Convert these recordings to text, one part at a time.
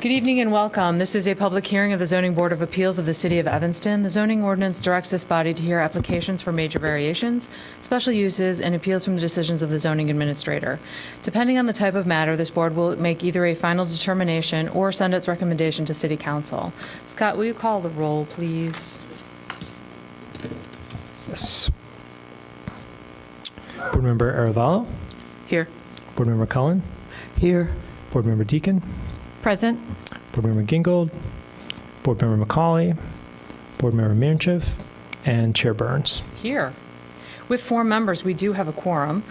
Good evening and welcome. This is a public hearing of the Zoning Board of Appeals of the City of Evanston. The zoning ordinance directs this body to hear applications for major variations, special uses, and appeals from the decisions of the zoning administrator. Depending on the type of matter, this board will make either a final determination or send its recommendation to City Council. Scott, will you call the roll, please? Yes. Board Member Aravallo? Here. Board Member Cullen? Here. Board Member Deacon? Present. Board Member Gingold? Board Member McCauley? Board Member Manchev? And Chair Burns. Here. With 4 members, we do have a quorum.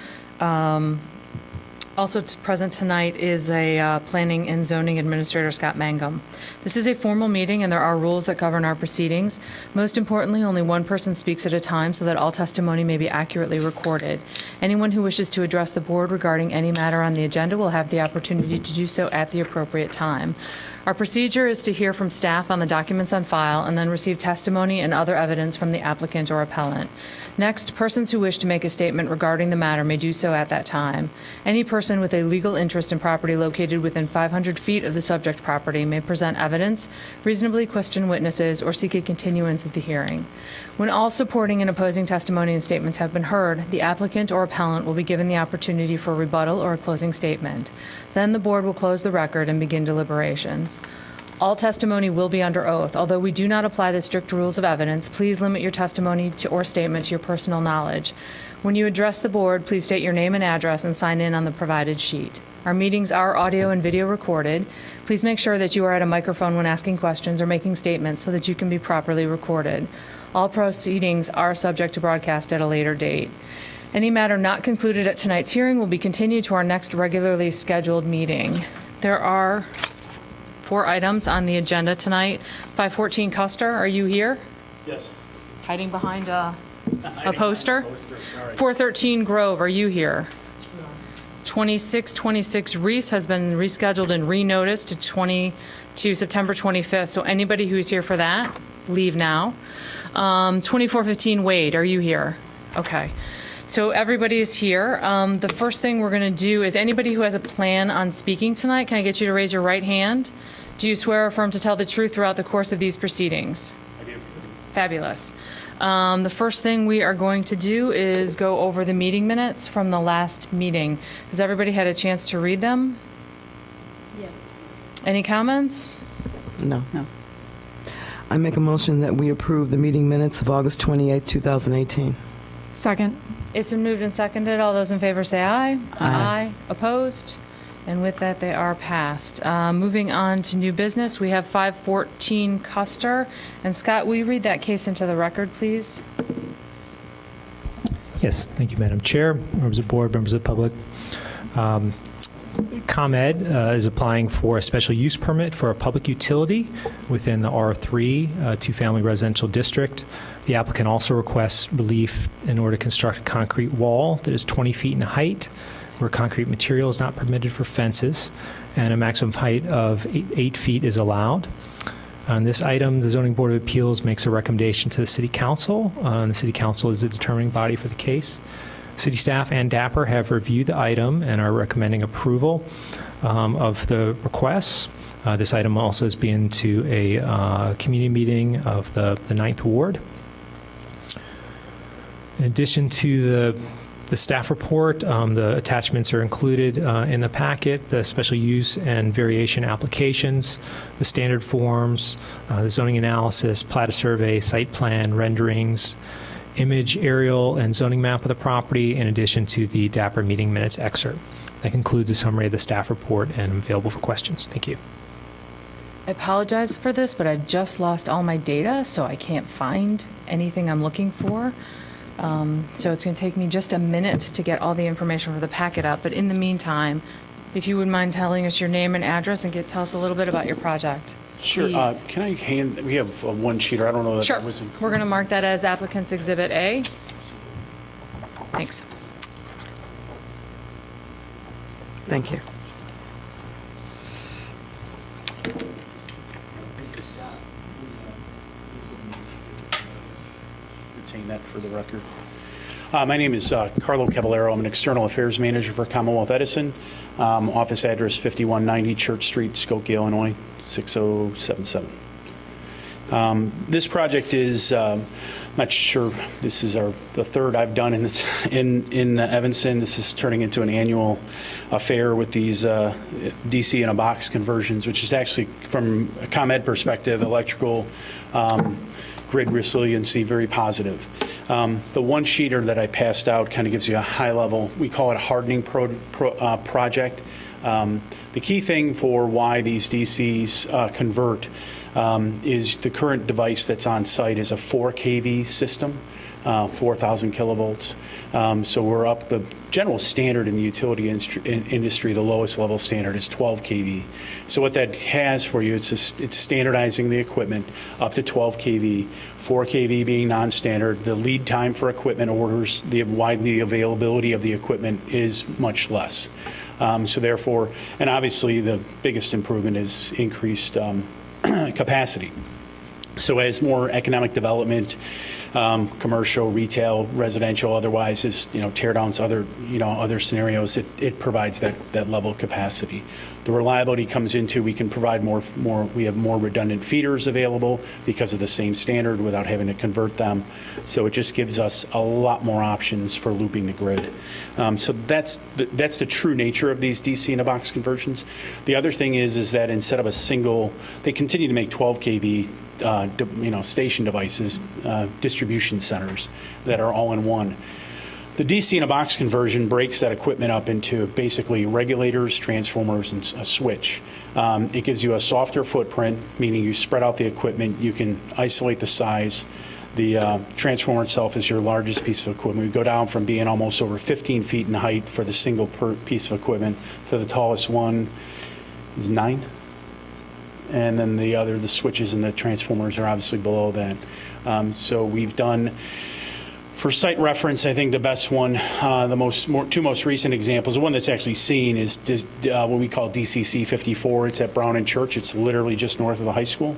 Also present tonight is a Planning and Zoning Administrator, Scott Mangum. This is a formal meeting, and there are rules that govern our proceedings. Most importantly, only one person speaks at a time so that all testimony may be accurately recorded. Anyone who wishes to address the board regarding any matter on the agenda will have the opportunity to do so at the appropriate time. Our procedure is to hear from staff on the documents on file and then receive testimony and other evidence from the applicant or appellant. Next, persons who wish to make a statement regarding the matter may do so at that time. Any person with a legal interest in property located within 500 feet of the subject property may present evidence, reasonably question witnesses, or seek a continuance of the hearing. When all supporting and opposing testimony and statements have been heard, the applicant or appellant will be given the opportunity for a rebuttal or a closing statement. Then the board will close the record and begin deliberations. All testimony will be under oath. Although we do not apply the strict rules of evidence, please limit your testimony or statement to your personal knowledge. When you address the board, please state your name and address and sign in on the provided sheet. Our meetings are audio and video recorded. Please make sure that you are at a microphone when asking questions or making statements so that you can be properly recorded. All proceedings are subject to broadcast at a later date. Any matter not concluded at tonight's hearing will be continued to our next regularly scheduled meeting. There are 4 items on the agenda tonight. 514 Custer, are you here? Yes. Hiding behind a poster? 413 Grove, are you here? 2626 Reese has been rescheduled and renoticed to September 25th. So anybody who's here for that, leave now. 2415 Wade, are you here? Okay. So everybody is here. The first thing we're going to do is anybody who has a plan on speaking tonight, can I get you to raise your right hand? Do you swear or affirm to tell the truth throughout the course of these proceedings? I do. Fabulous. The first thing we are going to do is go over the meeting minutes from the last meeting. Has everybody had a chance to read them? Yes. Any comments? No. I make a motion that we approve the meeting minutes of August 28, 2018. Second. It's been moved and seconded. All those in favor say aye. Aye. Opposed? And with that, they are passed. Moving on to new business, we have 514 Custer. And Scott, will you read that case into the record, please? Yes, thank you, Madam Chair, members of the board, members of the public. ComEd is applying for a special use permit for a public utility within the R3 two-family residential district. The applicant also requests relief in order to construct a concrete wall that is 20 feet in height, where concrete material is not permitted for fences, and a maximum height of 8 feet is allowed. On this item, the Zoning Board of Appeals makes a recommendation to the City Council. The City Council is the determining body for the case. City staff and DAPR have reviewed the item and are recommending approval of the requests. This item also has been to a community meeting of the 9th Ward. In addition to the staff report, the attachments are included in the packet, the special use and variation applications, the standard forms, the zoning analysis, plat of survey, site plan, renderings, image, aerial, and zoning map of the property, in addition to the DAPR meeting minutes excerpt. That concludes a summary of the staff report, and I'm available for questions. Thank you. I apologize for this, but I've just lost all my data, so I can't find anything I'm looking for. So it's going to take me just a minute to get all the information for the packet up. But in the meantime, if you would mind telling us your name and address and tell us a little bit about your project. Sure. Please. Can I we have one sheeter. I don't know that Sure. that was We're going to mark that as applicant's Exhibit A. Thanks. Thank you. retain that for the record. My name is Carlo Cavallero. I'm an external affairs manager for Commonwealth Edison. Office address 5190 Church Street, Skokie, Illinois, 6077. This project is, not sure, this is the third I've done in Evanston. This is turning into an annual affair with these DC in a box conversions, which is actually, from a ComEd perspective, electrical grid resiliency, very positive. The one sheeter that I passed out kind of gives you a high level, we call it a hardening project. The key thing for why these DCs convert is the current device that's on site is a 4 kV system, 4,000 kilovolts. So we're up the general standard in the utility industry, the lowest level standard is 12 kV. So what that has for you, it's standardizing the equipment up to 12 kV, 4 kV being non-standard. The lead time for equipment orders, the availability of the equipment is much less. So therefore, and obviously the biggest improvement is increased capacity. So as more economic development, commercial, retail, residential, otherwise, is tear downs, other scenarios, it provides that level of capacity. The reliability comes into, we can provide more. We have more redundant feeders available because of the same standard without having to convert them. So it just gives us a lot more options for looping the grid. So that's the true nature of these DC in a box conversions. The other thing is that instead of a single, they continue to make 12 kV station devices, distribution centers that are all in one. The DC in a box conversion breaks that equipment up into basically regulators, transformers, and a switch. It gives you a softer footprint, meaning you spread out the equipment, you can isolate the size. The transformer itself is your largest piece of equipment. We go down from being almost over 15 feet in height for the single piece of equipment to the tallest one is 9. And then the switches and the transformers are obviously below that. So we've done, for site reference, I think the best one, two most recent examples, the one that's actually seen is what we call DCC 54. It's at Brown and Church. It's literally just north of the high school,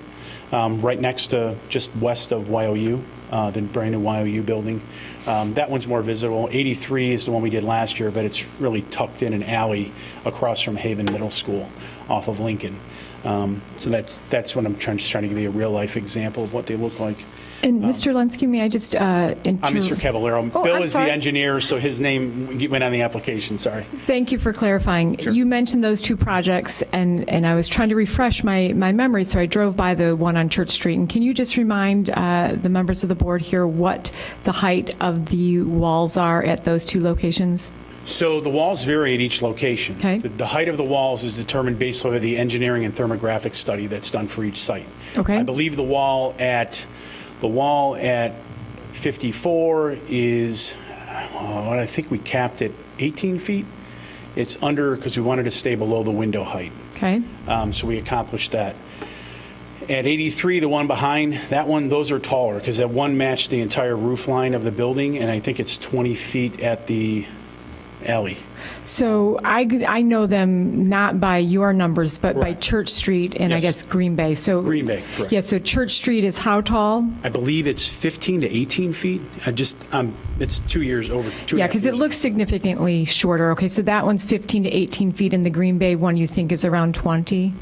right next to, just west of YOU, the brand new YOU building. That one's more visible. 83 is the one we did last year, but it's really tucked in an alley across from Haven Middle School off of Lincoln. So that's what I'm trying to give you a real life example of what they look like. And Mr. Lenski, may I just I'm Mr. Cavallero. Oh, Bill I'm is sorry. the engineer, so his name went on the application. Sorry. Thank you for clarifying. Sure. You mentioned those two projects, and I was trying to refresh my memory, so I drove by the one on Church Street. And can you just remind the members of the board here what the height of the walls are at those two locations? So the walls vary at each location. Okay. The height of the walls is determined based on the engineering and thermographic study that's done for each site. Okay. I believe the wall at 54 is, I think we capped it 18 feet. It's under, because we wanted to stay below the window height. Okay. So we accomplished that. At 83, the one behind, those are taller because that one matched the entire roof line of the building, and I think it's 20 feet at the alley. So I know them not by your numbers, but by Right. Church Street and I Yes. guess Green Bay. So Green Bay, correct. Yeah, so Church Street is how tall? I believe it's 15 to 18 feet. It's 2 years over. Yeah, because it looks significantly shorter. Okay, so that one's 15 to 18 feet, and the Green Bay one you think is around 20?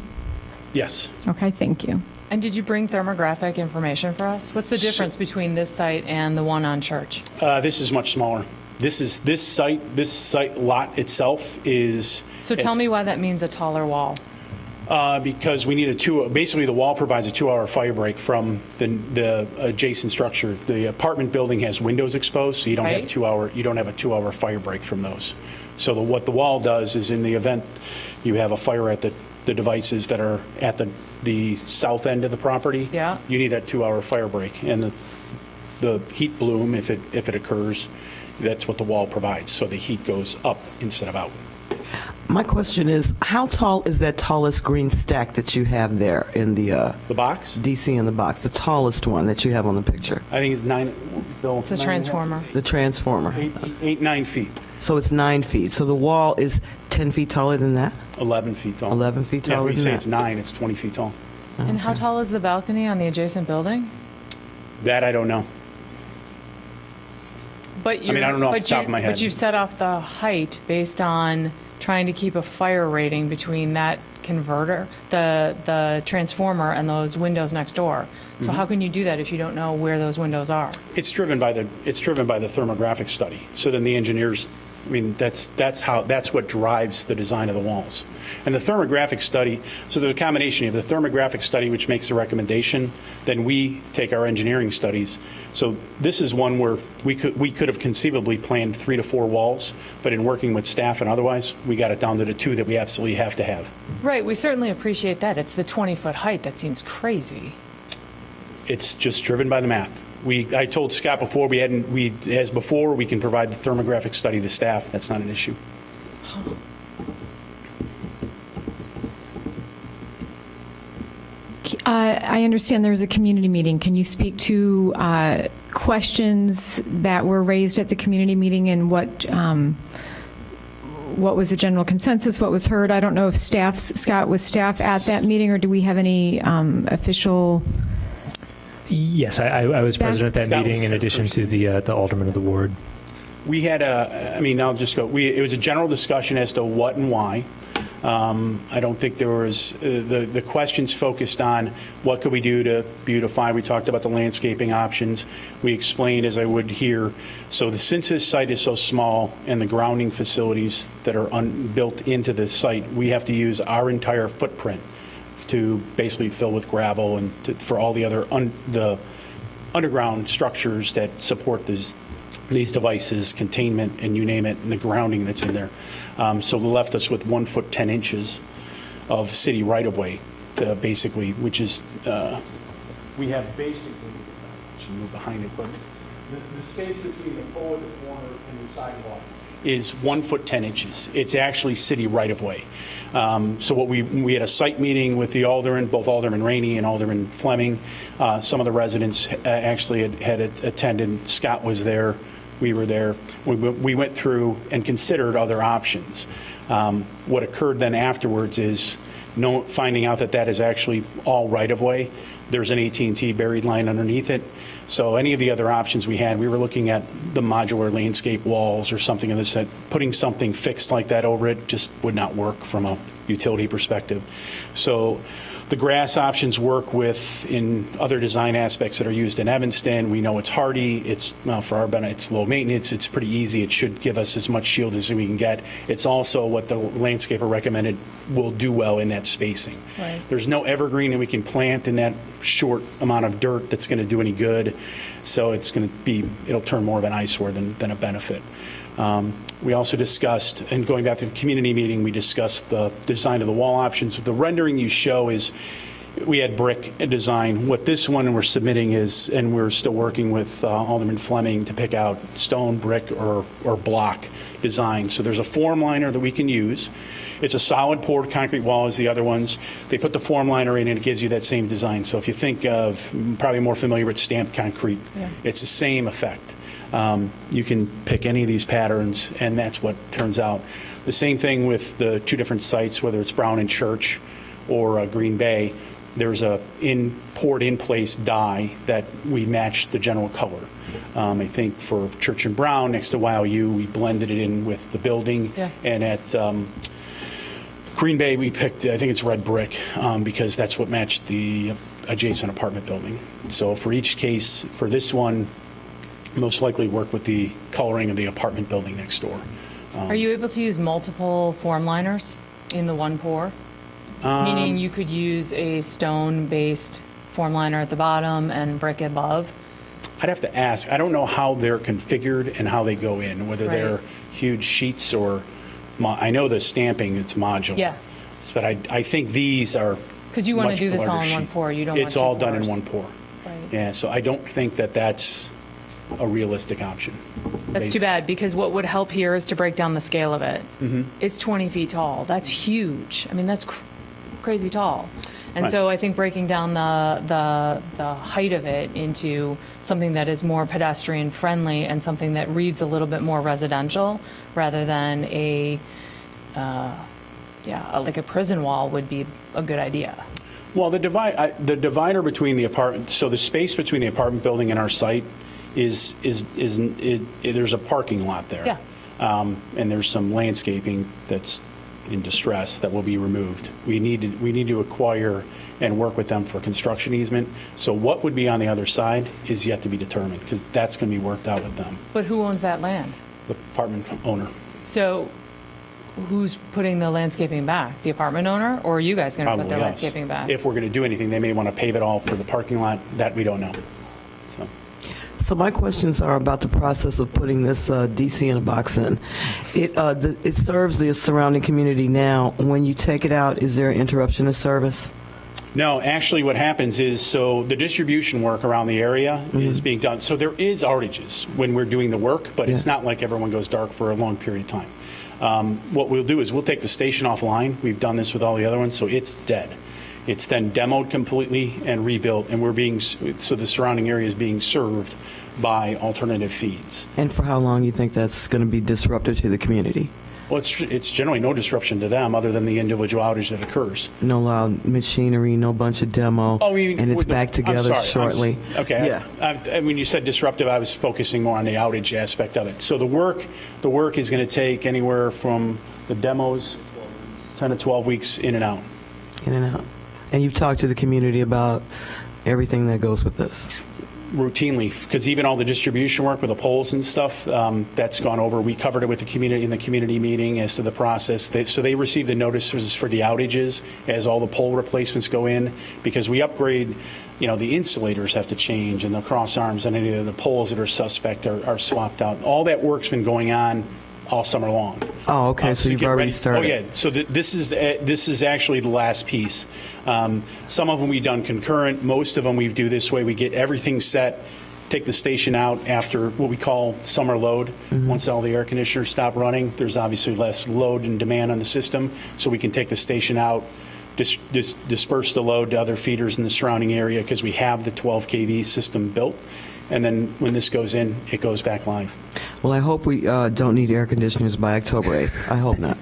Yes. Okay, thank you. And did you bring thermographic information for us? What's the difference between this site and the one on Church? This is much smaller. This site lot itself is. So tell me why that means a taller wall. Because we need basically the wall provides a 2-hour fire break from the adjacent structure. The apartment building has windows exposed, so you don't have Right. you don't have a 2-hour fire break from those. So what the wall does is, in the event you have a fire at the devices that are at the south end of the property, Yeah. you need that 2-hour fire break, and the heat bloom, if it occurs, that's what the wall provides. So the heat goes up instead of out. My question is, how tall is that tallest green stack that you have there in the The box, DC in the box, the tallest one that you have on the picture? I think it's 9. Bill, It's a transformer. The transformer. 9 feet. So it's 9 feet. So the wall is 10 feet taller than that? 11 feet tall. 11 feet Yeah, taller if we than say that. it's 9, it's 20 feet tall. And how tall is the balcony on the adjacent building? That I don't know. But I don't know off the top of my head. But you've set off the height based on trying to keep a fire rating between that converter, the transformer and those windows next door. So how can you do that if you don't know where those windows are? It's driven by the thermographic study. So then the engineers, I mean, that's what drives the design of the walls. And the thermographic study, so there's a combination. You have the thermographic study, which makes the recommendation. Then we take our engineering studies. So this is one where we could have conceivably planned 3 to 4 walls, but in working with staff and otherwise, we got it down to the 2 that we absolutely have to have. Right, we certainly appreciate that. It's the 20-foot height that seems crazy. It's just driven by the math. I told Scott before, we can provide the thermographic study to staff. That's not an issue. I understand there's a community meeting. Can you speak to questions that were raised at the community meeting and what was the general consensus, what was heard? I don't know if Scott, was staff at that meeting, or do we have any official? Yes, I was president at that Scott meeting was in there addition first. to the alderman of the ward. We had I'll just go. It was a general discussion as to what and why. I don't think there was, the questions focused on what could we do to beautify. We talked about the landscaping options. We explained, as I would here, so since this site is so small and the grounding facilities that are built into this site, we have to use our entire footprint to basically fill with gravel and for all the other the underground structures that support these devices, containment, and you name it, and the grounding that's in there. So it left us with 1 foot 10 inches of city right-of-way, basically, which is, we have basically, I should move behind it, but the space between the pole at the corner and the sidewalk is 1 foot 10 inches. It's actually city right-of-way. So what we had a site meeting with the alderman, both Alderman Rainey and Alderman Fleming. Some of the residents actually had attended. Scott was there. We were there. We went through and considered other options. What occurred then afterwards is finding out that is actually all right-of-way. There's an AT&T buried line underneath it. So any of the other options we had, we were looking at the modular landscape walls or something of this set. Putting something fixed like that over it just would not work from a utility perspective. So the grass options work in other design aspects that are used in Evanston. We know it's hardy. It's, for our benefit, it's low maintenance. It's pretty easy. It should give us as much shield as we can get. It's also what the landscaper recommended will do well in that spacing. Right. There's no evergreen that we can plant in that short amount of dirt that's going to do any good. So it'll turn more of an eyesore than a benefit. We also discussed, and going back to the community meeting, we discussed the design of the wall options. The rendering you show is, we had brick design. What this one we're submitting is, and we're still working with Alderman Fleming to pick out stone, brick, or block design. So there's a form liner that we can use. It's a solid poured concrete wall as the other ones. They put the form liner in and it gives you that same design. So if you think of, probably more familiar with stamped concrete, It's the same effect. You can pick any of these patterns, and that's what turns out. The same thing with the 2 different sites, whether it's Brown and Church or Green Bay. There's a poured in place dye that we match the general color. I think for Church and Brown next to YOU, we blended it in with the building. Yeah. And at Green Bay, we picked, I think it's red brick, because that's what matched the adjacent apartment building. So for each case, for this one, most likely work with the coloring of the apartment building next door. Are you able to use multiple form liners in the one pour? Meaning you could use a stone-based form liner at the bottom and brick above? I'd have to ask. I don't know how they're configured and how they go in, whether they're huge sheets or, I know the stamping, it's modular. Yeah. But I think these are Because you want to much do this all larger in one sheets. pour. You don't want It's two all done in pours. one pour. Right. Yeah, so I don't think that's a realistic option. That's too bad, because what would help here is to break down the scale of it. Mm-hmm. It's 20 feet tall. That's huge. I mean, that's crazy tall. And Right. so I think breaking down the height of it into something that is more pedestrian friendly and something that reads a little bit more residential rather than like a prison wall would be a good idea. Well, the divider between the apartment, so the space between the apartment building and our site is there's a parking lot there. Yeah. And there's some landscaping that's in distress that will be removed. We need to acquire and work with them for construction easement. So what would be on the other side is yet to be determined, because that's going to be worked out with them, But who owns that land? the apartment owner. So who's putting the landscaping back? The apartment owner, or are you guys going to put Probably the us. landscaping back? If we're going to do anything, they may want to pave it all for the parking lot. That we don't know. So. So my questions are about the process of putting this DC in a box in. It serves the surrounding community now. When you take it out, is there an interruption of service? No, actually what happens is, so the distribution work around the area is being done. So there is outages when we're doing the work, but it's not like everyone goes dark for a long period of time. What we'll do is we'll take the station offline. We've done this with all the other ones, so it's dead. It's then demoed completely and rebuilt, and so the surrounding area is being served by alternative feeds. And for how long you think that's going to be disruptive to the community? Well, it's generally no disruption to them other than the individual outage that occurs. No loud machinery, no bunch of demo, and it's back together shortly. Okay. Yeah. When you said disruptive, I was focusing more on the outage aspect of it. So the work is going to take anywhere from the demos, 10 to 12 weeks in and out. In and out. And you've talked to the community about everything that goes with this? Routinely, because even all the distribution work with the poles and stuff, that's gone over. We covered it with the community in the community meeting as to the process. So they receive the notices for the outages as all the pole replacements go in, because we upgrade, the insulators have to change and the cross arms and any of the poles that are suspect are swapped out. All that work's been going on all summer long. Oh, okay. So you've already started. Oh, yeah. So this is actually the last piece. Some of them we've done concurrent. Most of them we do this way. We get everything set, take the station out after what we call summer load. Once all the air conditioners stop running, there's obviously less load and demand on the system, so we can take the station out, disperse the load to other feeders in the surrounding area, because we have the 12 kV system built. And then when this goes in, it goes back live. Well, I hope we don't need air conditioners by October 8th. I hope not.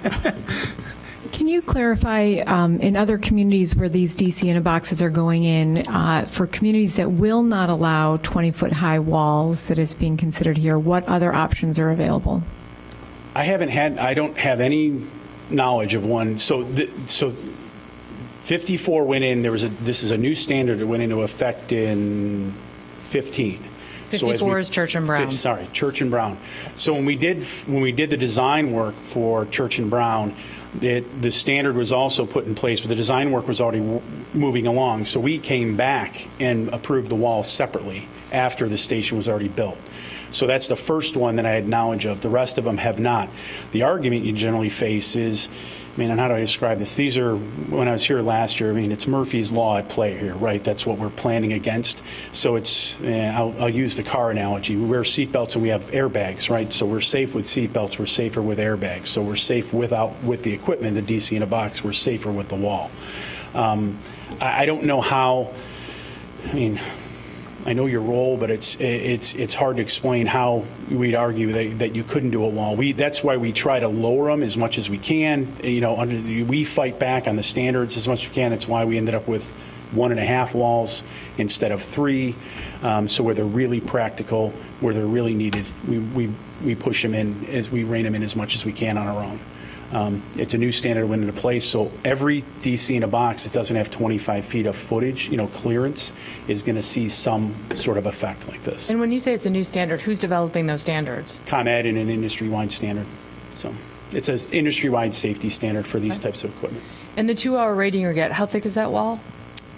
Can you clarify, in other communities where these DC in a boxes are going in, for communities that will not allow 20-foot high walls that is being considered here, what other options are available? I don't have any knowledge of one. So 54 went in, this is a new standard that went into effect in 15. 54 is Church and Brown. Sorry, Church and Brown. So when we did the design work for Church and Brown, the standard was also put in place, but the design work was already moving along. So we came back and approved the wall separately after the station was already built. So that's the first one that I had knowledge of. The rest of them have not. The argument you generally face is, and how do I describe this? These are, when I was here last year, it's Murphy's Law at play here, right? That's what we're planning against. So I'll use the car analogy. We wear seatbelts and we have airbags, right? So we're safe with seatbelts, we're safer with airbags. So we're safe with the equipment, the DC in a box, we're safer with the wall. I don't know how, I know your role, but it's hard to explain how we'd argue that you couldn't do a wall. That's why we try to lower them as much as we can. We fight back on the standards as much as we can. That's why we ended up with 1.5 walls instead of 3. So where they're really practical, where they're really needed, we push them in, as we rein them in as much as we can on our own. It's a new standard went into place, so every DC in a box that doesn't have 25 feet of footage, clearance, is going to see some sort of effect like this. And when you say it's a new standard, who's developing those standards? ComEd and an industry-wide standard. So it's an industry-wide safety standard for these types of equipment. And the 2-hour rating you get, how thick is that wall?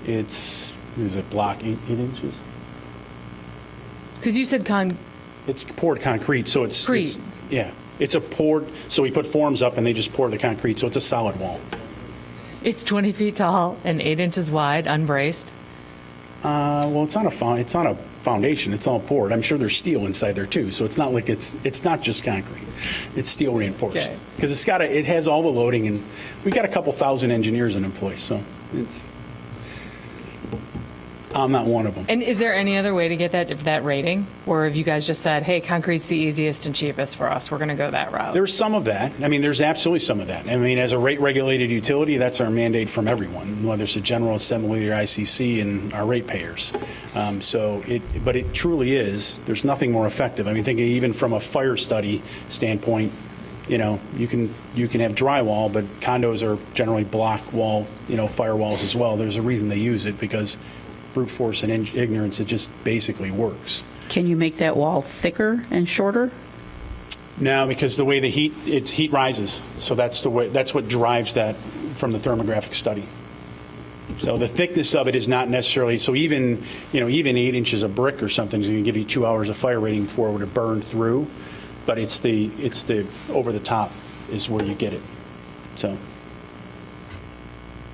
Is it block 8 inches? Because you said It's poured concrete, so it's concrete. It's a poured, so we put forms up and they just pour the concrete, so it's a solid wall. It's 20 feet tall and 8 inches wide, unbraced. Well, it's not a foundation. It's all poured. I'm sure there's steel inside there too, so it's not like it's not just concrete. It's steel reinforced because it has all the loading, and we got a couple thousand engineers in place, so I'm not one of them. And is there any other way to get that rating? Or have you guys just said, hey, concrete's the easiest and cheapest for us, we're going to go that route? There's some of that. There's absolutely some of that. As a rate-regulated utility, that's our mandate from everyone, whether it's the General Assembly or ICC and our ratepayers. But it truly is. There's nothing more effective. Thinking even from a fire study standpoint, you know, you can have drywall, but condos are generally block wall, you know, firewalls as well. There's a reason they use it, because brute force and ignorance, it just basically works. Can you make that wall thicker and shorter? No, because the way heat rises. So that's what drives that from the thermographic study. So the thickness of it is not necessarily, so even 8 inches of brick or something is going to give you 2 hours of fire rating before it would have burned through. But it's the over the top is where you get it. So.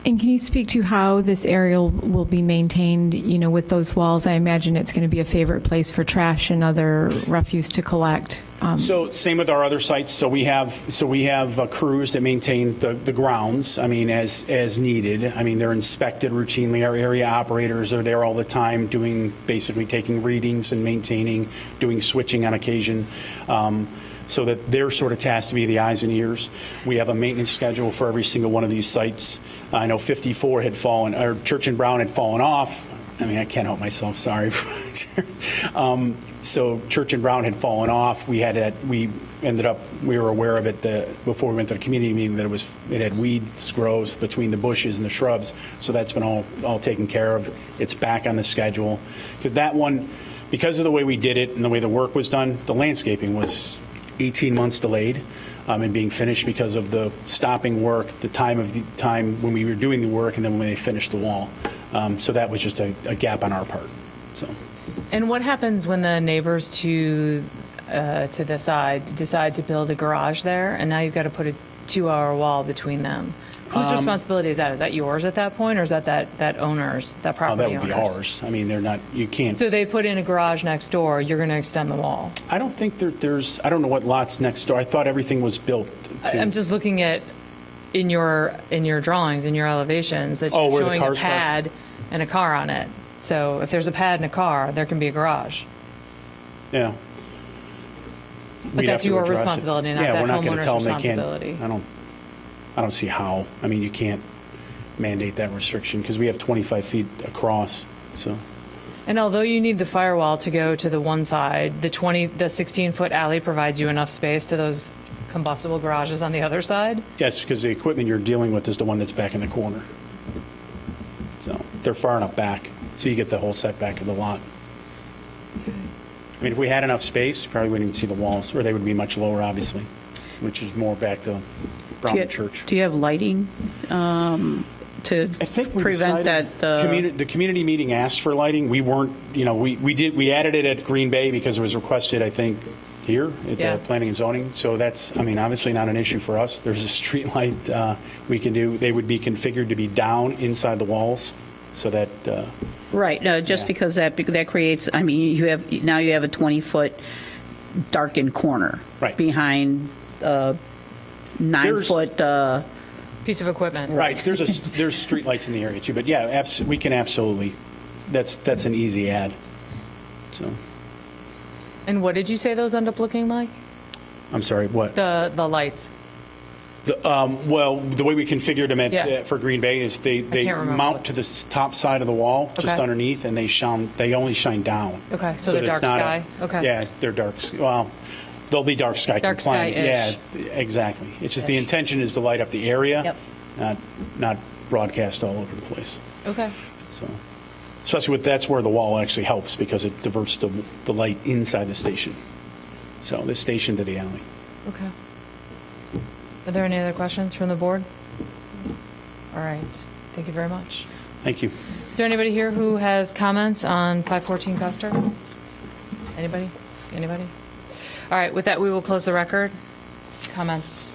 And can you speak to how this area will be maintained, you know, with those walls? I imagine it's going to be a favorite place for trash and other refuse to collect. So same with our other sites. So we have crews that maintain the grounds. I mean, as needed. I mean, they're inspected routinely. Our area operators are there all the time, basically taking readings and maintaining, doing switching on occasion. So that they're sort of tasked to be the eyes and ears. We have a maintenance schedule for every single one of these sites. I know 54 had fallen, or Church and Brown had fallen off. I mean, I can't help myself, sorry. So Church and Brown had fallen off. We were aware of it before we went to the community meeting that it had weeds grows between the bushes and the shrubs. So that's been all taken care of. It's back on the schedule. Because that one, because of the way we did it and the way the work was done, the landscaping was 18 months delayed in being finished because of the stopping work, the time when we were doing the work, and then when they finished the wall. So that was just a gap on our part. So. And what happens when the neighbors to the side decide to build a garage there, and now you've got to put a 2-hour wall between them? Whose responsibility is that? Is that yours at that point, or is that owner's, that property that would be owner's? ours. I mean, you can't. So they put in a garage next door, you're going to extend the wall? I don't think I don't know what lots next door. I thought everything was built. I'm just looking at, in your drawings, in your elevations, that you're where the showing a cars park? pad and a car on it. So if there's a pad and a car, there can be a garage. Yeah. But that's your responsibility, not that we're not going to homeowner's tell them they responsibility. can't. I don't see how. I memean, you can't mandate that restriction because we have 25 feet across. So. And although you need the firewall to go to the one side, the 16-foot alley provides you enough space to those combustible garages on the other side? Yes, because the equipment you're dealing with is the one that's back in the corner. So they're far enough back, so you get the whole setback of the lot. I mean, if we had enough space, you probably wouldn't even see the walls, or they would be much lower, obviously, which is more back to Brown Church. Do you have lighting to I think we prevent decided that? The community meeting asked for lighting. We weren't, we added it at Green Bay because it was requested, I think, here at Yeah. Planning and Zoning. So that's, I mean, obviously not an issue for us. There's a street light we can do. They would be configured to be down inside the walls so that. Right. No, just because that creates. I mean, you have a 20-foot darkened corner Right. behind 9-foot. Piece of equipment. Right. There's street lights in the area too. But yeah, we can absolutely. That's an easy add. So. And what did you say those end up looking like? I'm sorry. What? The lights. Well, the way we configured them Yeah. for Green Bay is they can't remember mount what- to the top side of the wall, just Okay. underneath, and they only shine down. Okay, so they're that it's dark not sky? Okay. Yeah, they're dark. Well, they'll be dark sky Dark compliant. sky-ish. Yeah, exactly. It's just the Ish. intention is to light up the area, Yep. not broadcast all over the place. Okay. So, especially that's where the wall actually helps because it diverts the light inside the station. So the station to the alley. Okay. Are there any other questions from the board? All right. Thank you very much. Thank you. Is there anybody here who has comments on 514 Custer? Anybody? Anybody? All right. With that, we will close the record. Comments?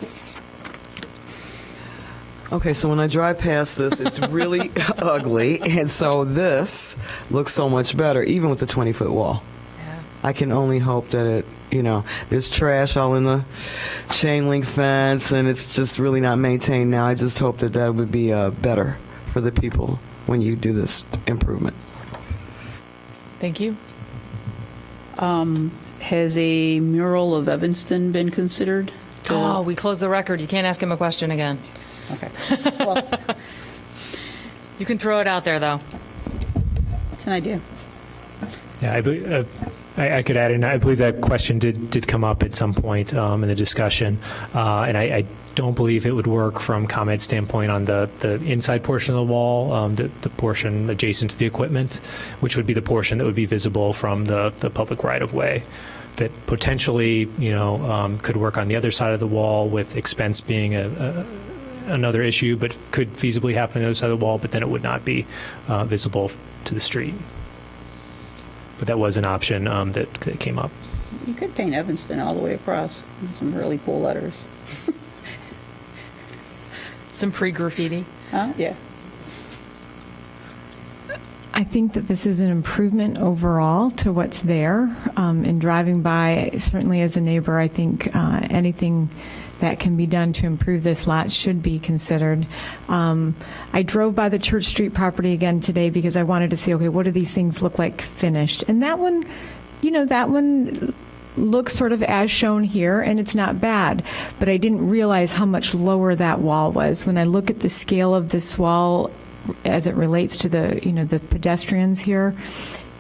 Okay, so when I drive past this, it's really ugly, and so this looks so much better, even with the 20-foot wall. Yeah. I can only hope that there's trash all in the chain link fence, and it's just really not maintained now. I just hope that would be better for the people when you do this improvement. Thank you. Has a mural of Evanston been considered? Oh, we closed the record. You can't ask him a question again. Okay. Well, You can throw it out there, though. it's an idea. Yeah, I could add in, I believe that question did come up at some point in the discussion, and I don't believe it would work from ComEd's standpoint on the inside portion of the wall, the portion adjacent to the equipment, which would be the portion that would be visible from the public right-of-way. That potentially, could work on the other side of the wall, with expense being another issue, but could feasibly happen on the other side of the wall, but then it would not be visible to the street. But that was an option that came up. You could paint Evanston all the way across with some really cool letters. Some pre-graffiti. Huh? Yeah. I think that this is an improvement overall to what's there. In driving by, certainly as a neighbor, I think anything that can be done to improve this lot should be considered. I drove by the Church Street property again today because I wanted to see, okay, what do these things look like finished? And that one, that one looks sort of as shown here, and it's not bad. But I didn't realize how much lower that wall was. When I look at the scale of this wall as it relates to the pedestrians here,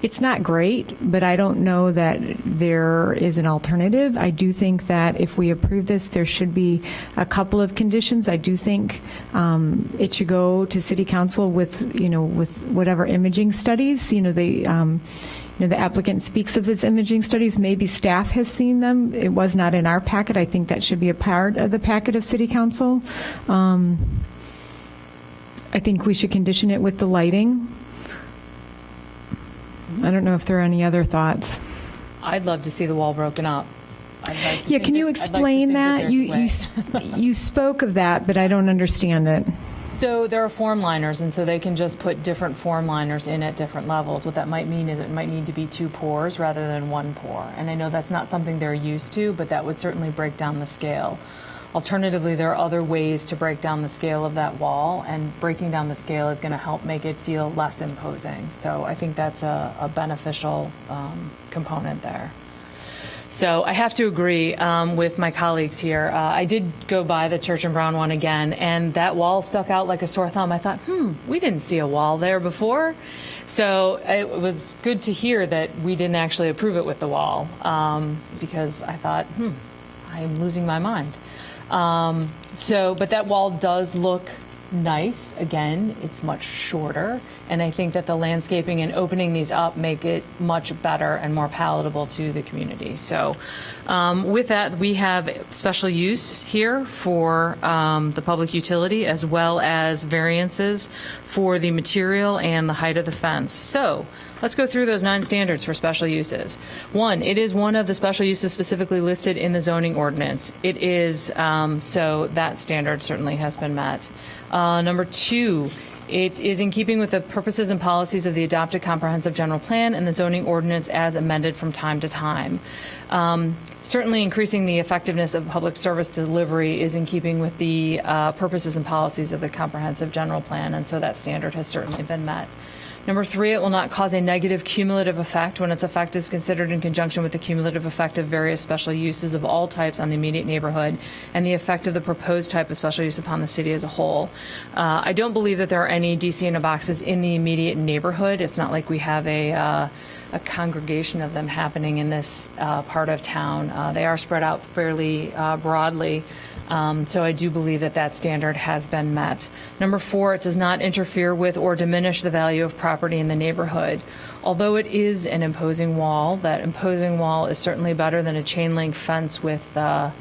it's not great, but I don't know that there is an alternative. I do think that if we approve this, there should be a couple of conditions. I do think it should go to City Council with whatever imaging studies. The applicant speaks of his imaging studies. Maybe staff has seen them. It was not in our packet. I think that should be a part of the packet of City Council. I think we should condition it with the lighting. I don't know if there are any other thoughts. I'd love to see the wall broken up. Yeah, can you explain that? You spoke of that, but I don't understand it. So there are form liners, and so they can just put different form liners in at different levels. What that might mean is it might need to be 2 pours rather than 1 pour. And I know that's not something they're used to, but that would certainly break down the scale. Alternatively, there are other ways to break down the scale of that wall, and breaking down the scale is going to help make it feel less imposing. So I think that's a beneficial component there. So I have to agree with my colleagues here. I did go by the Church and Brown one again, and that wall stuck out like a sore thumb. I thought, we didn't see a wall there before. So it was good to hear that we didn't actually approve it with the wall, because I thought, I'm losing my mind. But that wall does look nice. Again, it's much shorter, and I think that the landscaping and opening these up make it much better and more palatable to the community. So with that, we have special use here for the public utility, as well as variances for the material and the height of the fence. So let's go through those 9 standards for special uses. 1, it is one of the special uses specifically listed in the zoning ordinance. It is, so that standard certainly has been met. Number 2, it is in keeping with the purposes and policies of the adopted comprehensive general plan and the zoning ordinance as amended from time to time. Certainly increasing the effectiveness of public service delivery is in keeping with the purposes and policies of the comprehensive general plan, and so that standard has certainly been met. Number 3, it will not cause a negative cumulative effect when its effect is considered in conjunction with the cumulative effect of various special uses of all types on the immediate neighborhood and the effect of the proposed type of special use upon the city as a whole. I don't believe that there are any DC in a boxes in the immediate neighborhood. It's not like we have a congregation of them happening in this part of town. They are spread out fairly broadly. So I do believe that that standard has been met. Number 4, it does not interfere with or diminish the value of property in the neighborhood. Although it is an imposing wall, that imposing wall is certainly better than a chain link fence with, you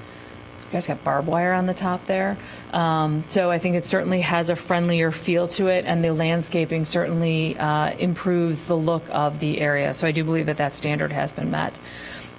guys got barbed wire on the top there. So I think it certainly has a friendlier feel to it, and the landscaping certainly improves the look of the area. So I do believe that that standard has been met.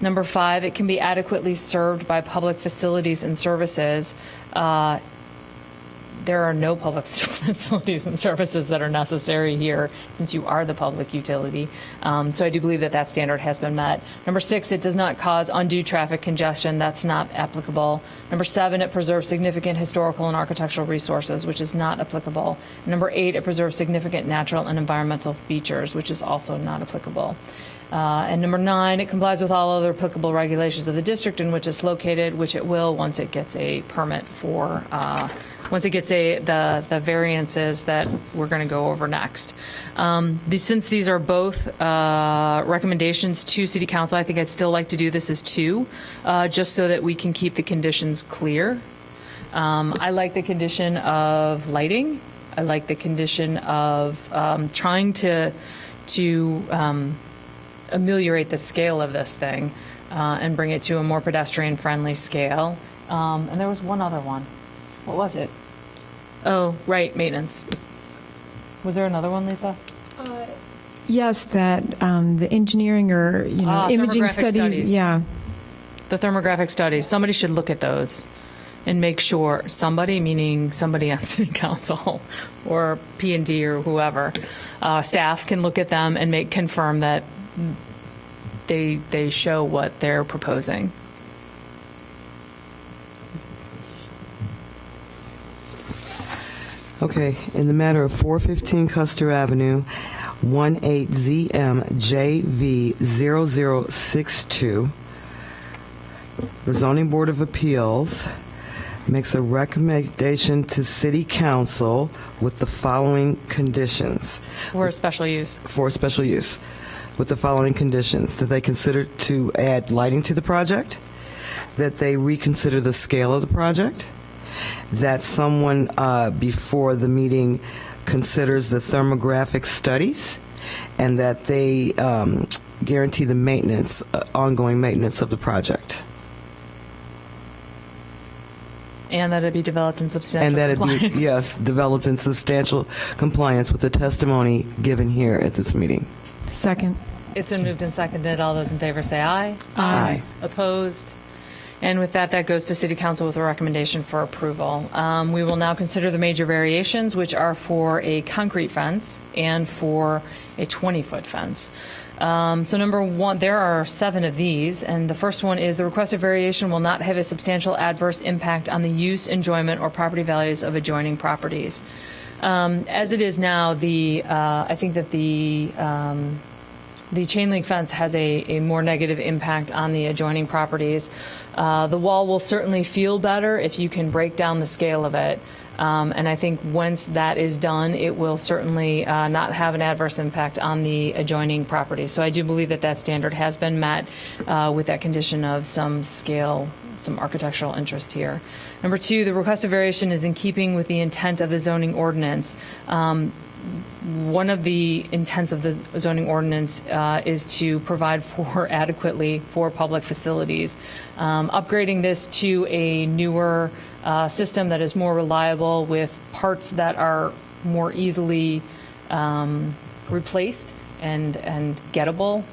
Number 5, it can be adequately served by public facilities and services. There are no public facilities and services that are necessary here, since you are the public utility. So I do believe that that standard has been met. Number 6, it does not cause undue traffic congestion. That's not applicable. Number 7, it preserves significant historical and architectural resources, which is not applicable. Number 8, it preserves significant natural and environmental features, which is also not applicable. And number 9, it complies with all other applicable regulations of the district in which it's located, which it will once it gets a permit for, once it gets the variances that we're going to go over next. Since these are both recommendations to City Council, I think I'd still like to do this as 2, just so that we can keep the conditions clear. I like the condition of lighting. I like the condition of trying to ameliorate the scale of this thing and bring it to a more pedestrian-friendly scale. And there was one other one. What was it? Oh, right, maintenance. Was there another one, Lisa? Yes, that the engineering or imaging thermographic studies. Yeah. The thermographic studies. Somebody should look at those and make sure, somebody, meaning somebody on City Council or P&D or whoever, staff can look at them and confirm that they show what they're proposing. Okay, in the matter of 415 Custer Avenue, 18ZMJV0062, the Zoning Board of Appeals makes a recommendation to City Council with the following conditions. For special use. For special use, with the following conditions: that they consider to add lighting to the project, that they reconsider the scale of the project, that someone before the meeting considers the thermographic studies, and that they guarantee the maintenance, ongoing maintenance of the project. And that it be developed in substantial And that it compliance. be, yes, developed in substantial compliance with the testimony given here at this meeting. Second. It's been moved and seconded. All those in favor say aye. Aye. Opposed? And with that, that goes to City Council with a recommendation for approval. We will now consider the major variations, which are for a concrete fence and for a 20-foot fence. So number 1, there are 7 of these, and the first one is the requested variation will not have a substantial adverse impact on the use, enjoyment, or property values of adjoining properties. As it is now, I think that the chain link fence has a more negative impact on the adjoining properties. The wall will certainly feel better if you can break down the scale of it. And I think once that is done, it will certainly not have an adverse impact on the adjoining property. So I do believe that that standard has been met with that condition of some scale, some architectural interest here. Number 2, the requested variation is in keeping with the intent of the zoning ordinance. One of the intents of the zoning ordinance is to provide for adequately for public facilities. Upgrading this to a newer system that is more reliable with parts that are more easily replaced and gettable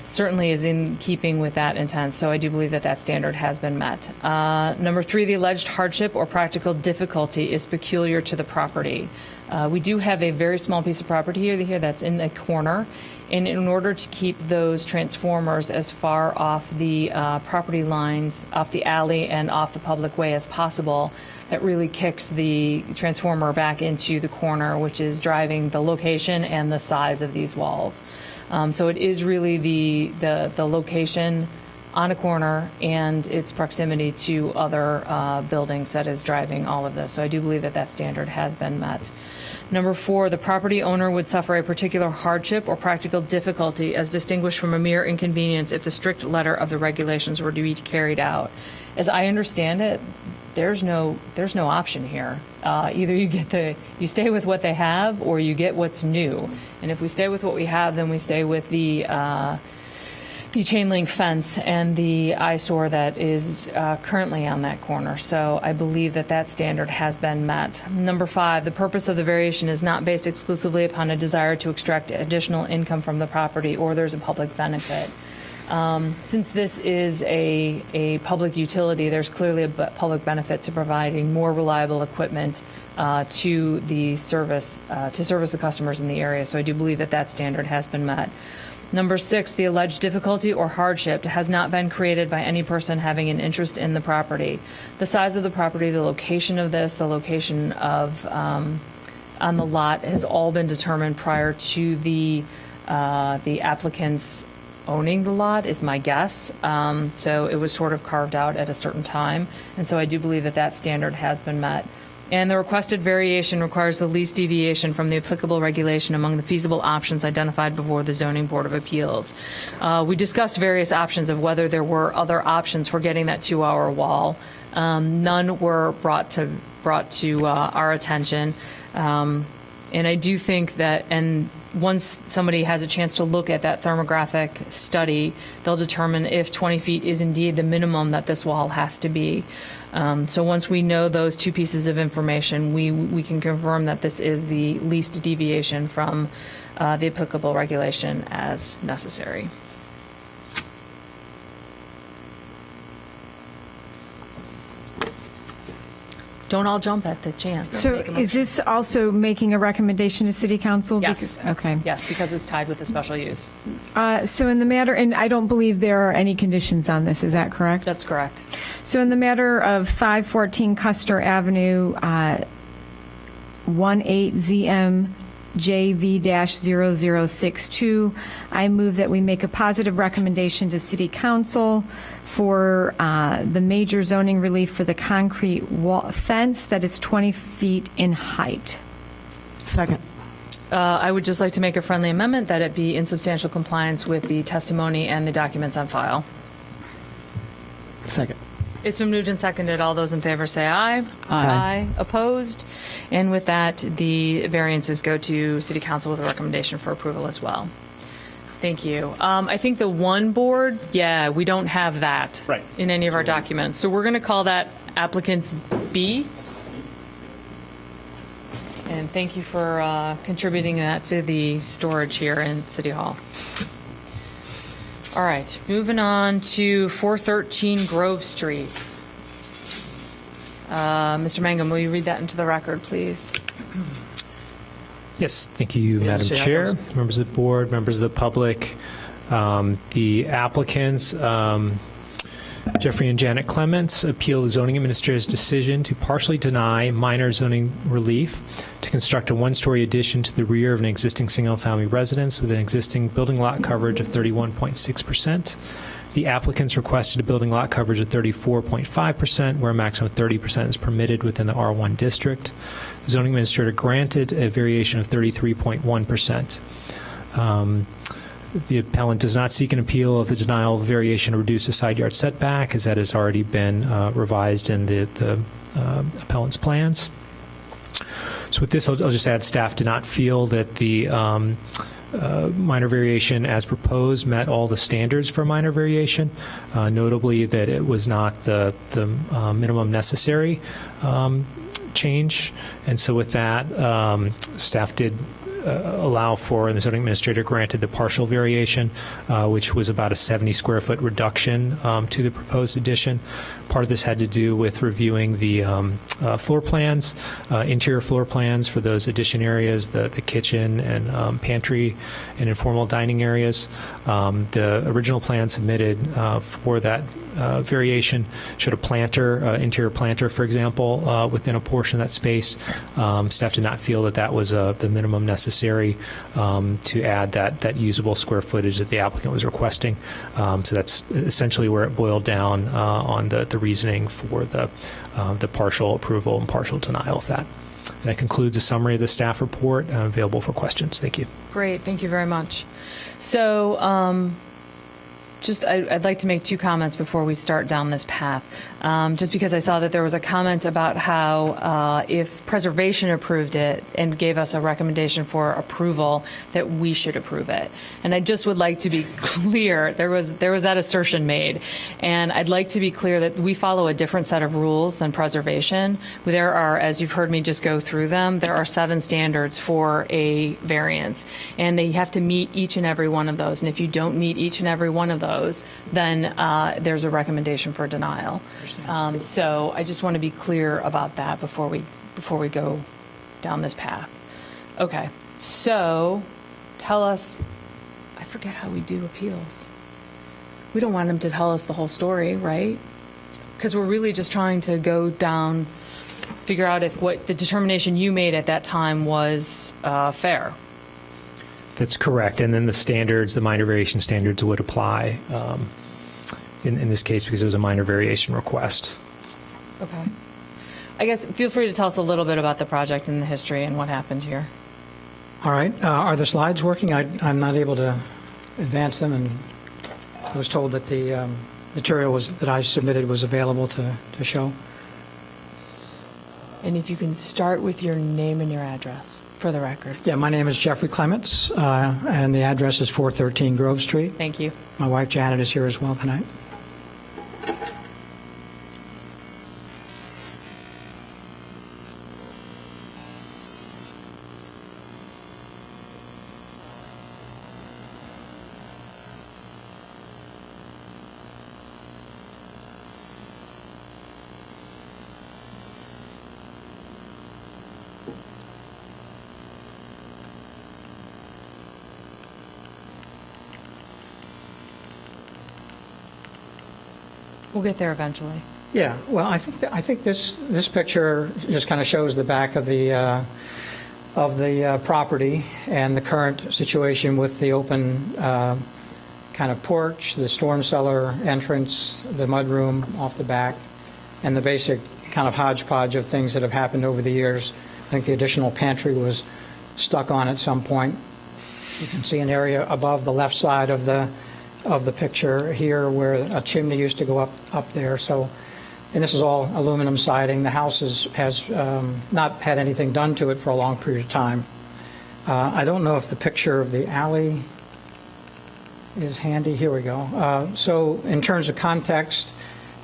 certainly is in keeping with that intent. So I do believe that that standard has been met. Number 3, the alleged hardship or practical difficulty is peculiar to the property. We do have a very small piece of property here that's in a corner, and in order to keep those transformers as far off the property lines, off the alley and off the public way as possible, that really kicks the transformer back into the corner, which is driving the location and the size of these walls. So it is really the location on a corner and its proximity to other buildings that is driving all of this. So I do believe that that standard has been met. Number 4, the property owner would suffer a particular hardship or practical difficulty as distinguished from a mere inconvenience if the strict letter of the regulations were to be carried out. As I understand it, there's no option here. Either you stay with what they have, or you get what's new. And if we stay with what we have, then we stay with the chain link fence and the eyesore that is currently on that corner. So I believe that that standard has been met. Number 5, the purpose of the variation is not based exclusively upon a desire to extract additional income from the property or there's a public benefit. Since this is a public utility, there's clearly a public benefit to providing more reliable equipment to the service the customers in the area. So I do believe that that standard has been met. Number 6, the alleged difficulty or hardship has not been created by any person having an interest in the property. The size of the property, the location of this, the location of on the lot has all been determined prior to the the applicants owning the lot is my guess. So it was sort of carved out at a certain time. And so I do believe that that standard has been met. And the requested variation requires the least deviation from the applicable regulation among the feasible options identified before the Zoning Board of Appeals. We discussed various options of whether there were other options for getting that 2-hour wall. None were brought to our attention. And I do think that, and once somebody has a chance to look at that thermographic study, they'll determine if 20 feet is indeed the minimum that this wall has to be. So once we know those two pieces of information, we can confirm that this is the least deviation from the applicable regulation as necessary. Don't all jump at the chance. So Make a is motion. this also making a recommendation to City Council? Yes. Okay. Yes, because it's tied with the special use. So in the matter, and I don't believe there are any conditions on this, is that correct? That's correct. So in the matter of 514 Custer Avenue, 18ZM JV-0062, I move that we make a positive recommendation to City Council for the major zoning relief for the concrete wall fence that is 20 feet in height. Second. I would just like to make a friendly amendment that it be in substantial compliance with the testimony and the documents on file. Second. It's been moved and seconded. All those in favor say aye. Aye. Opposed? And with that, the variances go to City Council with a recommendation for approval as well. Thank you. I think the one board, yeah, we don't have that Right. in any of our documents. So we're going to call that applicants B. And thank you for contributing that to the storage here in City Hall. All right, moving on to 413 Grove Street. Mr. Mangum, will you read that into the record, please? Yes, thank you, Madam see how it Chair, goes. members of the board, members of the public. The applicants, Jeffrey and Janet Clements, appeal the zoning administrator's decision to partially deny minor zoning relief to construct a one-story addition to the rear of an existing single-family residence with an existing building lot coverage of 31.6%. The applicants requested a building lot coverage of 34.5%, where a maximum of 30% is permitted within the R1 district. The zoning administrator granted a variation of 33.1%. The appellant does not seek an appeal of the denial of variation to reduce the side yard setback, as that has already been revised in the appellant's plans. So with this, I'll just add staff did not feel that the minor variation as proposed met all the standards for minor variation, notably that it was not the minimum necessary change. And so with that, staff did allow for, and the zoning administrator granted the partial variation, which was about a 70 square foot reduction to the proposed addition. Part of this had to do with reviewing the floor plans, interior floor plans for those addition areas, the kitchen and pantry and informal dining areas. The original plan submitted for that variation showed a planter, interior planter, for example, within a portion of that space. Staff did not feel that that was the minimum necessary to add that usable square footage that the applicant was requesting. So that's essentially where it boiled down on the reasoning for the partial approval and partial denial of that. And that concludes a summary of the staff report, available for questions. Thank you. Great, thank you very much. So I'd like to make two comments before we start down this path. Just because I saw that there was a comment about how if preservation approved it and gave us a recommendation for approval, that we should approve it. And I just would like to be clear, there was that assertion made. And I'd like to be clear that we follow a different set of rules than preservation. There are, as you've heard me just go through them, there are 7 standards for a variance. And they have to meet each and every one of those. And if you don't meet each and every one of those, then there's a recommendation for denial. So I just want to be clear about that before we go down this path. Okay, so tell us, I forget how we do appeals. We don't want them to tell us the whole story, right? Because we're really just trying to go down, figure out if what the determination you made at that time was fair. That's correct. And then the standards, the minor variation standards would apply in this case because it was a minor variation request. Okay. I guess feel free to tell us a little bit about the project and the history and what happened here. All right. Are the slides working? I'm not able to advance them, and I was told that the material that I submitted was available to show. And if you can start with your name and your address for the record. Yeah, my name is Jeffrey Clements, and the address is 413 Grove Street. Thank you. My wife Janet is here as well tonight. We'll get there eventually. Yeah, well, I think this picture just kind of shows the back of the property and the current situation with the open kind of porch, the storm cellar entrance, the mudroom off the back, and the basic kind of hodgepodge of things that have happened over the years. I think the additional pantry was stuck on at some point. You can see an area above the left side of the picture here where a chimney used to go up there. So, and this is all aluminum siding. The house has not had anything done to it for a long period of time. I don't know if the picture of the alley is handy. Here we go. So in terms of context,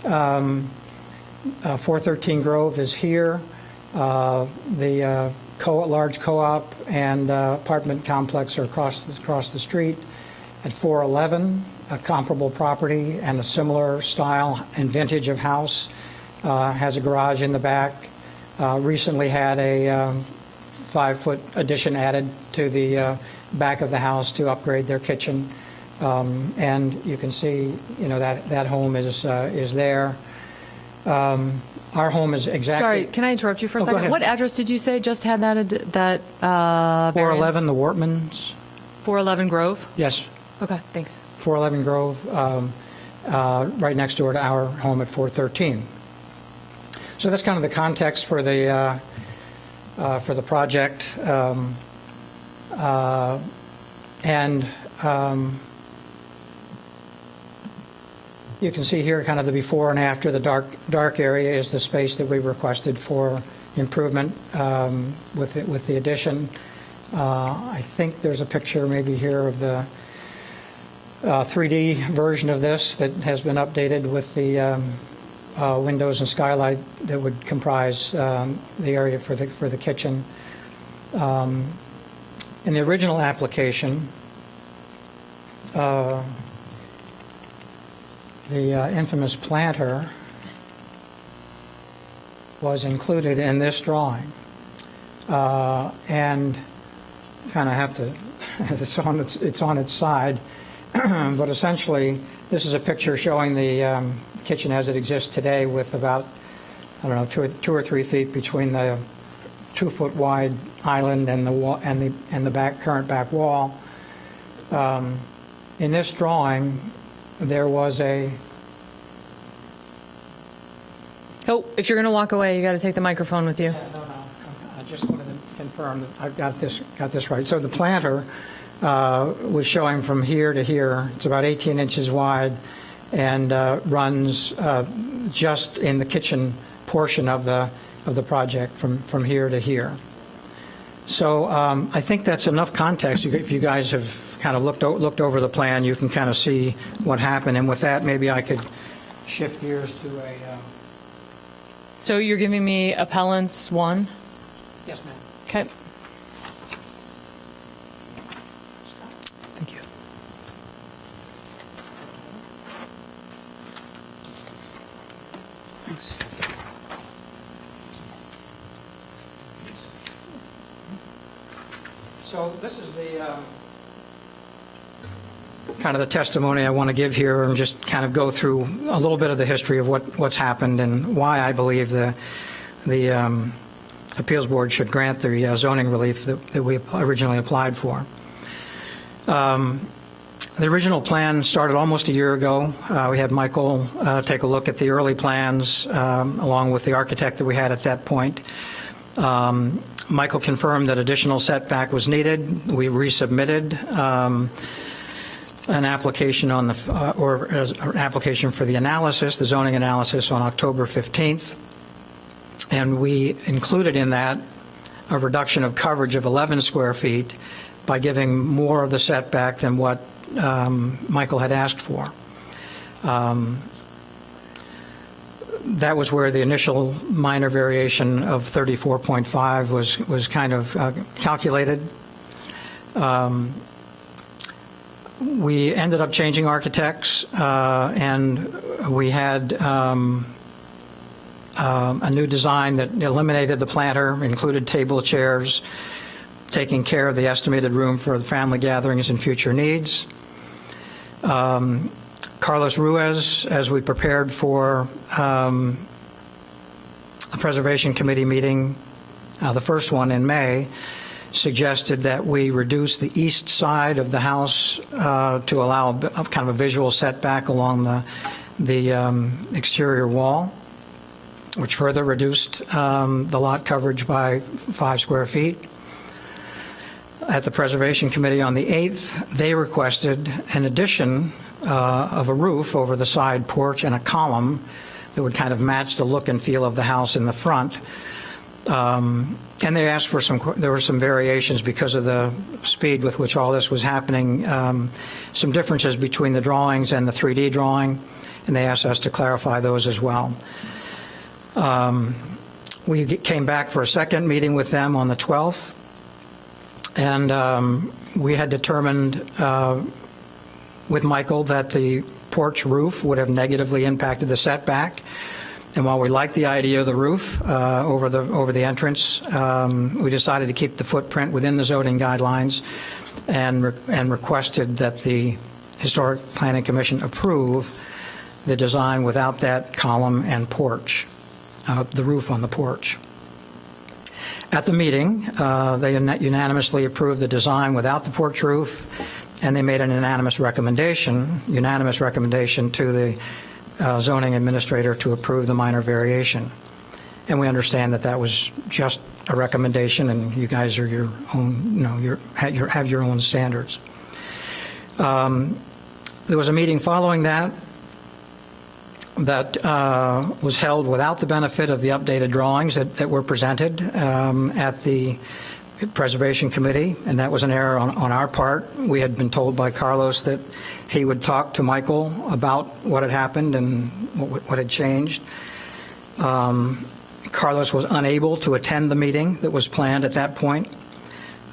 413 Grove is here. The large co-op and apartment complex are across the street. At 411, a comparable property and a similar style and vintage of house, has a garage in the back, recently had a 5-foot addition added to the back of the house to upgrade their kitchen. And you can see, that home is there. Our home is exactly... Sorry, can I interrupt you for a go second? ahead. What address did you say just had that 411, the Wortmans. 411 Grove? Yes, Okay, thanks. 411 Grove, right next door to our home at 413. So that's kind of the context for the project, and you can see here kind of the before and after. The dark area is the space that we requested for improvement with the addition. I think there's a picture maybe here of the 3D version of this that has been updated with the windows and skylight that would comprise the area for the kitchen. In the original application, the infamous planter was included in this drawing, and kind of have to it's on its side. But essentially, this is a picture showing the kitchen as it exists today, with about, I don't know, 2 or 3 feet between the 2-foot wide island and the wall and the current back wall. In this drawing, there was a... Oh, if you're going to walk away, you got to take the microphone with you. No. I just wanted to confirm that I've got this right. So the planter was showing from here to here. It's about 18 inches wide and runs just in the kitchen portion of the project from here to here. So I think that's enough context. If you guys have kind of looked over the plan, you can kind of see what happened. And with that, maybe I could shift gears to a... So you're giving me appellants 1? Yes, ma'am. Okay. Thank you. Thanks. So this is the kind of the testimony I want to give here, and just kind of go through a little bit of the history of what's happened and why I believe the appeals board should grant the zoning relief that we originally applied for. The original plan started almost a year ago. We had Michael take a look at the early plans along with the architect that we had at that point. Michael confirmed that additional setback was needed. We resubmitted an application on the an application for the analysis, the zoning analysis, on October 15th, and we included in that a reduction of coverage of 11 square feet by giving more of the setback than what Michael had asked for. That was where the initial minor variation of 34.5 was kind of calculated. We ended up changing architects, and we had a new design that eliminated the planter, included table chairs, taking care of the estimated room for the family gatherings and future needs. Carlos Ruiz, as we prepared for a Preservation Committee meeting, the first one in May, suggested that we reduce the east side of the house to allow kind of a visual setback along the exterior wall, which further reduced the lot coverage by 5 square feet. At the Preservation Committee on the 8th, they requested an addition of a roof over the side porch and a column that would kind of match the look and feel of the house in the front. And they asked for there were some variations because of the speed with which all this was happening, some differences between the drawings and the 3D drawing, and they asked us to clarify those as well. We came back for a second meeting with them on the 12th, and we had determined with Michael that the porch roof would have negatively impacted the setback. And while we liked the idea of the roof over the entrance, we decided to keep the footprint within the zoning guidelines and requested that the Historic Planning Commission approve the design without that column and porch, the roof on the porch. At the meeting, they unanimously approved the design without the porch roof, and they made an unanimous recommendation to the zoning administrator to approve the minor variation. And we understand that that was just a recommendation, and you guys are your own, have your own standards. There was a meeting following that was held without the benefit of the updated drawings that were presented at the Preservation Committee, and that was an error on our part. We had been told by Carlos that he would talk to Michael about what had happened and what had changed. Carlos was unable to attend the meeting that was planned at that point,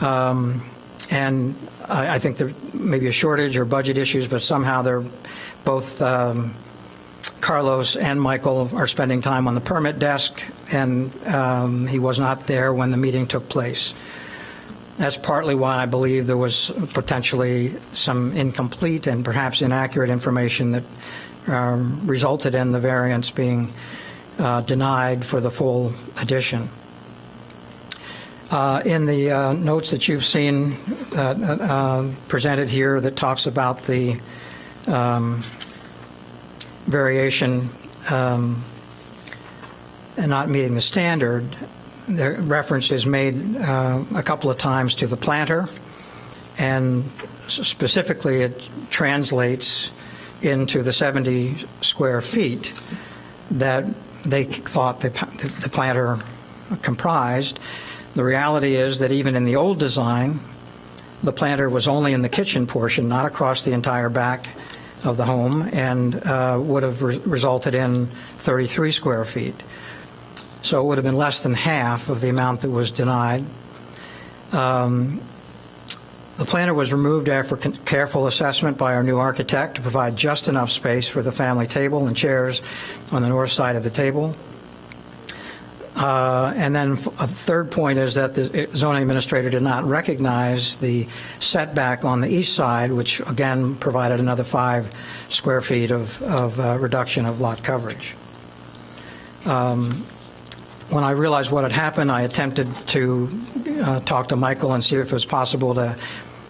and I think there may be a shortage or budget issues, but somehow they're both Carlos and Michael are spending time on the permit desk, and he was not there when the meeting took place. That's partly why I believe there was potentially some incomplete and perhaps inaccurate information that resulted in the variance being denied for the full addition. In the notes that you've seen presented here that talks about the variation and not meeting the standard, the reference is made a couple of times to the planter, and specifically it translates into the 70 square feet that they thought the planter comprised. The reality is that even in the old design, the planter was only in the kitchen portion, not across the entire back of the home, and would have resulted in 33 square feet. So it would have been less than half of the amount that was denied. The planter was removed after careful assessment by our new architect to provide just enough space for the family table and chairs on the north side of the table. And then a third point is that the zoning administrator did not recognize the setback on the east side, which again provided another 5 square feet of reduction of lot coverage. When I realized what had happened, I attempted to talk to Michael and see if it was possible to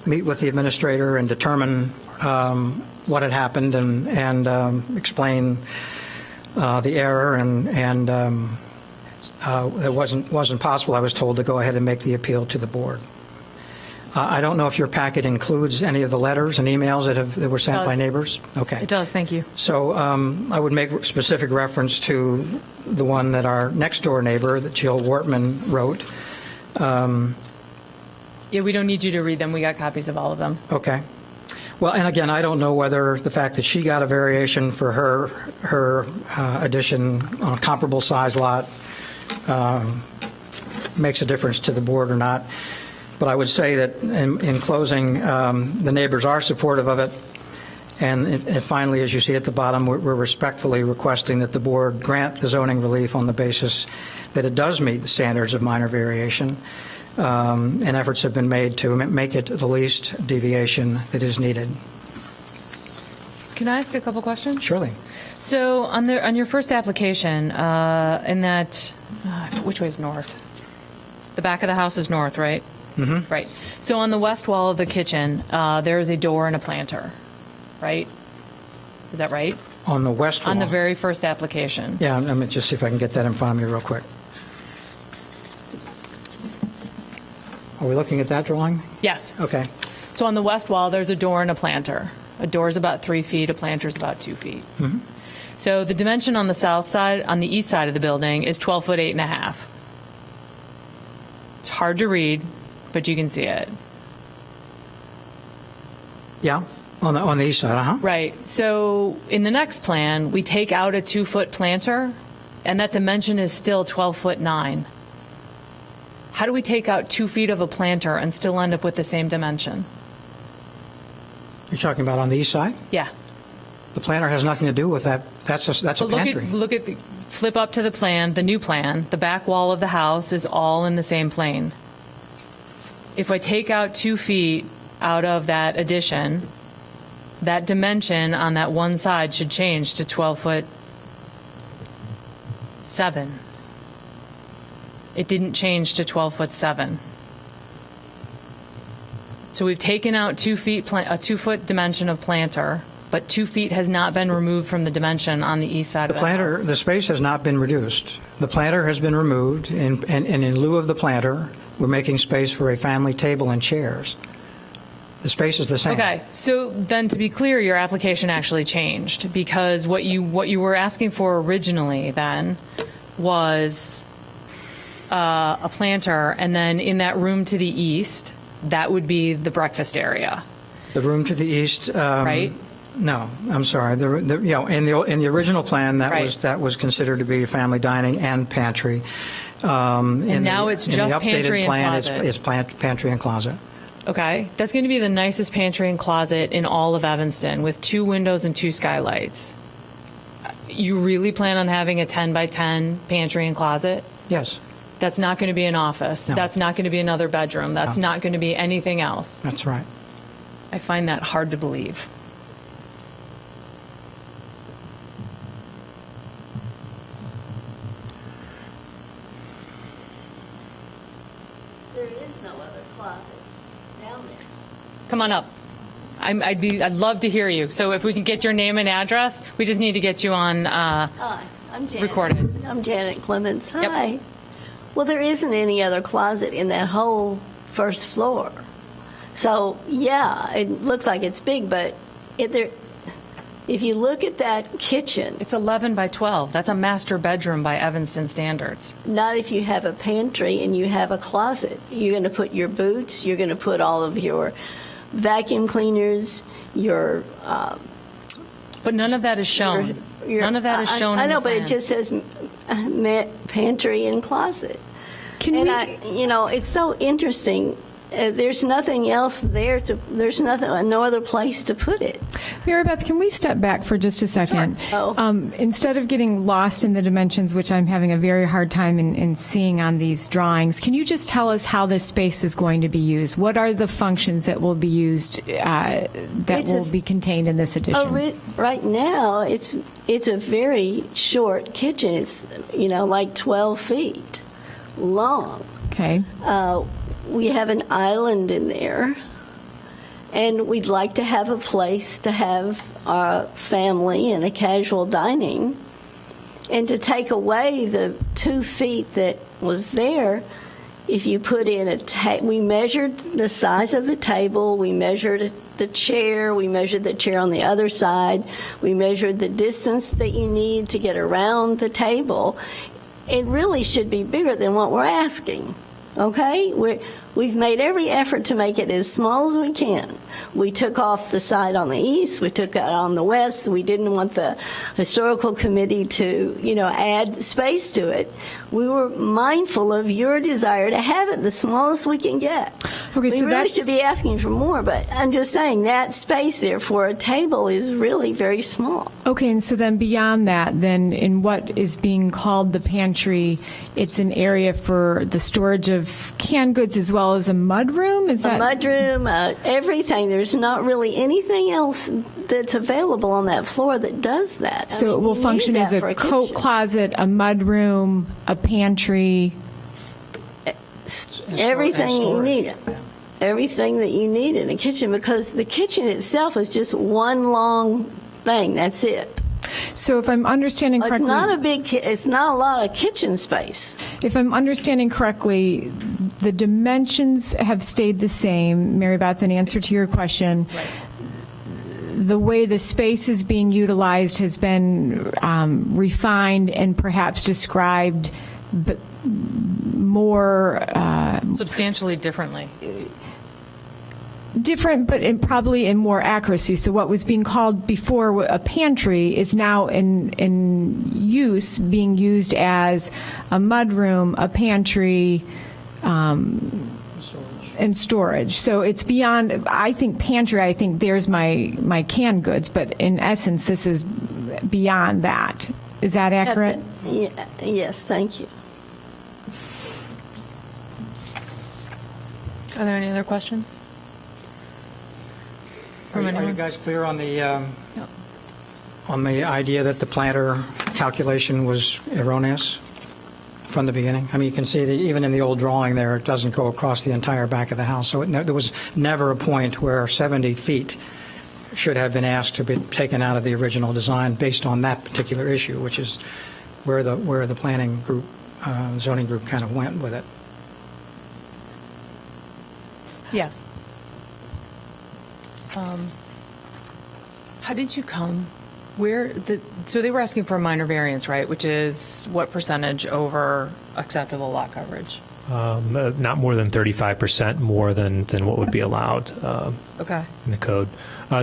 meet with the administrator and determine what had happened and explain the error, and it wasn't possible, I was told, to go ahead and make the appeal to the board. I don't know if your packet includes any of the letters and emails that were sent by neighbors? Okay. It does, thank you. So I would make specific reference to the one that our next-door neighbor, that Jill Wortman, wrote. Yeah, we don't need you to read them. We got copies of all of them. Okay. Well, and again, I don't know whether the fact that she got a variation for her addition on a comparable size lot makes a difference to the board or not. But I would say that in closing, the neighbors are supportive of it. And finally, as you see at the bottom, we're respectfully requesting that the board grant the zoning relief on the basis that it does meet the standards of minor variation. And efforts have been made to make it the least deviation that is needed. Can I ask a couple questions? Surely. So on your first application, in that, which way is north? The back of the house is north, right? Mm-hmm. Right. So on the west wall of the kitchen, there is a door and a planter, right? Is that right? On the west wall? On the very first application. Yeah, let me just see if I can get that in front of me real quick. Are we looking at that drawing? Yes. Okay. So on the west wall, there's a door and a planter. A door is about 3 feet, a planter is about 2 feet. Mm-hmm. So the dimension on the south side, on the east side of the building, is 12 foot 8.5. It's hard to read, but you can see it. Yeah, on the east side, uh-huh. Right. So in the next plan, we take out a 2-foot planter, and that dimension is still 12 foot 9. How do we take out 2 feet of a planter and still end up with the same dimension? You're talking about on the east side? Yeah. The planter has nothing to do with that. That's a pantry. Flip up to the plan, the new plan. The back wall of the house is all in the same plane. If I take out 2 feet out of that addition, that dimension on that one side should change to 12 foot 7. It didn't change to 12 foot 7. So we've taken out 2 feet, a 2-foot dimension of planter, but 2 feet has not been removed from the dimension on the east side of the house. The space has not been reduced. The planter has been removed, and in lieu of the planter, we're making space for a family table and chairs. The space is the same. Okay, so then to be clear, your application actually changed, because what you were asking for originally then was a planter, and then in that room to the east, that would be the breakfast area. The room to the east, right? No, I'm sorry. In the original plan, Right. that was considered to be family dining and pantry. And now it's just pantry and closet. It's pantry and closet. Okay, that's going to be the nicest pantry and closet in all of Evanston, with 2 windows and 2 skylights. You really plan on having a 10 by 10 pantry and closet? Yes. That's not going to be an office. No. That's not going to be another bedroom. That's not going to be anything else. That's right. I find that hard to believe. There is no other closet down there. Come on up. I'd love to hear you. So if we can get your name and address, we just need to get you on Hi, I'm Janet. recorded. I'm Janet Clemens. Yep. Hi. Well, there isn't any other closet in that whole first floor. So, yeah, it looks like it's big, but if you look at that kitchen, It's 11 by 12. That's a master bedroom by Evanston standards. not if you have a pantry and you have a closet. You're going to put your boots, you're going to put all of your vacuum cleaners, your But none of that is shown. None of that is shown I in the know, but it plan. just says pantry and closet. Can And we? it's so interesting. There's nothing else there there's no other place to put it. Mary Beth, can we step back for just a second? Sure. Oh. Instead of getting lost in the dimensions, which I'm having a very hard time in seeing on these drawings, can you just tell us how this space is going to be used? What are the functions that will be used that will be contained in this addition? Right now, it's a very short kitchen. It's, like 12 feet long. Okay. We have an island in there. And we'd like to have a place to have our family and a casual dining. And to take away the 2 feet that was there, if you put in we measured the size of the table, we measured the chair, we measured the chair on the other side, we measured the distance that you need to get around the table. It really should be bigger than what we're asking, okay? We've made every effort to make it as small as we can. We took off the side on the east, we took it on the west. We didn't want the historical committee to, add space to it. We were mindful of your desire to have it the smallest we can get. Okay, we so really should be asking for more, but I'm just saying that space there for a table is really very small. Okay, and so then beyond that, then in what is being called the pantry, it's an area for the storage of canned goods as well as a mudroom? Is that a mudroom, everything. There's not really anything else that's available on that floor that does that. So it will you function need as that for a coat kitchen. closet, a mudroom, a pantry. Everything you storage. need. Everything that you need in a kitchen, because the kitchen itself is just one long thing. That's it. So if I'm understanding It's correctly, not a big. It's not a lot of kitchen space. if I'm understanding correctly, the dimensions have stayed the same, Mary Beth, in answer to your question. The way the space is being utilized has been refined and perhaps described more Substantially differently. different, but probably in more accuracy. So what was being called before a pantry is now in use, being used as a mudroom, a pantry, and storage. So it's beyond, I think pantry, I think there's my canned goods, but in essence, this is beyond that. Is that accurate? Yes, thank you. Are there any other questions? Are you guys clear on the idea that the planter calculation was erroneous from the beginning? I mean, you can see that even in the old drawing there, it doesn't go across the entire back of the house. So there was never a point where 70 feet should have been asked to be taken out of the original design based on that particular issue, which is where the planning group, zoning group kind of went with it. Yes. How did you come? So they were asking for a minor variance, right? Which is what percentage over acceptable lot coverage? Not more than 35% more than what would be allowed Okay. in the code.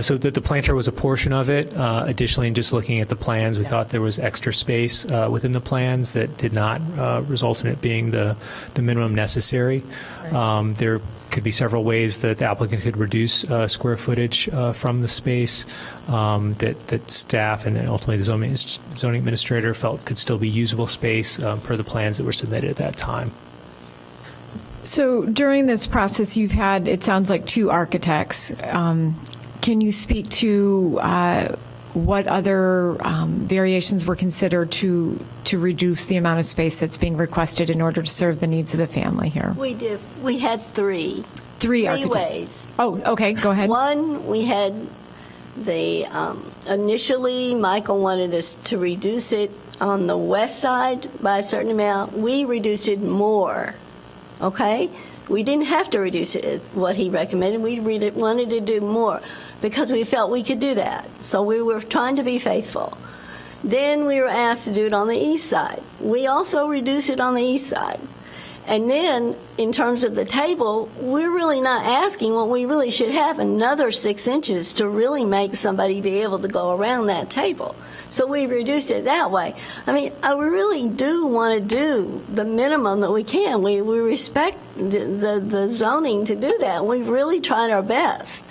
So the planter was a portion of it. Additionally, in just looking at the plans, we thought there was extra space within the plans that did not result in it being the minimum necessary. There could be several ways that the applicant could reduce square footage from the space that staff and ultimately the zoning administrator felt could still be usable space per the plans that were submitted at that time. So during this process, you've had, it sounds like, 2 architects. Can you speak to what other variations were considered to reduce the amount of space that's being requested in order to serve the needs of the family here? We had 3. 3 Three architects. ways. Oh, okay, go ahead. One, we had initially Michael wanted us to reduce it on the west side by a certain amount. We reduced it more, okay? We didn't have to reduce it what he recommended. We wanted to do more because we felt we could do that. So we were trying to be faithful. Then we were asked to do it on the east side. We also reduced it on the east side. And then, in terms of the table, we're really not asking what we really should have, another 6 inches to really make somebody be able to go around that table. So we reduced it that way. I mean, I really do want to do the minimum that we can. We respect the zoning to do that. We've really tried our best.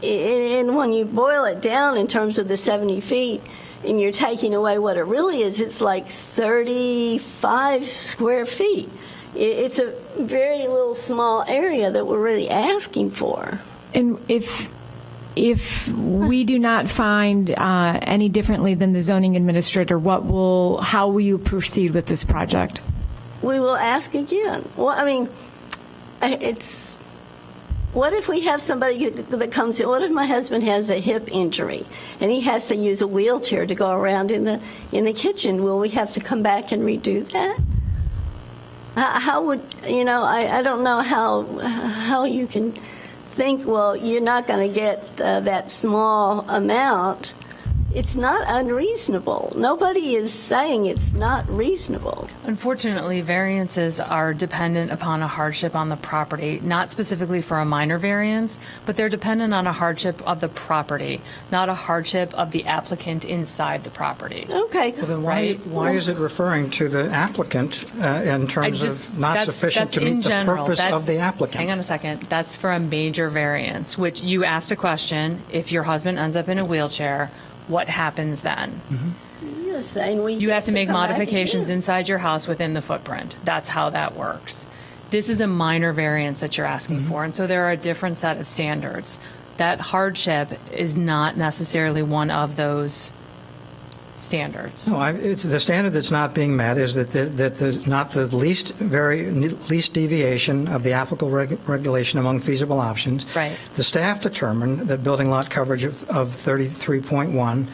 And when you boil it down in terms of the 70 feet, and you're taking away what it really is, it's like 35 square feet. It's a very little small area that we're really asking for. And if we do not find any differently than the zoning administrator, how will you proceed with this project? We will ask again. Well, I mean, it's what if we have somebody that comes in? What if my husband has a hip injury and he has to use a wheelchair to go around in the kitchen? Will we have to come back and redo that? How would, I don't know how you can think, well, you're not going to get that small amount. It's not unreasonable. Nobody is saying it's not reasonable. Unfortunately, variances are dependent upon a hardship on the property, not specifically for a minor variance, but they're dependent on a hardship of the property, not a hardship of the applicant inside the property. Okay. Well, then Right. why is it referring to the applicant in terms of not that's sufficient to in meet the general. purpose of the applicant? Hang on a second. That's for a major variance, which you asked a question. If your husband ends up in a wheelchair, what happens then? You're saying You have to make come back modifications again. inside your house within the footprint. That's how that works. This is a minor variance that you're asking for, and so there are a different set of standards. That hardship is not necessarily one of those standards. No, it's the standard that's not being met is that not the least deviation of the applicable regulation among feasible options. Right. The staff determined that building lot coverage of 33.1,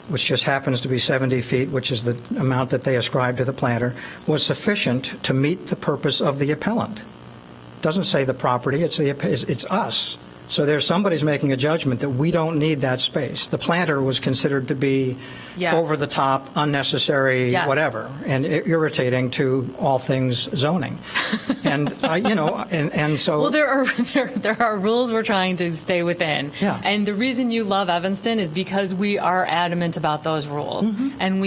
which just happens to be 70 feet, which is the amount that they ascribed to the planter, was sufficient to meet the purpose of the appellant. It doesn't say the property, it's us. So there's somebody's making a judgment that we don't need that space. The planter was considered to be Yes. over the top, unnecessary, Yes. whatever, and irritating to all things zoning. And and so Well, there are rules we're trying to stay within. Yeah. And the reason you love Evanston is because we are adamant about those rules, and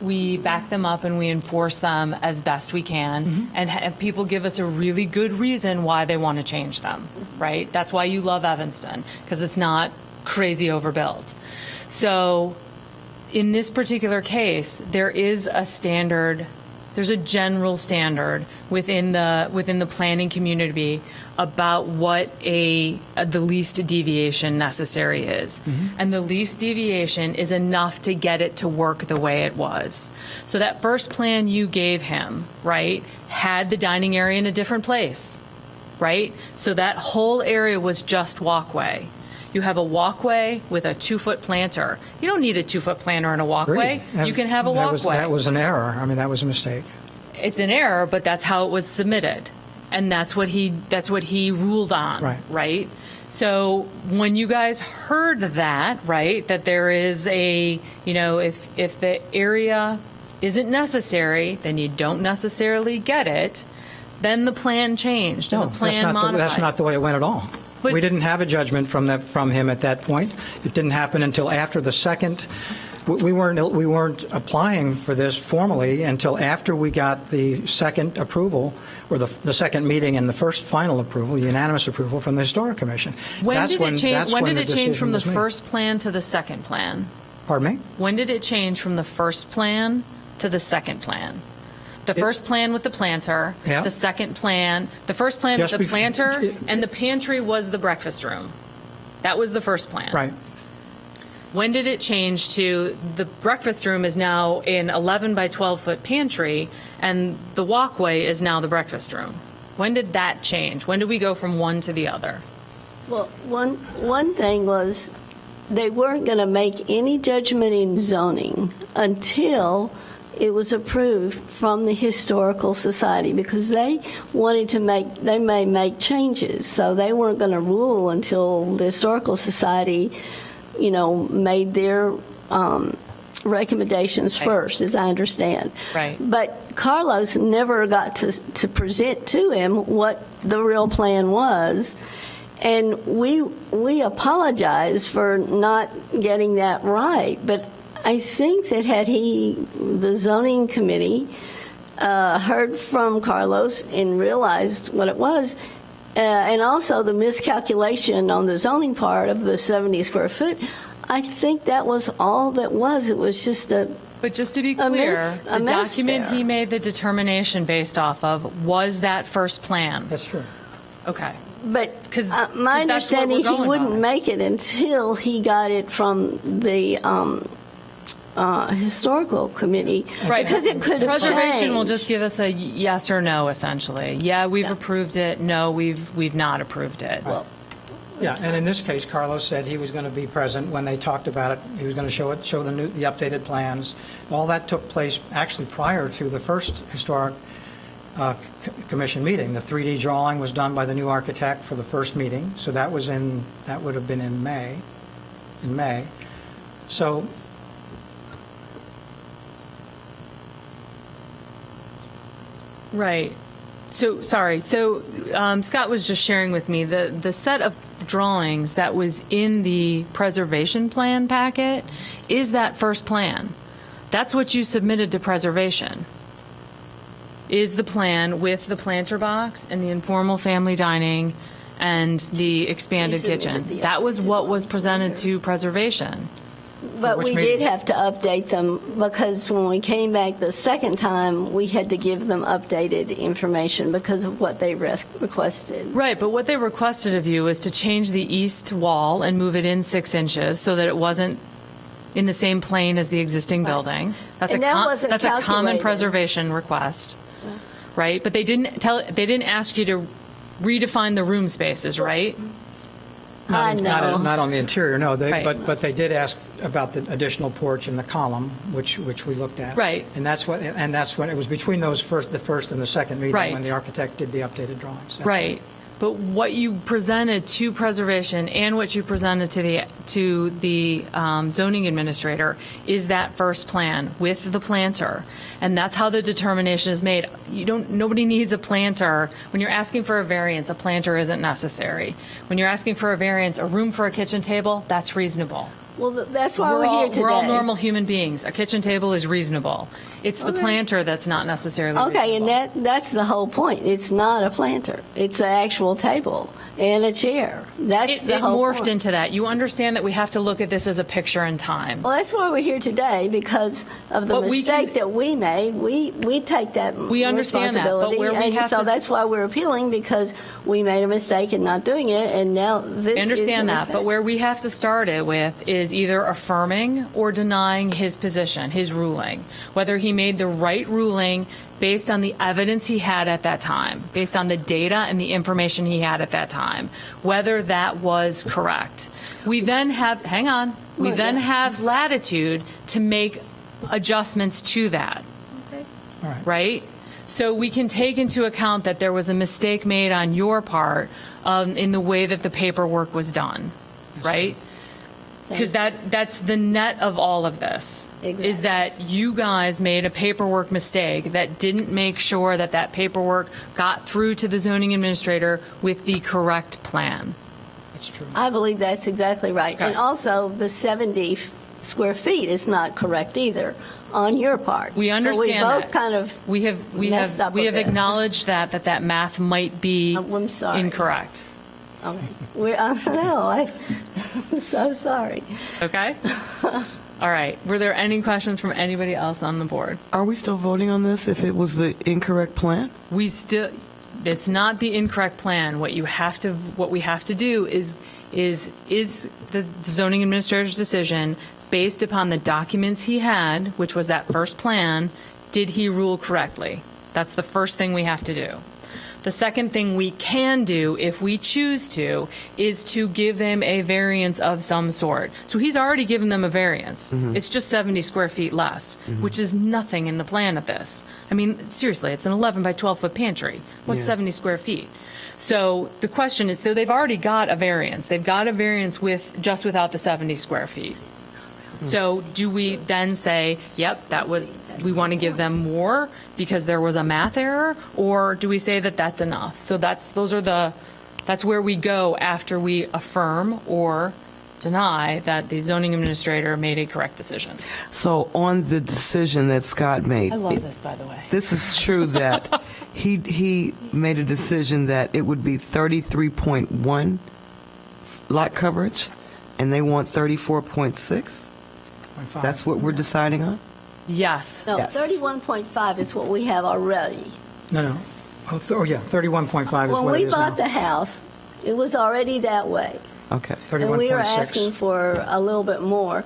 we back them up and we enforce them as best we can, and people give us a really good reason why they want to change them, right? That's why you love Evanston, because it's not crazy overbuilt. So in this particular case, there is a standard, there's a general standard within the planning community about what the least deviation necessary is. And the least deviation is enough to get it to work the way it was. So that first plan you gave him, right, had the dining area in a different place, right? So that whole area was just walkway. You have a walkway with a 2-foot planter. You don't need a 2-foot planter in a walkway. Agreed. You can have a walkway. That was an error. I mean, that was a mistake. It's an error, but that's how it was submitted, and that's what he ruled on. Right. So when you guys heard that, right, that there is if the area isn't necessary, then you don't necessarily get it. Then the plan changed and the plan modified. That's not the way it went at all. But- We didn't have a judgment from him at that point. It didn't happen until after the second. We weren't applying for this formally until after we got the second approval, or the second meeting and the first final approval, unanimous approval from the Historic Commission. When That's did it change? When did the it change from the decision was made. first plan to the second plan? Pardon me? When did it change from the first plan to the second plan? The first plan with the planter, Yeah. the second plan, the first plan Just with the bef- planter, it- and the pantry was the breakfast room. That was the first plan. Right. When did it change to the breakfast room is now an 11 by 12 foot pantry, and the walkway is now the breakfast room? When did that change? When did we go from one to the other? Well, one thing was they weren't going to make any judgment in zoning until it was approved from the Historical Society, because they wanted to they may make changes. So they weren't going to rule until the Historical Society, made their recommendations first, as I understand. Right. But Carlos never got to present to him what the real plan was. And we apologize for not getting that right. But I think that had the zoning committee heard from Carlos and realized what it was, and also the miscalculation on the zoning part of the 70 square foot, I think that was all that was. It was just But just to be A clear, mess- a the mess document there. he made the determination based off of was that first plan. That's true. Okay. But 'Cause my that's what we're understanding, he going wouldn't by. make it until he got it from the historical committee. Right. Because it could have Preservation will changed. just give us a yes or no, essentially. Yeah, we've approved it. No, we've not approved it. Well, Yeah, and in this case, Carlos said he was going to be present when they talked about it. He was going to show the updated plans. All that took place actually prior to the first historic commission meeting. The 3D drawing was done by the new architect for the first meeting, so that would have been in May. So Right. So, sorry. So, Scott was just sharing with me the set of drawings that was in the preservation plan packet is that first plan. That's what you submitted to preservation. Is the plan with the planter box and the informal family dining and the expanded We submitted kitchen. the That was updated what was ones presented later. to preservation. But which we meeting? did have to update them because when we came back the second time, we had to give them updated information because of what they requested. Right, but what they requested of you was to change the east wall and move it in 6 inches so that it wasn't in the same plane as the existing building. That's And that wasn't that's a common calculated. preservation request, right? But they didn't ask you to redefine the room spaces, right? I know. not on the interior, no. Right. But they did ask about the additional porch and the column, which we looked at. Right. And that's when it was between the first and the second meeting Right. when the architect did the updated drawings. That's Right. But what you presented to preservation and what you presented to the zoning administrator is that first plan with the planter, and that's how the determination is made. Nobody needs a planter when you're asking for a variance. A planter isn't necessary. When you're asking for a variance, a room for a kitchen table, that's reasonable. Well, that's why we're here today. We're all normal human beings. A kitchen table is reasonable. It's the planter that's not necessarily Okay, reasonable. and that's the whole point. It's not a planter. It's an actual table and a chair. That's It the whole morphed point. into that. You understand that we have to look at this as a picture in time. Well, that's why we're here today, because of the But we mistake can- that we made. We take that We understand that, but responsibility, where we and have so to- that's why we're appealing, because we made a mistake in not doing it, and now this I understand is a that, mistake. but where we have to start it with is either affirming or denying his position, his ruling, whether he made the right ruling based on the evidence he had at that time, based on the data and the information he had at that time, whether that was correct. We then have, hang on, we then have latitude to make adjustments to that. All right. Right? So we can take into account that there was a mistake made on your part in the way that the paperwork was done, right? Because that's the net of all of this, Exactly. is that you guys made a paperwork mistake that didn't make sure that that paperwork got through to the zoning administrator with the correct plan. That's true. I believe that's exactly right. Okay. And also, the 70 square feet is not correct either on your part. We understand So we both that. kind of We have messed up a bit. acknowledged that math might be I'm sorry. incorrect. Okay. I'm so sorry. Okay? All right. Were there any questions from anybody else on the board? Are we still voting on this if it was the incorrect plan? It's not the incorrect plan. What we have to do is the zoning administrator's decision based upon the documents he had, which was that first plan, did he rule correctly? That's the first thing we have to do. The second thing we can do, if we choose to, is to give them a variance of some sort. So he's already given them a variance. It's just 70 square feet less, which is nothing in the plan of this. I mean, seriously, it's an 11 by 12 foot pantry. What's 70 square feet? So the question is, so they've already got a variance. They've got a variance without the 70 square feet. So do we then say, yep, we want to give them more because there was a math error, or do we say that that's enough? So that's where we go after we affirm or deny that the zoning administrator made a correct decision. So on the decision that Scott made, I love this, by the way. this is true that he made a decision that it would be 33.1 lot coverage, and they want 34.6. That's what we're deciding on? Yes. No, Yes. 31.5 is what we have already. No. Oh, yeah, 31.5 is When what it we is now. bought the house, it was already that way. Okay. And we are 31.6. asking for a little bit more.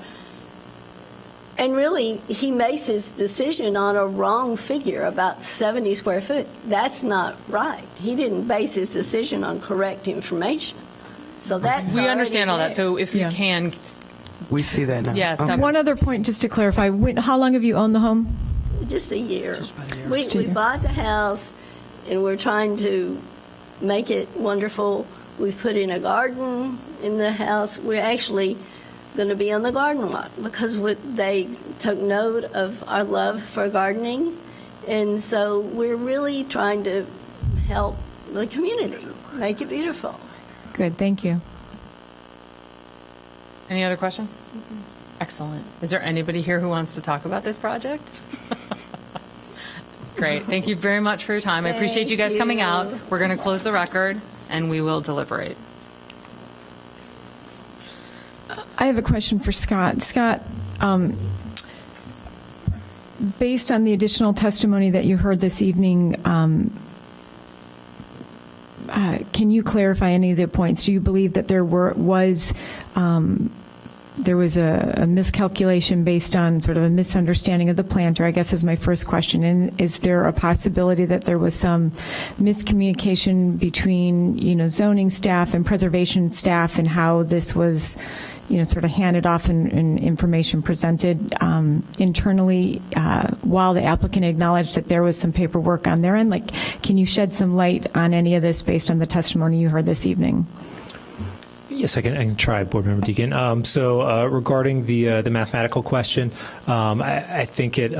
And really, he makes his decision on a wrong figure, about 70 square foot. That's not right. He didn't base his decision on correct information. So that's We understand all that, there. so if you Yeah. can, We see that now. yeah, stop. Okay. One other point, just to clarify, how long have you owned the home? Just a year. Just a We year. bought the house, and we're trying to make it wonderful. We've put in a garden in the house. We're actually going to be on the garden lot because they took note of our love for gardening, and so we're really trying to help the community, make it beautiful. Good, thank you. Any other questions? Excellent. Is there anybody here who wants to talk about this project? Great. Thank you very much for your time. I appreciate you guys Thank coming you. out. We're going to close the record, and we will deliberate. I have a question for Scott. Scott, based on the additional testimony that you heard this evening, can you clarify any of the points? Do you believe that there was a miscalculation based on sort of a misunderstanding of the planter, I guess is my first question. And is there a possibility that there was some miscommunication between, zoning staff and preservation staff and how this was, sort of handed off and information presented internally while the applicant acknowledged that there was some paperwork on their end? Like, can you shed some light on any of this based on the testimony you heard this evening? Yes, I can try, Board Member Deacon. So regarding the mathematical question, I think it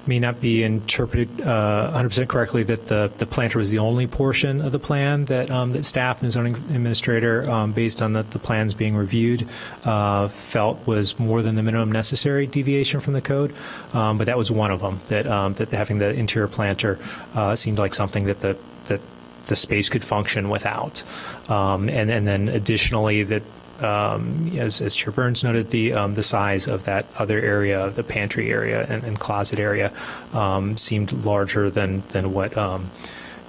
may not be interpreted 100% correctly that the planter was the only portion of the plan that staff and the zoning administrator, based on the plans being reviewed, felt was more than the minimum necessary deviation from the code. But that was one of them, that having the interior planter seemed like something that the space could function without. And then additionally, that as Chair Burns noted, the size of that other area, the pantry area and closet area, seemed larger than what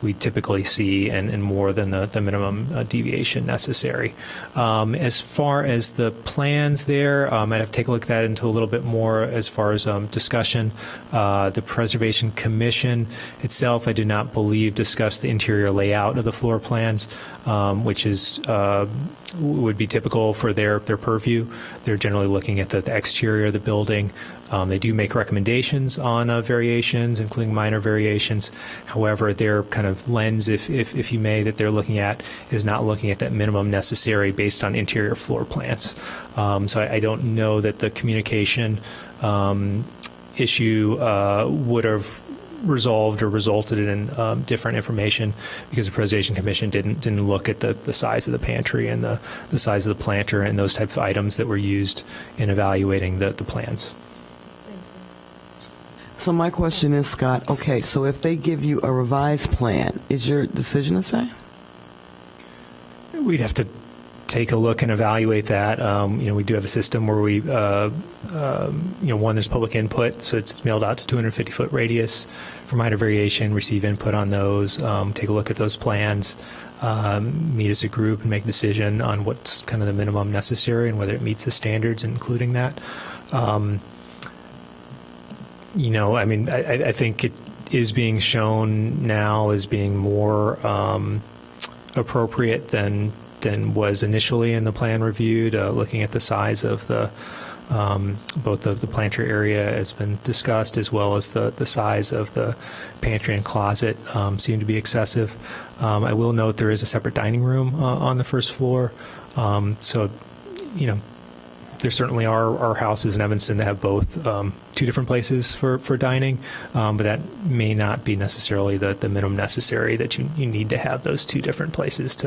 we typically see and more than the minimum deviation necessary. As far as the plans there, I'd have to take a look at that into a little bit more as far as discussion. The Preservation Commission itself, I do not believe, discussed the interior layout of the floor plans, which is would be typical for their purview. They're generally looking at the exterior of the building. They do make recommendations on variations, including minor variations. However, their kind of lens, if you may, that they're looking at is not looking at that minimum necessary based on interior floor plans. So I don't know that the communication issue would have resolved or resulted in different information because the Preservation Commission didn't look at the size of the pantry and the size of the planter and those types of items that were used in evaluating the plans. So my question is, Scott, okay, so if they give you a revised plan, is your decision the same? We'd have to take a look and evaluate that. We do have a system where we, one, there's public input, so it's mailed out to 250-foot radius for minor variation, receive input on those, take a look at those plans, meet as a group and make a decision on what's kind of the minimum necessary and whether it meets the standards, including that. I think it is being shown now as being more appropriate than was initially in the plan reviewed, looking at the size of the both the planter area has been discussed, as well as the size of the pantry and closet seem to be excessive. I will note there is a separate dining room on the first floor. There certainly are houses in Evanston that have both two different places for dining, but that may not be necessarily the minimum necessary that you need to have those two different places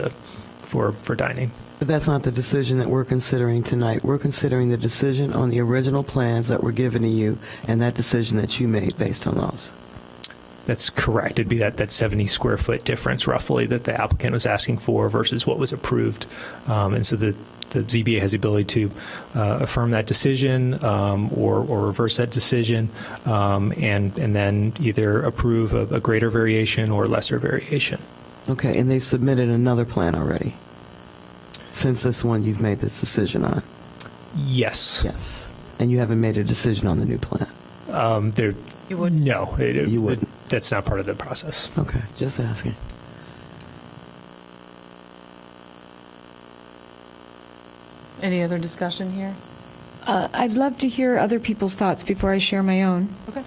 for dining. But that's not the decision that we're considering tonight. We're considering the decision on the original plans that were given to you and that decision that you made based on those. That's correct. It'd be that 70 square foot difference roughly that the applicant was asking for versus what was approved. And so the ZBA has the ability to affirm that decision or reverse that decision and then either approve a greater variation or lesser variation. Okay, and they submitted another plan already since this one you've made this decision on? Yes. Yes. And you haven't made a decision on the new plan? You wouldn't? No, You wouldn't? That's not part of the process. Okay, just asking. Any other discussion here? I'd love to hear other people's thoughts before I share my own. Okay.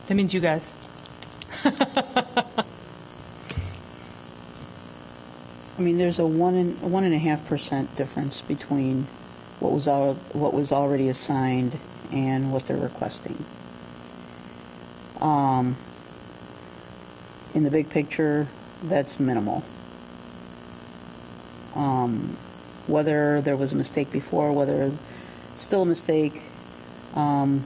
That means you guys. I mean, there's a 1.5% difference between what was already assigned and what they're requesting. In the big picture, that's minimal. Whether there was a mistake before, whether still a mistake, from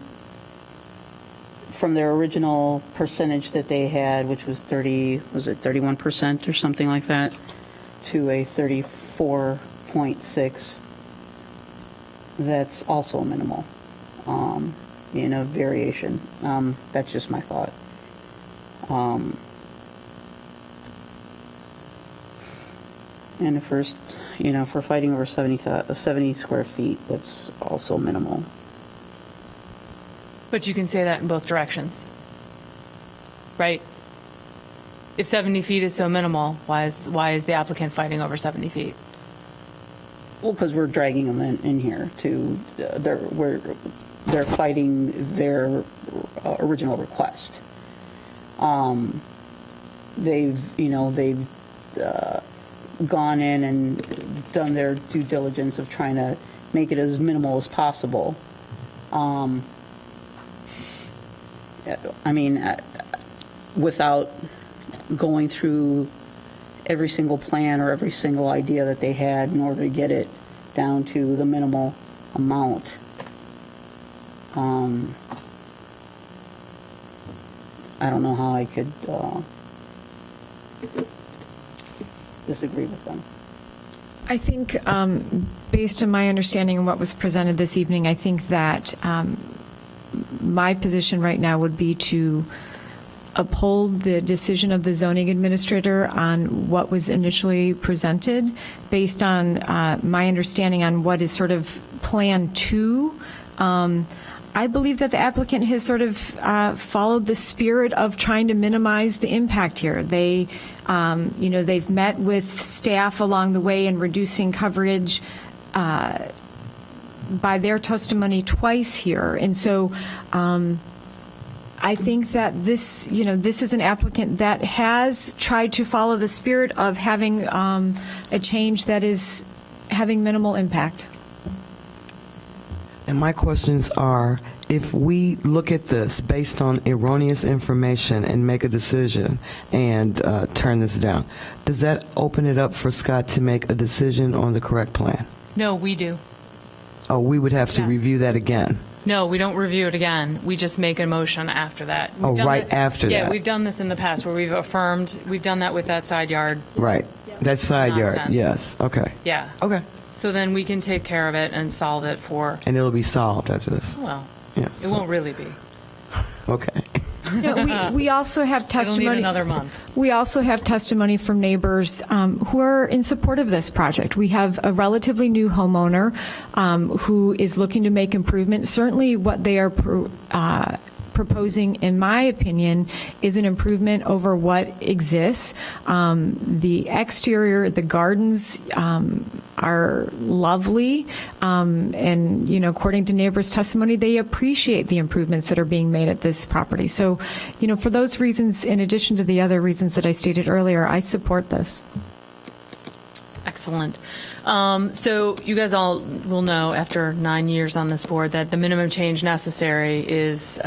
their original percentage that they had, which was 31% or something like that, to a 34.6, that's also minimal, variation. That's just my thought. And if we're fighting over 70 square feet, that's also minimal. But you can say that in both directions, right? If 70 feet is so minimal, why is the applicant fighting over 70 feet? Well, because we're dragging them in here to, they're fighting their original request. They've gone in and done their due diligence of trying to make it as minimal as possible. Without going through every single plan or every single idea that they had in order to get it down to the minimal amount. I don't know how I could disagree with them. I think, based on my understanding of what was presented this evening, I think that my position right now would be to uphold the decision of the zoning administrator on what was initially presented, based on my understanding on what is sort of Plan 2. I believe that the applicant has sort of followed the spirit of trying to minimize the impact here. They've met with staff along the way in reducing coverage by their testimony twice here. And so I think that this is an applicant that has tried to follow the spirit of having a change that is having minimal impact. And my questions are, if we look at this based on erroneous information and make a decision and turn this down, does that open it up for Scott to make a decision on the correct plan? No, we do. Oh, we would have to Yes. review that again. No, we don't review it again. We just make a motion after that. Oh, right after Yeah, that. we've done this in the past where we've affirmed, we've done that with that side yard. Right. That side yard, Nonsense. yes. Okay. Yeah. Okay. So then we can take care of it and solve it for, And it'll be solved after this. well, Yeah. it won't really be. Okay. We also have It'll need testimony. another month. We also have testimony from neighbors who are in support of this project. We have a relatively new homeowner who is looking to make improvements. Certainly what they are proposing, in my opinion, is an improvement over what exists. The exterior, the gardens are lovely, and according to neighbors' testimony, they appreciate the improvements that are being made at this property. So, for those reasons, in addition to the other reasons that I stated earlier, I support this. Excellent. So you guys all will know after 9 years on this board that the minimum change necessary is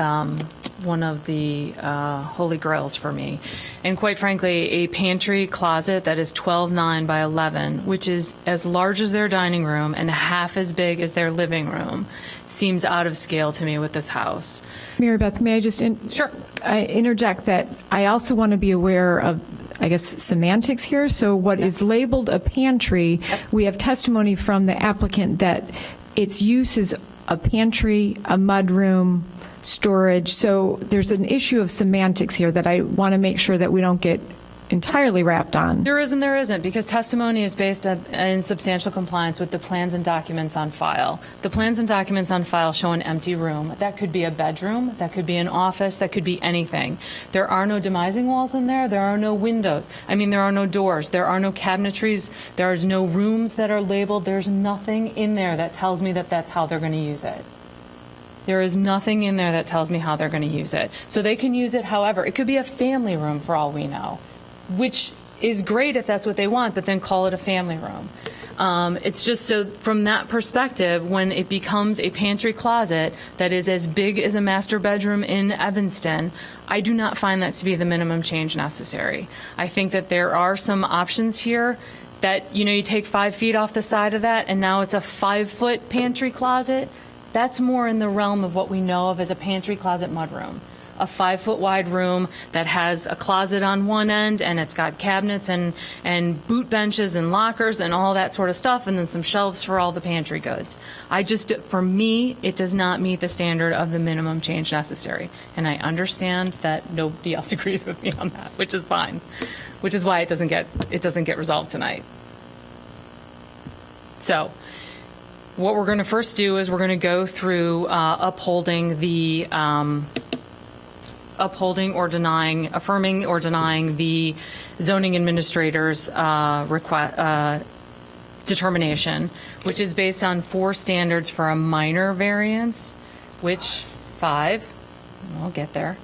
one of the holy grails for me. And quite frankly, a pantry closet that is 12.9 by 11, which is as large as their dining room and half as big as their living room, seems out of scale to me with this house. Mary Beth, may I just Sure. interject that I also want to be aware of, I guess, semantics here. So what is labeled a pantry, we have testimony from the applicant that its use is a pantry, a mudroom, storage. So there's an issue of semantics here that I want to make sure that we don't get entirely wrapped on. There is and there isn't, because testimony is based in substantial compliance with the plans and documents on file. The plans and documents on file show an empty room. That could be a bedroom, that could be an office, that could be anything. There are no demising walls in there. There are no windows. I mean, there are no doors. There are no cabinetries. There's no rooms that are labeled. There's nothing in there that tells me that that's how they're going to use it. There is nothing in there that tells me how they're going to use it. So they can use it however. It could be a family room for all we know, which is great if that's what they want, but then call it a family room. It's just so from that perspective, when it becomes a pantry closet that is as big as a master bedroom in Evanston, I do not find that to be the minimum change necessary. I think that there are some options here that, you take 5 feet off the side of that and now it's a 5-foot pantry closet. That's more in the realm of what we know of as a pantry closet mudroom. A 5-foot wide room that has a closet on one end and it's got cabinets and boot benches and lockers and all that sort of stuff, and then some shelves for all the pantry goods. For me, it does not meet the standard of the minimum change necessary. And I understand that nobody else agrees with me on that, which is fine, which is why it doesn't get resolved tonight. So what we're going to first do is we're going to go through affirming or denying the zoning administrator's determination, which is based on 4 standards for a minor variance, which 5, I'll get there.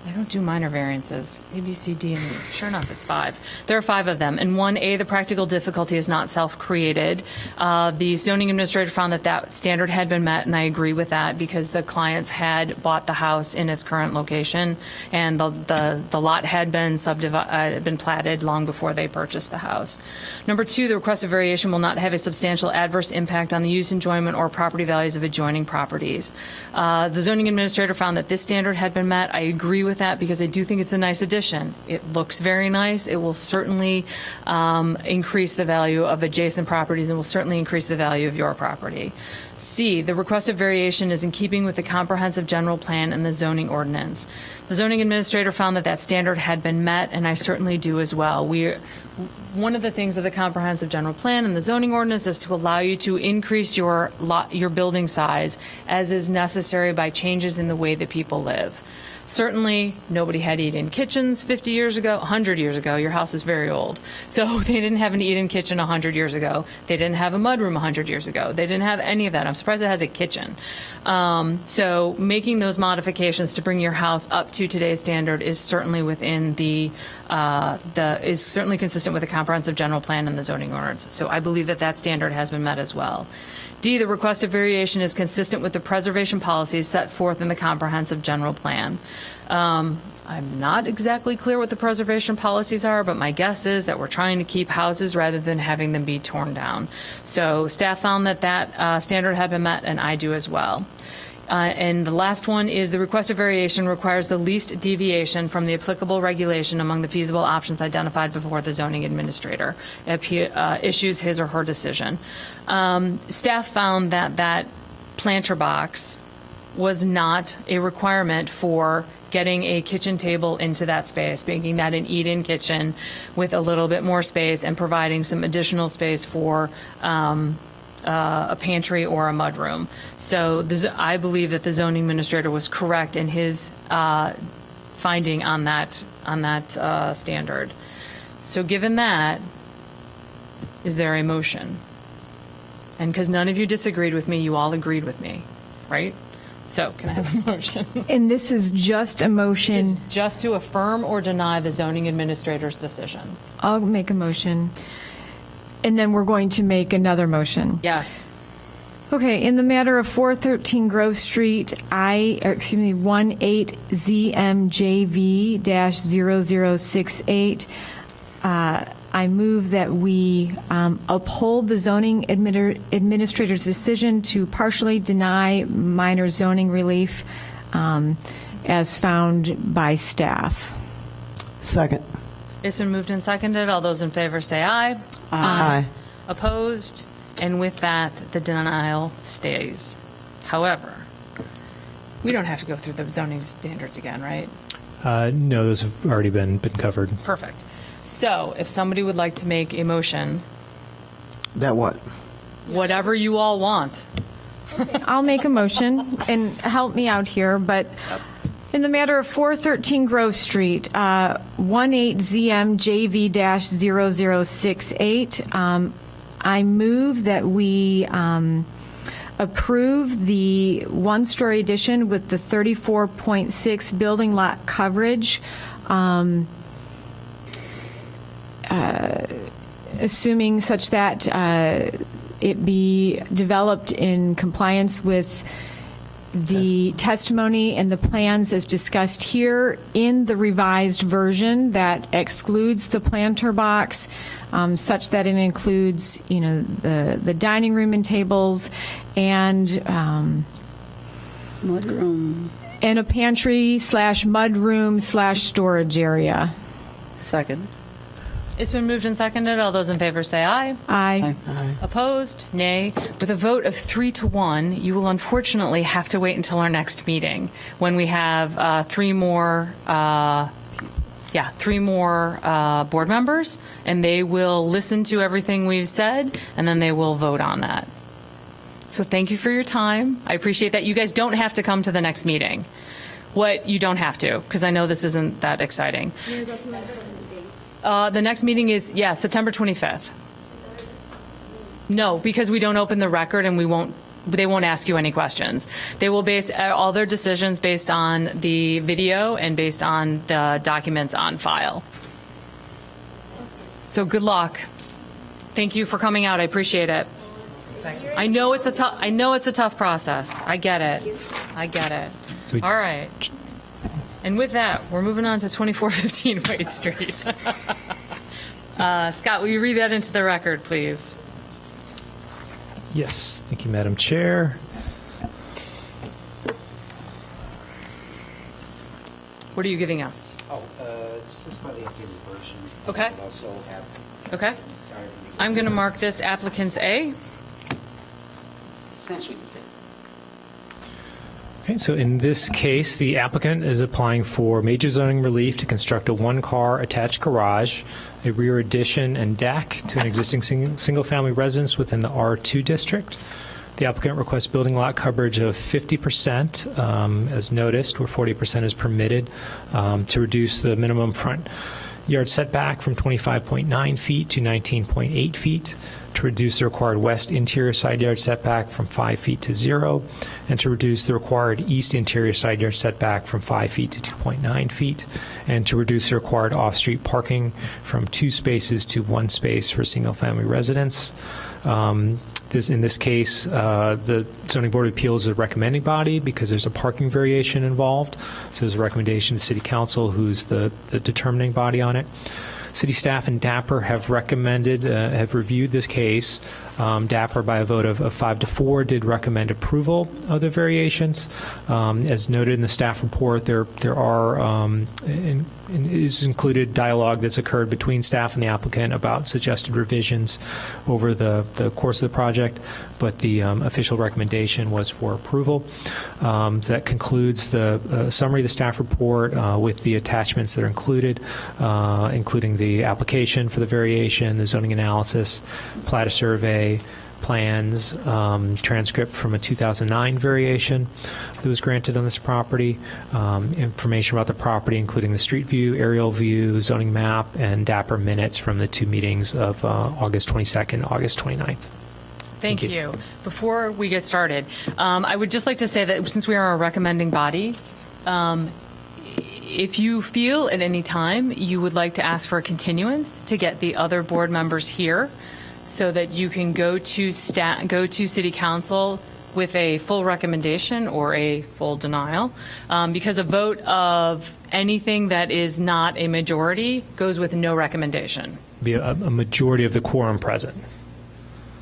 I don't do minor variances. A, B, C, D, and E. Sure enough, it's 5. There are 5 of them. And 1A, the practical difficulty is not self-created. The zoning administrator found that standard had been met, and I agree with that because the clients had bought the house in its current location, and the lot had been been platted long before they purchased the house. Number 2, the requested variation will not have a substantial adverse impact on the use, enjoyment, or property values of adjoining properties. The zoning administrator found that this standard had been met. I agree with that because I do think it's a nice addition. It looks very nice. It will certainly increase the value of adjacent properties and will certainly increase the value of your property. C, the requested variation is in keeping with the comprehensive general plan and the zoning ordinance. The zoning administrator found that standard had been met, and I certainly do as well. One of the things of the comprehensive general plan and the zoning ordinance is to allow you to increase your building size as is necessary by changes in the way that people live. Certainly, nobody had eat-in kitchens 50 years ago, 100 years ago. Your house is very old. So they didn't have an eat-in kitchen 100 years ago. They didn't have a mudroom 100 years ago. They didn't have any of that. I'm surprised it has a kitchen. So making those modifications to bring your house up to today's standard is certainly within is certainly consistent with the comprehensive general plan and the zoning ordinance. So I believe that standard has been met as well. D, the requested variation is consistent with the preservation policies set forth in the comprehensive general plan. I'm not exactly clear what the preservation policies are, but my guess is that we're trying to keep houses rather than having them be torn down. So staff found that standard had been met, and I do as well. And the last one is the requested variation requires the least deviation from the applicable regulation among the feasible options identified before the zoning administrator issues his or her decision. Staff found that planter box was not a requirement for getting a kitchen table into that space, making that an eat-in kitchen with a little bit more space and providing some additional space for a pantry or a mudroom. So I believe that the zoning administrator was correct in his finding on that standard. So given that, is there a motion? And because none of you disagreed with me, you all agreed with me, right? So can I have a motion? And this is just a motion. This is just to affirm or deny the zoning administrator's decision. I'll make a motion. And then we're going to make another motion. Yes. Okay, in the matter of 413 Grove Street, 18ZMJV-0068, I move that we uphold the zoning administrator's decision to partially deny minor zoning relief as found by staff. Second. It's been moved and seconded. All those in favor say aye. Aye. Opposed? And with that, the denial stays. However, we don't have to go through the zoning standards again, right? No, those have already been covered. Perfect. So if somebody would like to make a motion, That what? whatever you all want. I'll make a motion, and help me out here, but in the matter of 413 Grove Street, 18ZMJV-0068, I move that we approve the one-story addition with the 34.6 building lot coverage, assuming such that it be developed in compliance with the testimony and the plans as discussed here in the revised version that excludes the planter box, such that it includes, the dining room and tables and Mudroom. and a pantry / mudroom / storage area. Second. It's been moved and seconded. All those in favor say aye. Aye. Opposed? Nay. With a vote of 3-1, you will unfortunately have to wait until our next meeting when we have three more board members, and they will listen to everything we've said, and then they will vote on that. So thank you for your time. I appreciate that. You guys don't have to come to the next meeting. You don't have to, because I know this isn't that exciting. The next meeting is, September 25th. No, because we don't open the record and they won't ask you any questions. They will base all their decisions based on the video and based on the documents on file. So good luck. Thank you for coming out. I appreciate it. Thank you. I know it's a tough process. I get it. So we- All right. And with that, we're moving on to 2415 Wade Street. Scott, will you read that into the record, please? Yes, thank you, Madam Chair. What are you giving us? Just a slightly updated version. Okay. But also have Okay. I'm going to mark this applicant's A. essentially the same. Okay, so in this case, the applicant is applying for major zoning relief to construct a one-car attached garage, a rear addition and deck to an existing single-family residence within the R2 district. The applicant requests building lot coverage of 50%, as noticed, where 40% is permitted, to reduce the minimum front yard setback from 25.9 feet to 19.8 feet, to reduce the required west interior side yard setback from 5 feet to 0, and to reduce the required east interior side yard setback from 5 feet to 2.9 feet, and to reduce the required off-street parking from 2 spaces to 1 space for single-family residents. In this case, the Zoning Board of Appeals is a recommending body because there's a parking variation involved. So there's a recommendation to City Council, who's the determining body on it. City staff and DAPR have reviewed this case. DAPR, by a vote of 5-4, did recommend approval of the variations. As noted in the staff report, there are is included dialogue that's occurred between staff and the applicant about suggested revisions over the course of the project, but the official recommendation was for approval. So that concludes the summary of the staff report with the attachments that are included, including the application for the variation, the zoning analysis, plat survey, plans, transcript from a 2009 variation that was granted on this property, information about the property, including the street view, aerial view, zoning map, and DAPR minutes from the 2 meetings of August 22nd, August 29th. Thank you. Before we get started, I would just like to say that since we are a recommending body, if you feel at any time you would like to ask for a continuance to get the other board members here so that you can go to City Council with a full recommendation or a full denial, because a vote of anything that is not a majority goes with no recommendation. Be a majority of the quorum present.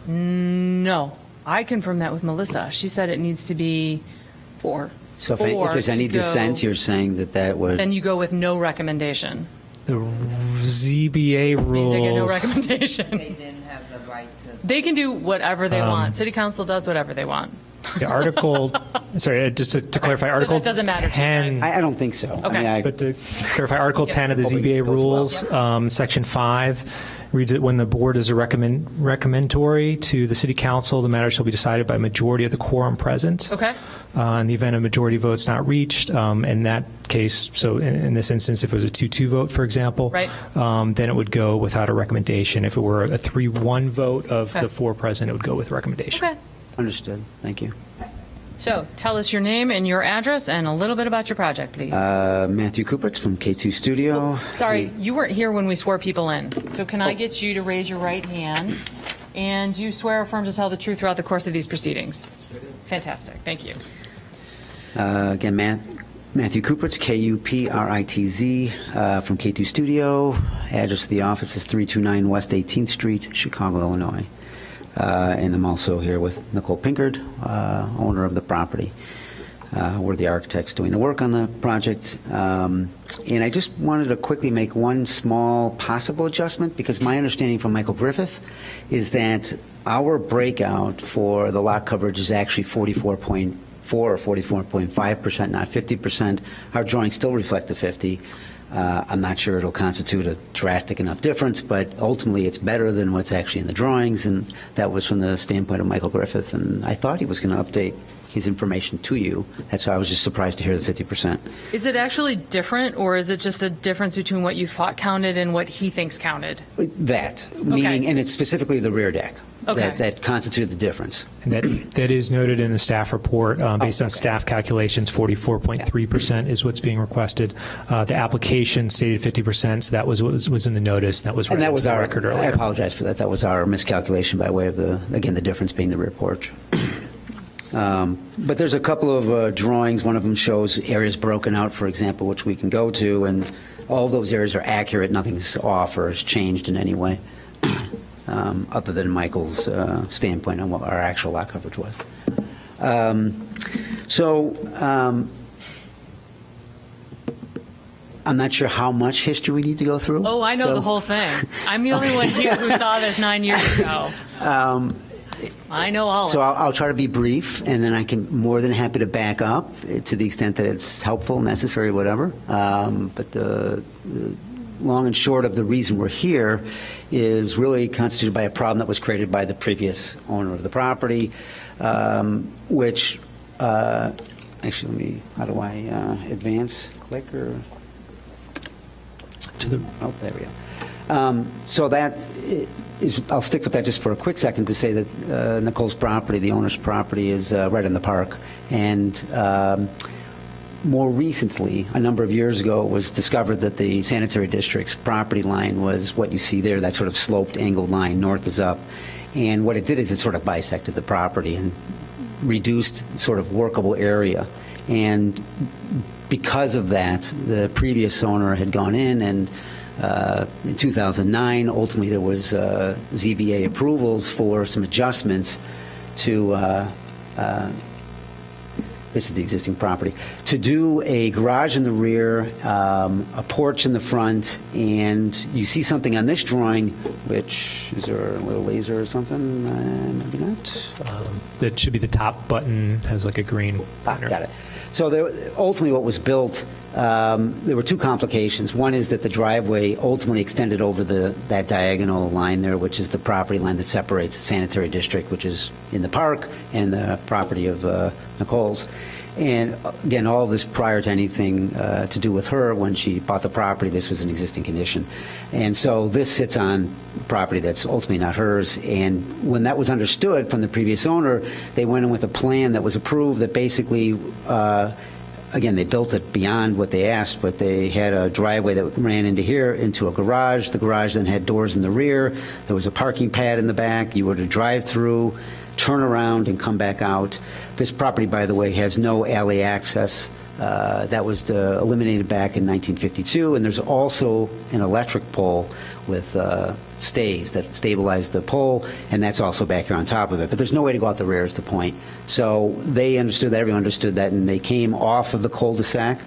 No, I confirmed that with Melissa. She said it needs to be 4. So if 4 there's any to go. dissent, you're saying that would... Then you go with no recommendation. The ZBA Which means they get no rules. recommendation. They didn't have the right to. They can do whatever they want. City Council does whatever they want. The article, sorry, just to clarify, so Article that doesn't matter to you 10. guys. I don't think so. Okay. I mean, But to clarify, Article 10 of the Hoping ZBA it goes well. rules, Section 5, reads that when the board is a recommendatory to the city council, the matter shall be decided by majority of the quorum present. Okay. In the event a majority vote's not reached, in that case, so in this instance, if it was a 2-2 vote, for example, Right. then it would go without a recommendation. If it were a 3-1 vote of Okay. the 4 present, it would go with recommendation. Okay. Understood. Thank you. So tell us your name and your address and a little bit about your project, please. Matthew Kupritz from K2 Studio. Sorry, you weren't here when we swore people in. So can I get you to raise your right hand? And do you swear or affirm to tell the truth throughout the course of these proceedings? Fantastic. Thank you. Again, Matthew Kupritz, Kupritz, from K2 Studio. Address of the office is 329 West 18th Street, Chicago, Illinois. And I'm also here with Nicole Pinkard, owner of the property. We're the architects doing the work on the project. And I just wanted to quickly make one small possible adjustment, because my understanding from Michael Griffith is that our breakout for the lot coverage is actually 44.4 or 44.5%, not 50%. Our drawings still reflect the 50. I'm not sure it'll constitute a drastic enough difference, but ultimately it's better than what's actually in the drawings, and that was from the standpoint of Michael Griffith, and I thought he was going to update his information to you. That's why I was just surprised to hear the 50%. Is it actually different, or is it just a difference between what you thought counted and what he thinks counted? That, meaning, and it's specifically the rear deck. Okay. That constituted the difference. And that is noted in the staff report. Based on staff calculations, 44.3% is what's being requested. The application stated 50%, so that was what was in the notice, and that was read And that into was the our record I earlier. apologize for that. That was our miscalculation by way of the difference being the rear porch. But there's a couple of drawings. One of them shows areas broken out, for example, which we can go to, and all of those areas are accurate. Nothing's off or has changed in any way, other than Michael's standpoint on what our actual lot coverage was. I'm not sure how much history we need to go through. Oh, I know So- the whole thing. I'm the only one here who saw this 9 years ago. I know all So of it. I'll try to be brief, and then I can more than happy to back up to the extent that it's helpful, necessary, whatever. But the long and short of the reason we're here is really constituted by a problem that was created by the previous owner of the property, which actually, let me, how do I advance? Click or? Oh, there we go. So that is, I'll stick with that just for a quick second to say that Nicole's property, the owner's property, is right in the park. And more recently, a number of years ago, it was discovered that the sanitary district's property line was what you see there, that sort of sloped, angled line, north is up. And what it did is it sort of bisected the property and reduced sort of workable area. And because of that, the previous owner had gone in 2009, ultimately there was ZBA approvals for some adjustments to, this is the existing property, to do a garage in the rear, a porch in the front, and you see something on this drawing, which, is there a little laser or something? Maybe not. That should be the top button, has like a green banner. Got it. So ultimately what was built, there were two complications. One is that the driveway ultimately extended over that diagonal line there, which is the property line that separates the sanitary district, which is in the park, and the property of Nicole's. And again, all of this prior to anything to do with her. When she bought the property, this was an existing condition. And so this sits on property that's ultimately not hers. And when that was understood from the previous owner, they went in with a plan that was approved that basically, again, they built it beyond what they asked, but they had a driveway that ran into here, into a garage. The garage then had doors in the rear. There was a parking pad in the back. You were to drive through, turn around, and come back out. This property, by the way, has no alley access. That was eliminated back in 1952, and there's also an electric pole with stays that stabilize the pole, and that's also back here on top of it. But there's no way to go out the rear is the point. So they understood that, everyone understood that, and they came off of the cul-de-sac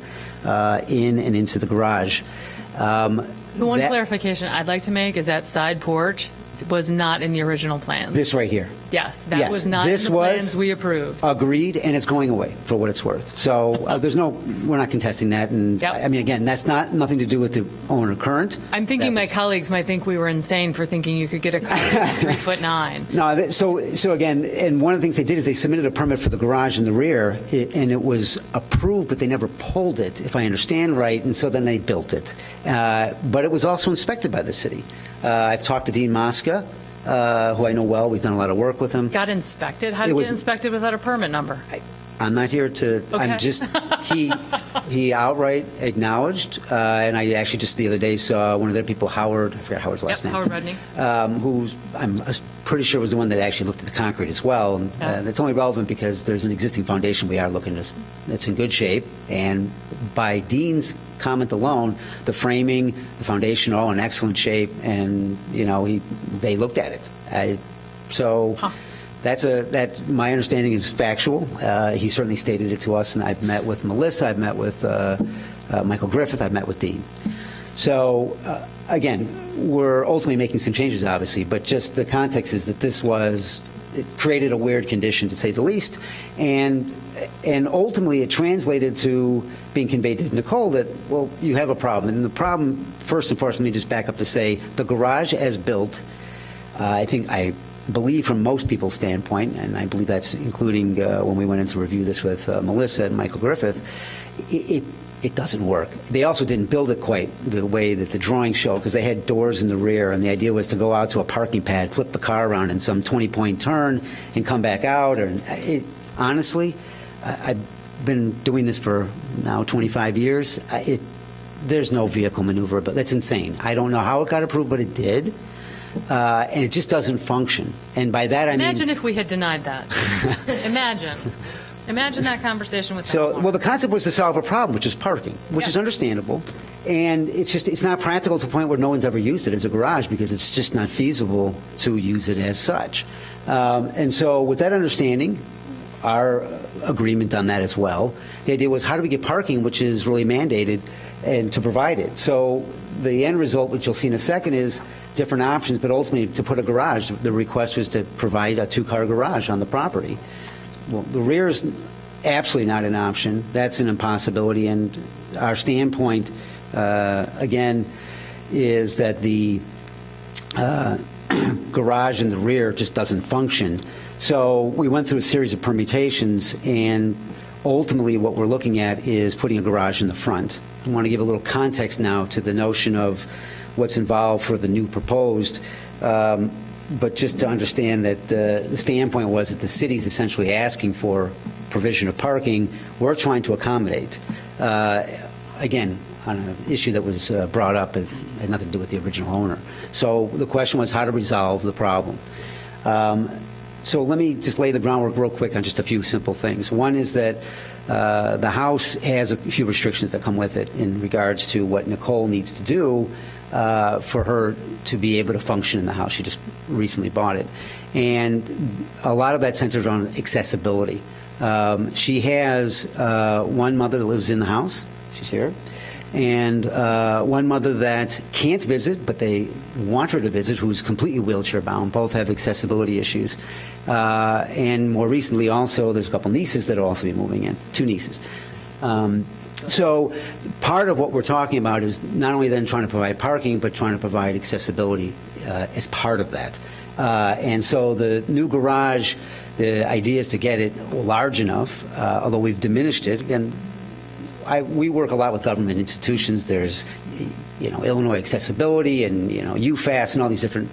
in and into the garage. The one clarification I'd like to make is that side porch was not in the original plan. This right here. Yes, that Yes, was not in this the was- plans we approved. Agreed, and it's going away for what it's worth. So we're not contesting that. And Yep. I mean, again, that's nothing to do with the owner current. I'm thinking That my colleagues might think we were insane for thinking you could get a car at 3'9". No, so again, and one of the things they did is they submitted a permit for the garage in the rear, and it was approved, but they never pulled it, if I understand right, and so then they built it. But it was also inspected by the city. I've talked to Dean Mosca, who I know well. We've done a lot of work with him. Got inspected? How did It it was- get inspected without a permit number? I'm not here to. Okay. I'm just. He outright acknowledged, and I actually just the other day saw one of their people, Howard. I forgot Howard's last Yep, name. Howard Rudney. Who's I'm pretty sure was the one that actually looked at the concrete as well. And that's only relevant because there's an existing foundation we are looking at that's in good shape. And by Dean's comment alone, the framing, the foundation, all in excellent shape. And they looked at it. That's my understanding is factual. He certainly stated it to us, and I've met with Melissa, I've met with Michael Griffith, I've met with Dean. So again, we're ultimately making some changes, obviously, but just the context is that it created a weird condition, to say the least, and ultimately it translated to being conveyed to Nicole that, well, you have a problem. And the problem, first and foremost, let me just back up to say, the garage as built, I believe from most people's standpoint, and I believe that's including when we went in to review this with Melissa and Michael Griffith, it doesn't work. They also didn't build it quite the way that the drawings show, because they had doors in the rear, and the idea was to go out to a parking pad, flip the car around in some 20-point turn, and come back out. Honestly, I've been doing this for now 25 years. There's no vehicle maneuver, but that's insane. I don't know how it got approved, but it did. And it just doesn't function. And by that, I mean... Imagine if we had denied that. Imagine that conversation with So, that well, the concept was to solve a problem, which is parking, which is understandable. And it's not practical to the point where no one's ever used it as a garage because it's just not feasible to use it as such. And so with that understanding, our agreement on that as well, the idea was how do we get parking, which is really mandated, and to provide it. So the end result, which you'll see in a second, is different options, but ultimately to put a garage, the request was to provide a two-car garage on the property. Well, the rear is absolutely not an option. That's an impossibility. And our standpoint, again, is that the garage in the rear just doesn't function. So we went through a series of permutations, and ultimately what we're looking at is putting a garage in the front. I want to give a little context now to the notion of what's involved for the new proposed. But just to understand that the standpoint was that the city's essentially asking for provision of parking. We're trying to accommodate. Again, on an issue that was brought up, it had nothing to do with the original owner. So the question was how to resolve the problem. So let me just lay the groundwork real quick on just a few simple things. One is that the house has a few restrictions that come with it in regards to what Nicole needs to do for her to be able to function in the house. She just recently bought it. And a lot of that centers around accessibility. She has one mother that lives in the house. She's here. And one mother that can't visit, but they want her to visit, who's completely wheelchair-bound. Both have accessibility issues. And more recently also, there's a couple nieces that will also be moving in, 2 nieces. So part of what we're talking about is not only then trying to provide parking, but trying to provide accessibility as part of that. And so the new garage, the idea is to get it large enough, although we've diminished it. Again, we work a lot with government institutions. There's, Illinois Accessibility and, UFAS and all these different.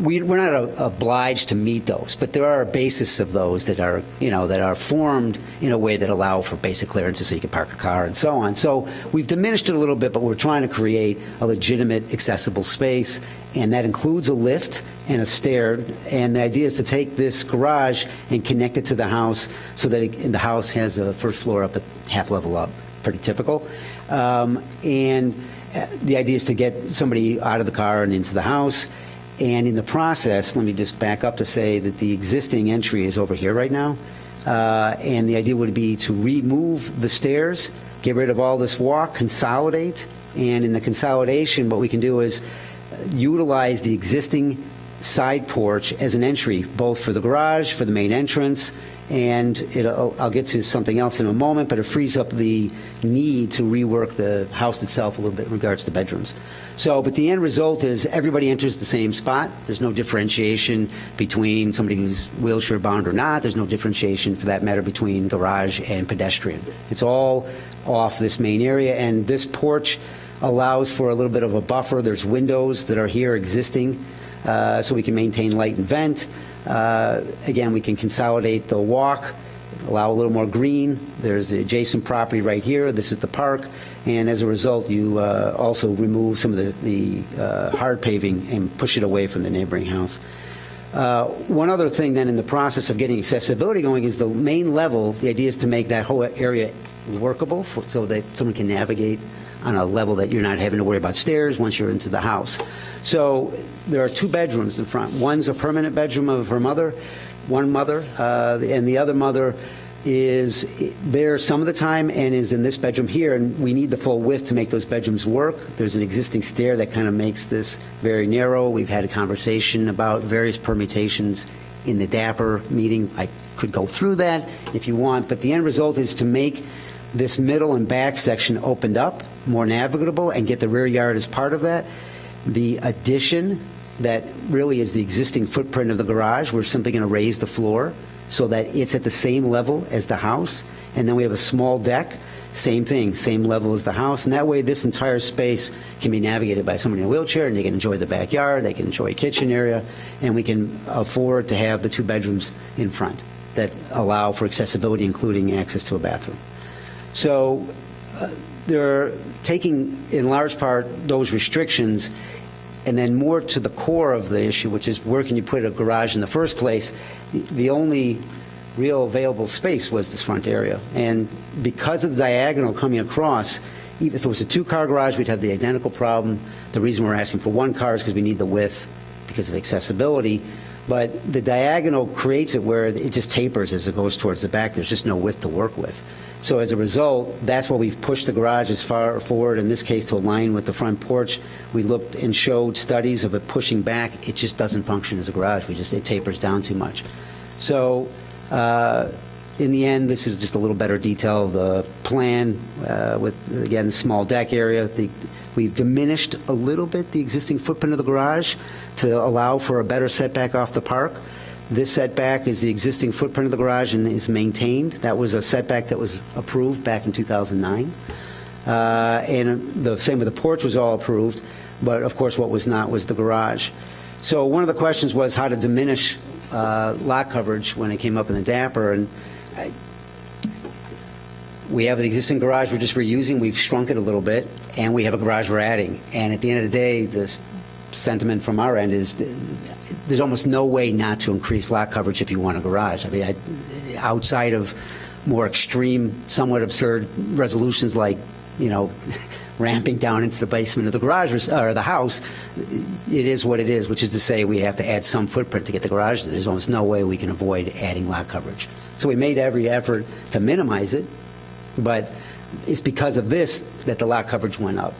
We're not obliged to meet those, but there are a basis of those that are, that are formed in a way that allow for basic clearances so you can park a car and so on. So we've diminished it a little bit, but we're trying to create a legitimate, accessible space, and that includes a lift and a stair. And the idea is to take this garage and connect it to the house so that the house has a first floor up at half level up, pretty typical. And the idea is to get somebody out of the car and into the house. And in the process, let me just back up to say that the existing entry is over here right now. And the idea would be to remove the stairs, get rid of all this walk, consolidate. And in the consolidation, what we can do is utilize the existing side porch as an entry, both for the garage, for the main entrance, and I'll get to something else in a moment, but it frees up the need to rework the house itself a little bit in regards to bedrooms. So, but the end result is everybody enters the same spot. There's no differentiation between somebody who's wheelchair bound or not. There's no differentiation, for that matter, between garage and pedestrian. It's all off this main area, and this porch allows for a little bit of a buffer. There's windows that are here existing, so we can maintain light and vent. Again, we can consolidate the walk, allow a little more green. There's the adjacent property right here. This is the park. And as a result, you also remove some of the hard paving and push it away from the neighboring house. One other thing then in the process of getting accessibility going is the main level. The idea is to make that whole area workable so that someone can navigate on a level that you're not having to worry about stairs once you're into the house. So there are 2 bedrooms in front. One's a permanent bedroom of her mother, one mother, and the other mother is there some of the time and is in this bedroom here, and we need the full width to make those bedrooms work. There's an existing stair that kind of makes this very narrow. We've had a conversation about various permutations in the DAPR meeting. I could go through that if you want, but the end result is to make this middle and back section opened up, more navigable, and get the rear yard as part of that. The addition that really is the existing footprint of the garage, we're simply going to raise the floor so that it's at the same level as the house. And then we have a small deck, same thing, same level as the house. And that way this entire space can be navigated by somebody in a wheelchair, and they can enjoy the backyard, they can enjoy a kitchen area, and we can afford to have the 2 bedrooms in front that allow for accessibility, including access to a bathroom. So they're taking, in large part, those restrictions and then more to the core of the issue, which is where can you put a garage in the first place. The only real available space was this front area. And because of the diagonal coming across, even if it was a 2-car garage, we'd have the identical problem. The reason we're asking for 1 car is because we need the width because of accessibility. But the diagonal creates it where it just tapers as it goes towards the back. There's just no width to work with. So as a result, that's why we've pushed the garage as far forward, in this case, to align with the front porch. We looked and showed studies of it pushing back. It just doesn't function as a garage. It tapers down too much. So in the end, this is just a little better detail of the plan with, again, the small deck area. We've diminished a little bit the existing footprint of the garage to allow for a better setback off the park. This setback is the existing footprint of the garage and is maintained. That was a setback that was approved back in 2009. And the same with the porch was all approved, but of course what was not was the garage. So one of the questions was how to diminish lot coverage when it came up in the DAPR. And we have the existing garage we're just reusing. We've shrunk it a little bit, and we have a garage we're adding. And at the end of the day, this sentiment from our end is there's almost no way not to increase lot coverage if you want a garage. I mean, outside of more extreme, somewhat absurd resolutions like, ramping down into the basement of the garage or the house, it is what it is, which is to say we have to add some footprint to get the garage. There's almost no way we can avoid adding lot coverage. So we made every effort to minimize it, but it's because of this that the lot coverage went up.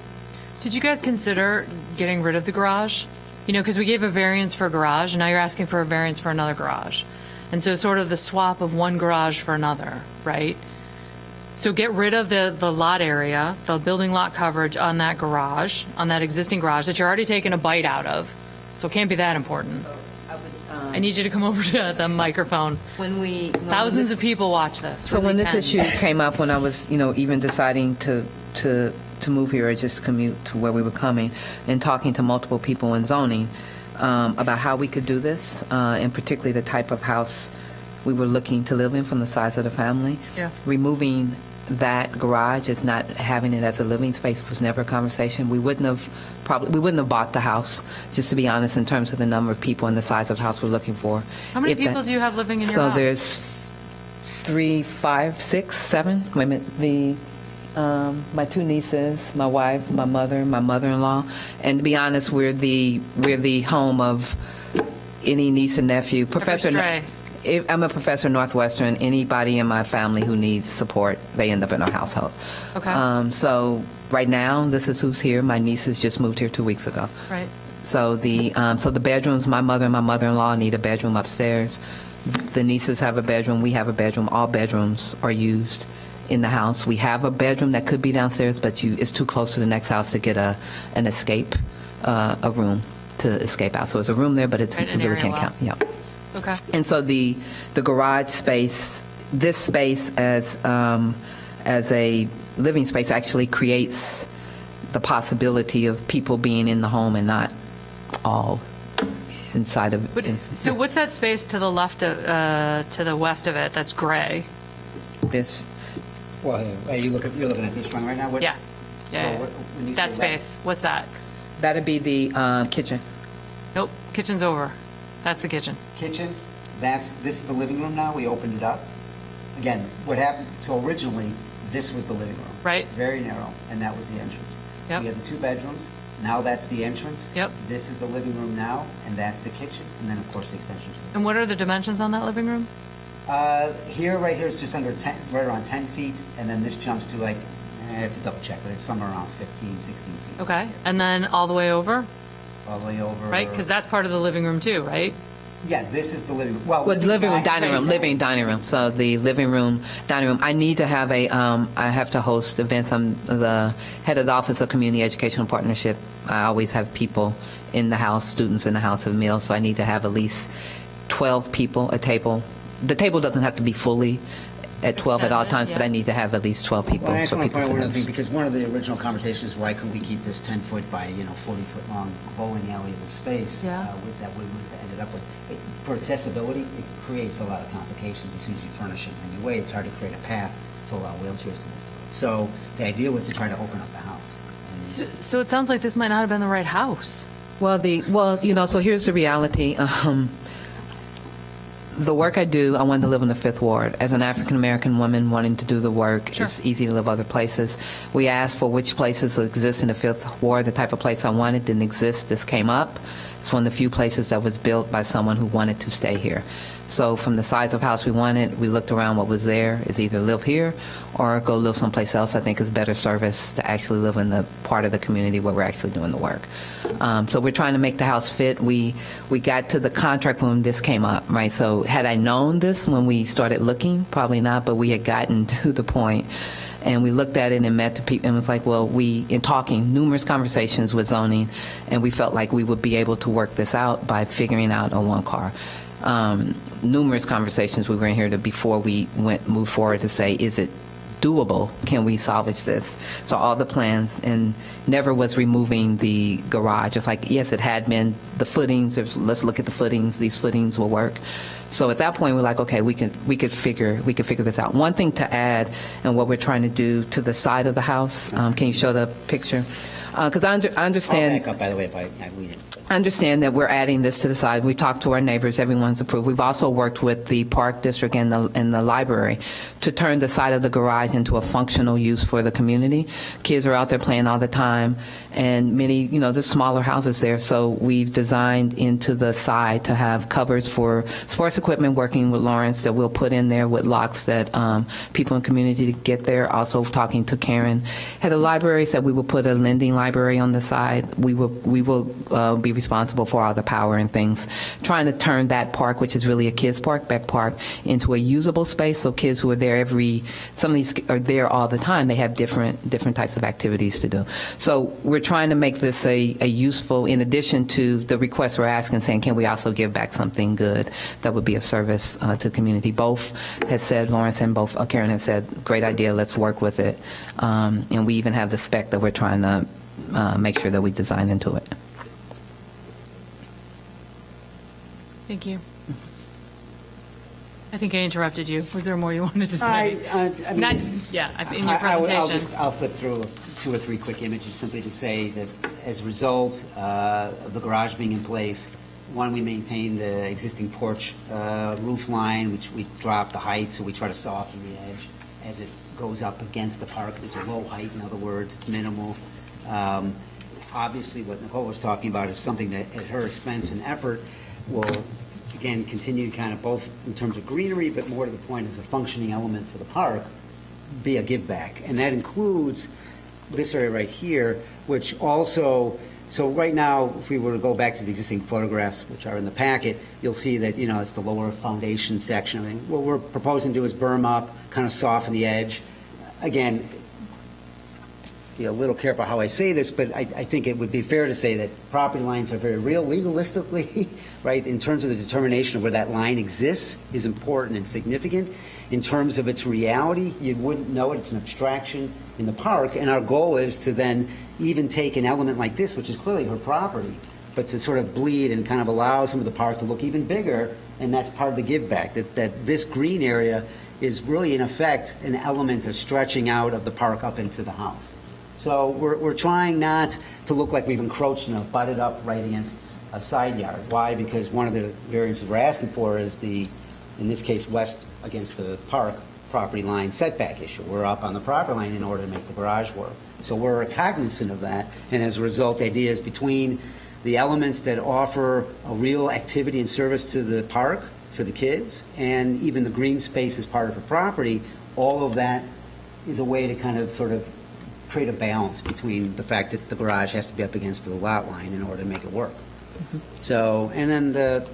Did you guys consider getting rid of the garage? Because we gave a variance for a garage, and now you're asking for a variance for another garage. And so sort of the swap of one garage for another, right? So get rid of the lot area, the building lot coverage on that garage, on that existing garage that you're already taking a bite out of. So it can't be that important. I need you to come over to the microphone. Thousands of people watch this. So when this issue came up, when I was, even deciding to move here or just commute to where we were coming, and talking to multiple people in zoning about how we could do this, and particularly the type of house we were looking to live in from the size of the family. Yeah. Removing that garage is not having it as a living space was never a conversation. We wouldn't have bought the house, just to be honest, in terms of the number of people and the size of house we're looking for. How many people do you have living in your house? house? So there's 3, 5, 6, 7. Wait a minute. My 2 nieces, my wife, my mother, my mother-in-law, and to be honest, we're the home of any niece and nephew. I'm a professor at Northwestern. Anybody in my family who needs support, they end up in our household. Okay. So right now, this is who's here. My nieces just moved here 2 weeks ago. Right. So the bedrooms, my mother and my mother-in-law need a bedroom upstairs. The nieces have a bedroom, we have a bedroom. All bedrooms are used in the house. We have a bedroom that could be downstairs, but it's too close to the next house to get an escape, a room to escape out. So it's a room there, but it's Right, it an really area can't well. count. Yeah. Okay. And so the garage space, this space as a living space actually creates the possibility of people being in the home and not all inside of But, so what's that space to the left of, to the west of it that's gray? this. Well, you're looking at this drawing right now? What- Yeah. So Yeah. when you That say space, what's that? That'd be the kitchen. Nope, kitchen's over. That's the kitchen. Kitchen, this is the living room now, we opened it up. Again, what happened, so originally, this was the living room. Right. Very narrow, and that was the entrance. Yep. We had the 2 bedrooms, now that's the entrance. Yep. This is the living room now, and that's the kitchen, and then, of course, the extension. And what are the dimensions on that living room? Right here is just under 10, right around 10 feet, and then this jumps to like, I have to double check, but it's somewhere around 15, 16 feet. Okay. And then all the way over, All the way over. right? Because that's part of the living room too, right? Yeah, this is the living room. Well, living room, dining room, right. living dining room. So the living room, dining room. I need to have I have to host events. I'm the head of the Office of Community Educational Partnership. I always have people in the house, students in the house of meals. So I need to have at least 12 people, a table. The table doesn't have to be fully at 12 at all Extended, times, but yeah. I need to have at least 12 people. Well, I just so want to people point out can one thing, use. because one of the original conversations is why couldn't we keep this 10-foot by, 40-foot long bowling alley of a space Yeah. that we would have ended up with. For accessibility, it creates a lot of complications as soon as you furnish it in any way. It's hard to create a path to allow wheelchairs to move through it. So the idea was to try to open up the house. And So it sounds like this might not have been the right house. Well, so here's the reality. The work I do, I wanted to live in the Fifth Ward. As an African-American woman wanting to do the work, Sure. it's easy to live other places. We asked for which places exist in the Fifth Ward. The type of place I wanted didn't exist. This came up. It's one of the few places that was built by someone who wanted to stay here. So from the size of house we wanted, we looked around what was there, is either live here or go live someplace else. I think is better service to actually live in the part of the community where we're actually doing the work. So we're trying to make the house fit. We got to the contract when this came up, right? So had I known this when we started looking, probably not, but we had gotten to the point. And we looked at it and met the people and was like, well, in talking, numerous conversations with zoning, and we felt like we would be able to work this out by figuring out a one-car. Numerous conversations we were in here before we moved forward to say, is it doable? Can we salvage this? So all the plans, and never was removing the garage. It's like, yes, it had been the footings. Let's look at the footings. These footings will work. So at that point, we're like, okay, we could figure this out. One thing to add, and what we're trying to do to the side of the house. Can you show the picture? Because I understand. I'll back up, by the way, if I read it. I understand that we're adding this to the side. We talked to our neighbors. Everyone's approved. We've also worked with the Park District and the library to turn the side of the garage into a functional use for the community. Kids are out there playing all the time, and many, there's smaller houses there. So we've designed into the side to have cupboards for sports equipment, working with Lawrence, that we'll put in there with locks that people in the community get there. Also talking to Karen. At the library, said we will put a lending library on the side. We will be responsible for all the power and things, trying to turn that park, which is really a kids park, Beck Park, into a usable space. So kids who are there some of these are there all the time. They have different types of activities to do. So we're trying to make this a useful, in addition to the requests we're asking, saying, can we also give back something good that would be of service to the community? Both has said, Lawrence and both Karen have said, great idea, let's work with it. And we even have the spec that we're trying to make sure that we design into it. Thank you. I think I interrupted you. Was there more you wanted to say? I mean, In your presentation. I'll flip through 2 or 3 quick images simply to say that as a result of the garage being in place, one, we maintain the existing porch roof line, which we drop the height, so we try to soften the edge as it goes up against the park. It's a low height, in other words, it's minimal. Obviously, what Nicole was talking about is something that, at her expense and effort, will again continue to kind of, both in terms of greenery, but more to the point as a functioning element for the park, be a give back. And that includes this area right here, which also So right now, if we were to go back to the existing photographs, which are in the packet, you'll see that, it's the lower foundation section. I mean, what we're proposing to do is berm up, kind of soften the edge. Again, be a little careful how I say this, but I think it would be fair to say that property lines are very real legalistically, right? In terms of the determination of where that line exists is important and significant. In terms of its reality, you wouldn't know it. It's an abstraction in the park, and our goal is to then even take an element like this, which is clearly her property, but to sort of bleed and kind of allow some of the park to look even bigger, and that's part of the give back, that this green area is really, in effect, an element of stretching out of the park up into the house. So we're trying not to look like we've encroached and butted up right against a side yard. Why? Because one of the variances we're asking for is in this case, west against the park property line setback issue. We're up on the property line in order to make the garage work. So we're cognizant of that, and as a result, the idea is between the elements that offer a real activity and service to the park for the kids, and even the green space as part of the property, all of that is a way to kind of sort of create a balance between the fact that the garage has to be up against the lot line in order to make it work. So, and then the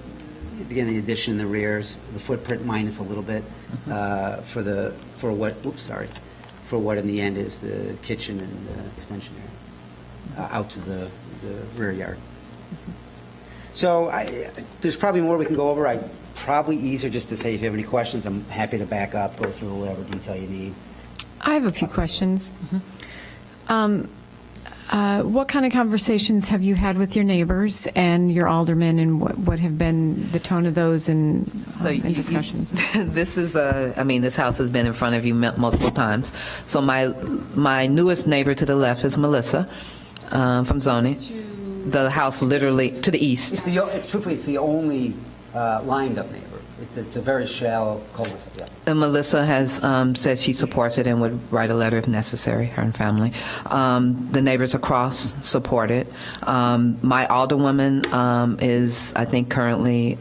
addition in the rears, the footprint minus a little bit for what in the end is the kitchen and the extension area out to the rear yard. So there's probably more we can go over. Probably easier just to say if you have any questions, I'm happy to back up, go through whatever detail you need. I have a few questions. What kind of conversations have you had with your neighbors and your aldermen, and what have been the tone of those and discussions? This is this house has been in front of you multiple times. So my newest neighbor to the left is Melissa from zoning. The house literally to the east. Truthfully, it's the only lined up neighbor. It's a very shallow cul-de-sac. Yeah. And Melissa has said she supports it and would write a letter if necessary, her and family. The neighbors across support it. My alderwoman is, I think, currently,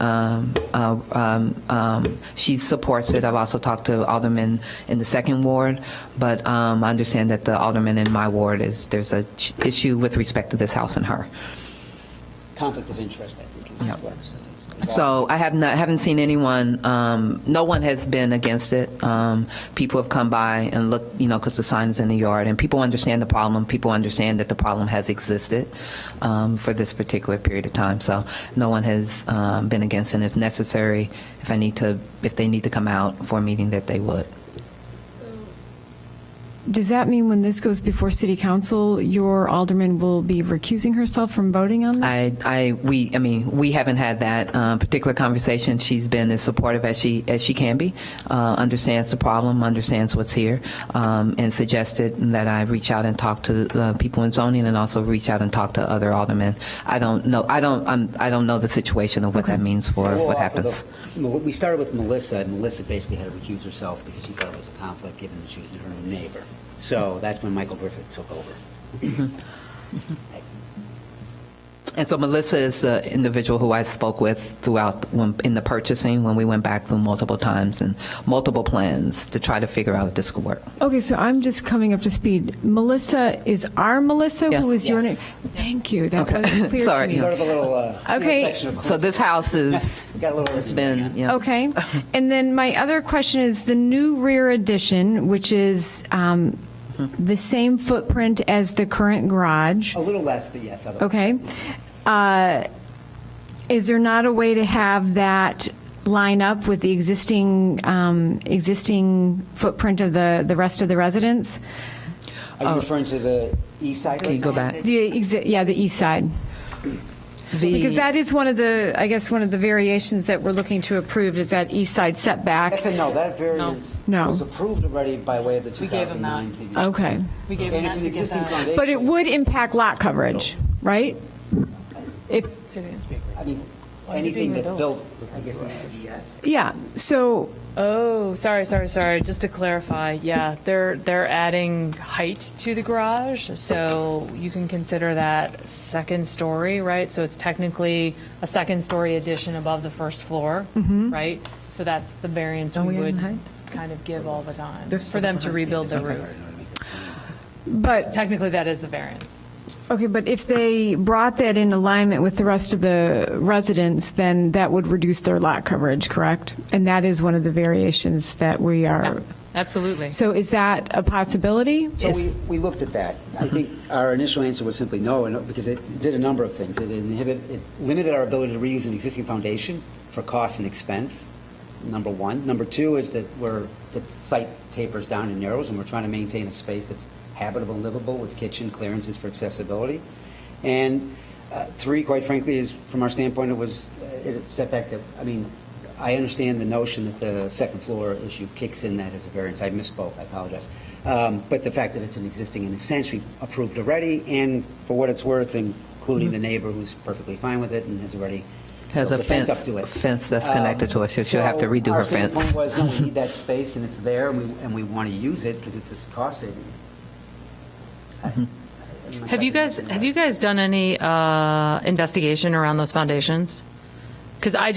she supports it. I've also talked to aldermen in the second ward, but I understand that the alderman in my ward there's a issue with respect to this house and her. Conflict of interest, I think. Yep. So I haven't seen anyone. No one has been against it. People have come by and looked, because the sign is in the yard, and people understand the problem. People understand that the problem has existed for this particular period of time. So no one has been against it. And if necessary, if they need to come out for a meeting, that they would. Does that mean when this goes before City Council, your alderman will be recusing herself from voting on this? We haven't had that particular conversation. She's been as supportive as she can be, understands the problem, understands what's here, and suggested that I reach out and talk to people in zoning, and also reach out and talk to other aldermen. I don't know the situation of what that means for what happens. We started with Melissa, and Melissa basically had to recuse herself because she thought it was a conflict given that she was her own neighbor. So that's when Michael Griffith took over. And so Melissa is the individual who I spoke with throughout in the purchasing, when we went back through multiple times and multiple plans to try to figure out if this could work. Okay, so I'm just coming up to speed. Melissa is our Melissa, Yeah. who is your name? Thank you. That wasn't clear Sorry. to me. Sort of a little Okay. intersection of So this house is, It's got a little it's been, yeah. Okay. And then my other question is the new rear addition, which is the same footprint as the current garage. a little less, but yes. Okay. Is there not a way to have that line up with the existing footprint of the rest of the residents? Are you referring to the east side? Can you go back? The east side. Because that is one of the variations that we're looking to approve is that east side setback. I said no, that variance No. was approved already by way of the 2009 CBA. Okay. We gave And him it's that an to get existing that. foundation. But it would impact lot coverage, right? I mean, anything that's built, I guess, needs to be yes. Yeah, so, Oh, sorry. Just to clarify, yeah, they're adding height to the garage, so you can consider that second story, right? So it's technically a second story addition above the first floor, right? So that's the variance we would kind of give all the time for them to rebuild the roof. but, Technically, that is the variance. Okay, but if they brought that in alignment with the rest of the residents, then that would reduce their lot coverage, correct? And that is one of the variations that we are. Absolutely. So is that a possibility? So we looked at that. I think our initial answer was simply no, and because it did a number of things. It limited our ability to reuse an existing foundation for cost and expense, number one. Number two is that the site tapers down and narrows, and we're trying to maintain a space that's habitable and livable with kitchen clearances for accessibility. And three, quite frankly, is from our standpoint, it was a setback that, I mean, I understand the notion that the second floor issue kicks in that as a variance. I misspoke. I apologize. But the fact that it's an existing and essentially approved already, and for what it's worth, including the neighbor who's perfectly fine with it and has already Has built a the fence fence, up to it. fence that's connected to it. She'll have to redo her Our fence. standpoint was, no, we need that space, and it's there, and we want to use it because it's a cost saving. Have you guys done any investigation around those foundations? Because I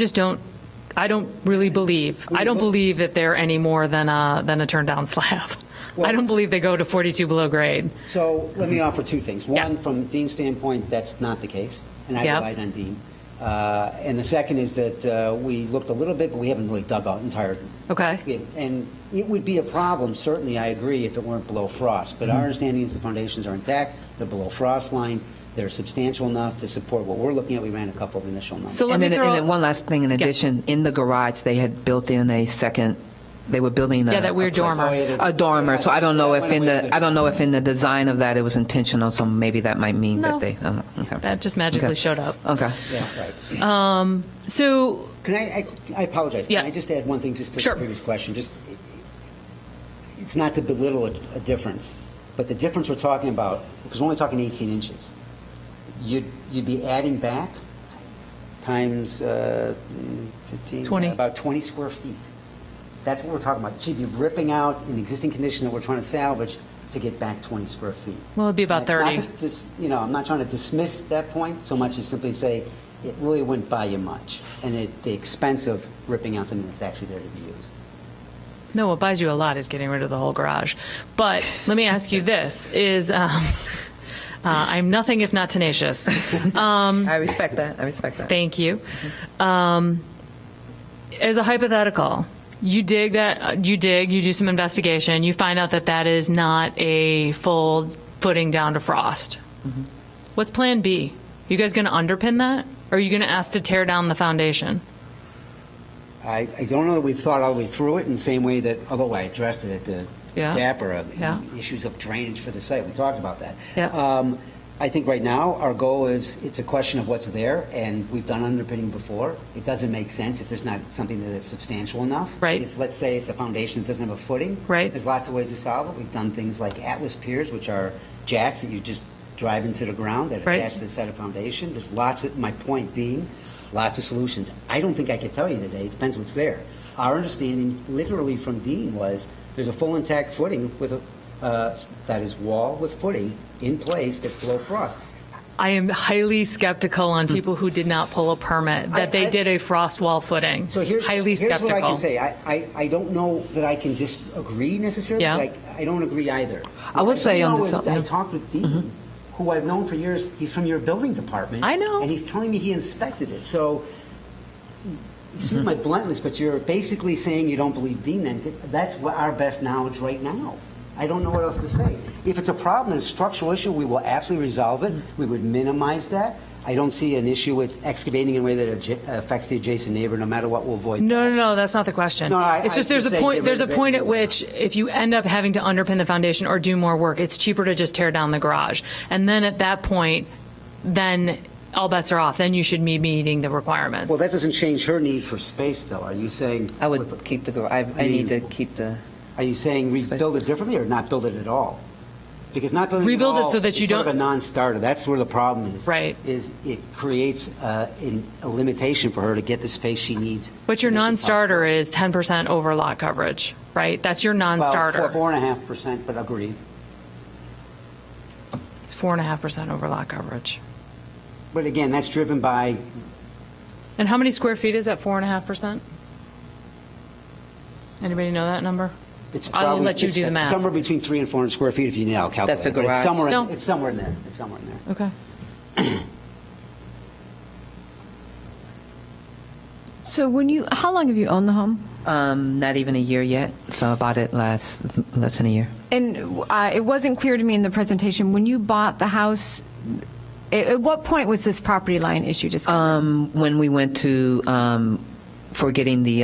don't really believe. I don't believe that they're any more than a turned down slab. I don't believe they go to 42 below grade. So let me offer two things. One, Yeah. from Dean's standpoint, that's not the case, and I Yeah. relied on Dean. And the second is that we looked a little bit, but we haven't really dug out entire. Okay. And it would be a problem, certainly, I agree, if it weren't below frost. But our understanding is the foundations are intact, they're below frost line, they're substantial enough to support what we're looking at. We ran a couple of initial numbers. So let And me then, throw. and then one last thing in addition, in the garage, they had built in a second, they were building a. Yeah, that weird a place- dormer. A dormer, so I don't know if in the design of that it was intentional, so maybe that might mean No. that they, I don't know. Okay. That just magically Okay. showed up. Okay. Yeah, right. So Can I apologize. Yeah. Can I just add one thing just to Sure. the previous question? Just, it's not to belittle a difference, but the difference we're talking about, because we're only talking 18 inches, you'd be adding back times 15, 20. about 20 square feet. That's what we're talking about. She'd be ripping out an existing condition that we're trying to salvage to get back 20 square feet. Well, it'd be about And it's 30. not that I'm not trying to dismiss that point so much as simply say it really wouldn't buy you much, and the expense of ripping out something that's actually there to be used. No, what buys you a lot is getting rid of the whole garage. But let me ask you this: I'm nothing if not tenacious. I respect that. I respect that. Thank you. As a hypothetical, you do some investigation, you find out that that is not a full footing down to frost. What's plan B? You guys going to underpin that? Or are you going to ask to tear down the foundation? I don't know that we've thought all the way through it in the same way that, although I addressed it at the Yeah. DAPR, Yeah. issues of drainage for the site. We talked about that. Yeah. I think right now our goal is it's a question of what's there, and we've done underpinning before. It doesn't make sense if there's not something that is substantial enough. Right. If, let's say, it's a foundation that doesn't have a footing. Right. There's lots of ways to solve it. We've done things like Atlas piers, which are jacks that you just drive into the ground that Right. attach to the side of foundation. There's lots of, my point being, lots of solutions. I don't think I could tell you today. It depends what's there. Our understanding, literally from Dean, was there's a full intact footing with that is wall with footing in place that's below frost. I am highly skeptical on people who did not pull a permit that they did a frost wall footing. So here's skeptical. what I can say. I don't know that I can disagree necessarily. Yeah. But I don't agree either. I would What say do on know this- is yeah. I talked with Dean, who I've known for years. He's from your building department. I know. And he's telling me he inspected it. So, excuse my bluntness, but you're basically saying you don't believe Dean then. That's what our best knowledge right now. I don't know what else to say. If it's a problem, a structural issue, we will absolutely resolve it. We would minimize that. I don't see an issue with excavating in a way that affects the adjacent neighbor, no matter what, we'll avoid. No, that's not the question. No, It's just there's a point. There's a point at which if you end up having to underpin the foundation or do more work, it's cheaper to just tear down the garage. And then at that point, then all bets are off. Then you should be meeting the requirements. Well, that doesn't change her need for space, though. Are you saying? I would keep the garage. I need to keep the. Are you saying rebuild it differently or not build it at all? Because not building Rebuild at it all so that is you sort of don't- a non-starter. That's where the problem is. Right. Is it creates a limitation for her to get the space she needs. But your non-starter is 10% over lot coverage, right? That's your non-starter. Well, 4.5%, but agreed. It's 4.5% over lot coverage. But again, that's driven by. And how many square feet is that 4.5%? Anybody know that number? It's I'll probably- let you do the it's math. Somewhere between 300 and 400 square feet if you need, I'll calculate. That's the it, but garage? It's somewhere, No. it's somewhere in there. It's somewhere in there. Okay. So how long have you owned the home? Not even a year yet, so I bought it less than a year. And it wasn't clear to me in the presentation, when you bought the house, at what point was this property line issue discovered? When we went to, for getting the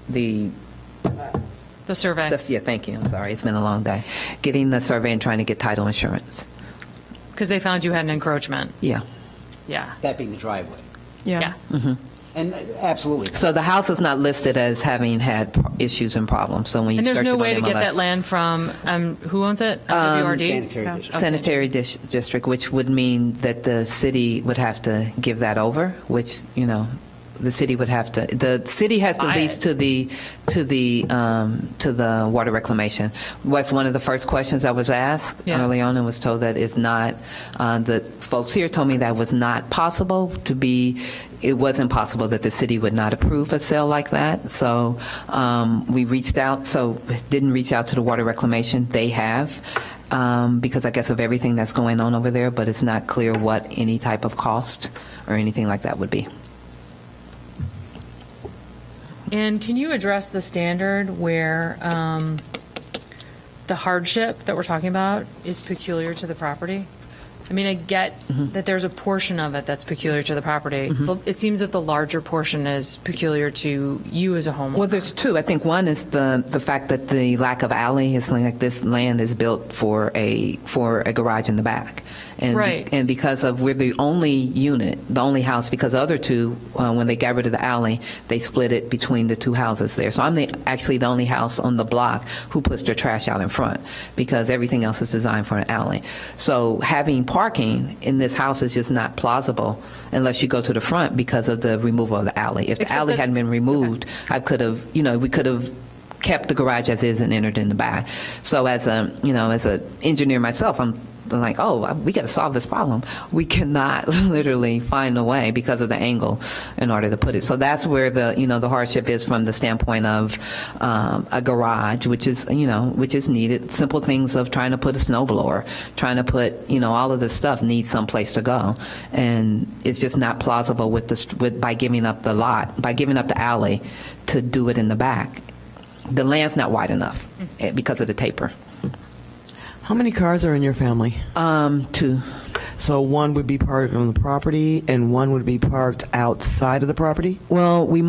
The survey. yeah, thank you, I'm sorry, it's been a long day. Getting the survey and trying to get title insurance. Because they found you had an encroachment. Yeah. Yeah. That being the driveway. Yeah. And absolutely. So the house is not listed as having had issues and problems, so when you And search there's it no on way to get MLS. that land from, who owns it? WRD? Sanitary district. Sanitary district, which would mean that the city would have to give that over, which, the city would have to, the city has to Buy lease it. to the water reclamation. Was one of the first questions I was asked Yeah. early on, and was told that it's not, the folks here told me that was not possible to be, it wasn't possible that the city would not approve a sale like that. So we reached out, didn't reach out to the water reclamation. They have. Because I guess of everything that's going on over there, but it's not clear what any type of cost or anything like that would be. And can you address the standard where the hardship that we're talking about is peculiar to the property? I mean, I get that there's a portion of it that's peculiar to the property. It seems that the larger portion is peculiar to you as a homeowner. Well, there's two. I think one is the fact that the lack of alley is like this land is built for a garage in the back. And, Right. and because of we're the only unit, the only house, because the other two, when they got rid of the alley, they split it between the two houses there. So I'm actually the only house on the block who puts their trash out in front, because everything else is designed for an alley. So having parking in this house is just not plausible unless you go to the front because of the removal of the alley. If the Except alley that- hadn't been removed, I could have, we could have kept the garage as is and entered in the back. So as a engineer myself, I'm like, oh, we got to solve this problem. We cannot literally find a way because of the angle in order to put it. So that's where the hardship is from the standpoint of a garage, which is needed. Simple things of trying to put a snowblower, trying to put, all of this stuff needs some place to go. And it's just not plausible by giving up the lot, by giving up the alley to do it in the back. The land's not wide enough because of the taper. How many cars are in your family? Two. So one would be parked on the property and one would be parked outside of the property? Well, we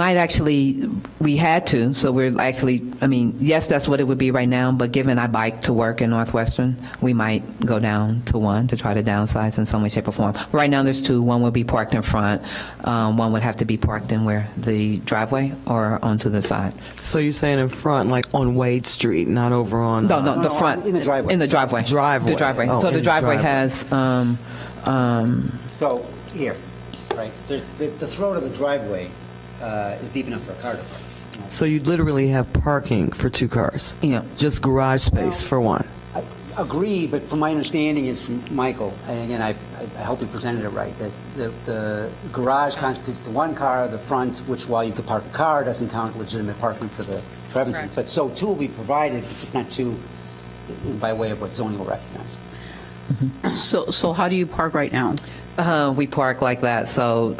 had to, so we're actually, yes, that's what it would be right now, but given I bike to work in Northwestern, we might go down to one to try to downsize in some way, shape, or form. Right now, there's two. One would be parked in front. One would have to be parked in the driveway or onto the side. So you're saying in front, like on Wade Street, not over on... No, the front. in the driveway. In the driveway. Driveway. The driveway. Oh, So in the the driveway driveway. has, So here, right, the throat of the driveway is deep enough for a car to park. So you literally have parking for two cars? Yeah. Just garage space for one? I agree, but from my understanding is from Michael, and again, I hope he presented it right, that the garage constitutes the one car, the front, which while you could park a car, doesn't count legitimate parking for Evanston. Correct. But so two will be provided, but just not two by way of what zoning will recognize. So how do you park right now? we park like that. So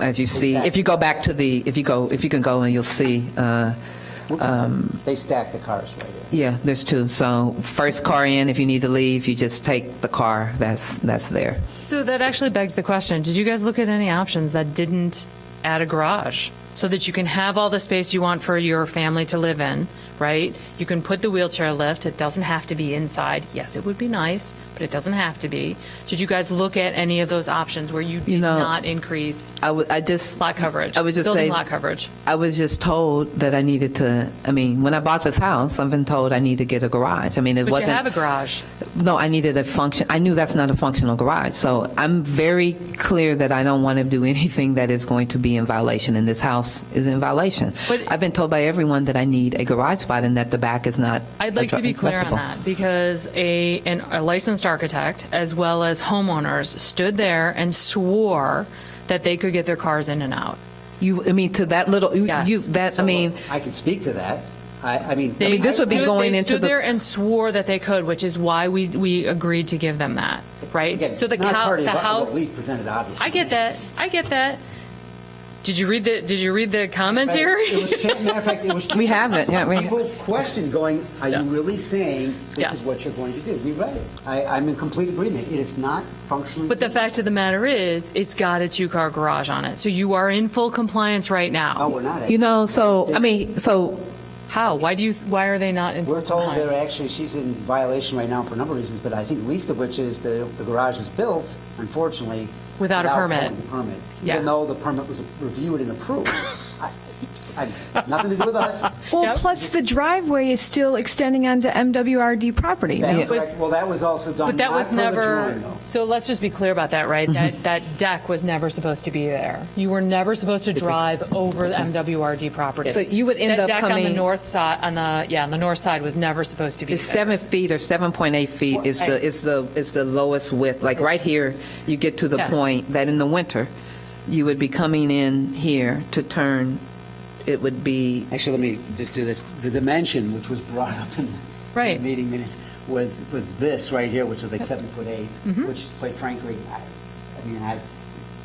as you see, if you go back to if you can go and you'll see. They stack the cars right there. Yeah, there's two. So first car in, if you need to leave, you just take the car that's there. So that actually begs the question, did you guys look at any options that didn't add a garage so that you can have all the space you want for your family to live in, right? You can put the wheelchair lift. It doesn't have to be inside. Yes, it would be nice, but it doesn't have to be. Did you guys look at any of those options where you did not increase I just lot coverage? I would just building say lot coverage. I was just told that I needed to. I mean, when I bought this house, I've been told I need to get a garage. I mean, it But wasn't. you have a garage. No, I needed a function. I knew that's not a functional garage. So I'm very clear that I don't want to do anything that is going to be in violation, and this house is in violation. But- I've been told by everyone that I need a garage spot and that the back is not. I'd like to be clear on that because a licensed architect as well as homeowners stood there and swore that they could get their cars in and out. I mean, to that little. Yes. I mean. I can speak to that. I mean, this would be going they into stood the- there and swore that they could, which is why we agreed to give them that, right? again, So the not part of the what house. we presented, obviously. I get that. Did you read the comments here? It was, matter of fact, it was. We have it, yeah, we- People questioned, going, "Are Yeah. you really saying this Yes. is what you're going to do?" We read it. I'm in complete agreement. It is not functionally. But the fact of the matter is, it's got a 2-car garage on it. So you are in full compliance right No, now. we're not. You know, so How? Why are they not in full We're told compliance? they're actually, she's in violation right now for a number of reasons, but I think least of which is the garage was built, unfortunately. Without a permit. having the permit. Yeah. Even though the permit was reviewed and approved. Nothing to do with us. Well, Yep. plus the driveway is still extending onto MWRD property. That was- well, that was also done. But that was not per the never, drawing, though. so let's just be clear about that, right? That deck was never supposed to be there. You were never supposed to drive over the MWRD property. So you would end up That deck on the coming- north side, on the north side was never supposed to be it's there. 7 feet or 7.8 feet is the lowest width. Like right here, you get to the Yeah. point that in the winter, you would be coming in here to turn. It would be Actually, let me just do this. The dimension, which was brought up in Right. the meeting minutes, was this right here, which was like 7'8", Mm-hmm. which, quite frankly, I mean,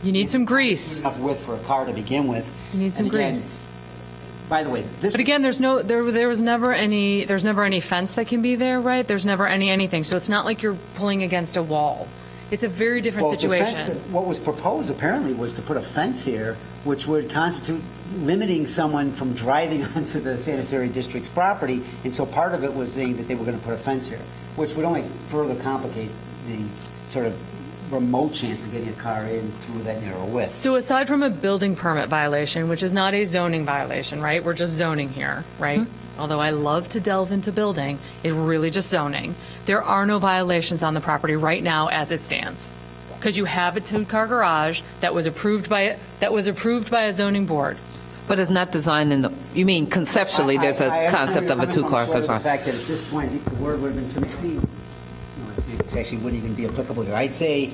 You need some grease. enough width for a car to begin with. You need some And again, grease. By the way, this. But again, there's never any fence that can be there, right? There's never anything. So it's not like you're pulling against a wall. It's a very different Well, the situation. what was proposed apparently was to put a fence here, which would constitute limiting someone from driving onto the sanitary district's property. And so part of it was saying that they were going to put a fence here, which would only further complicate the sort of remote chance of getting a car in through that narrow width. So aside from a building permit violation, which is not a zoning violation, right? We're just zoning here, right? Although I love to delve into building, it's really just zoning. There are no violations on the property right now as it stands. Because you have a 2-car garage that was approved by a zoning board. But it's not designed in the, you mean conceptually, there's a I concept of a understand where 2-car you're coming from, short of garage. the fact that at this point, I think the word would have been submitted. It actually wouldn't even be applicable here. I'd say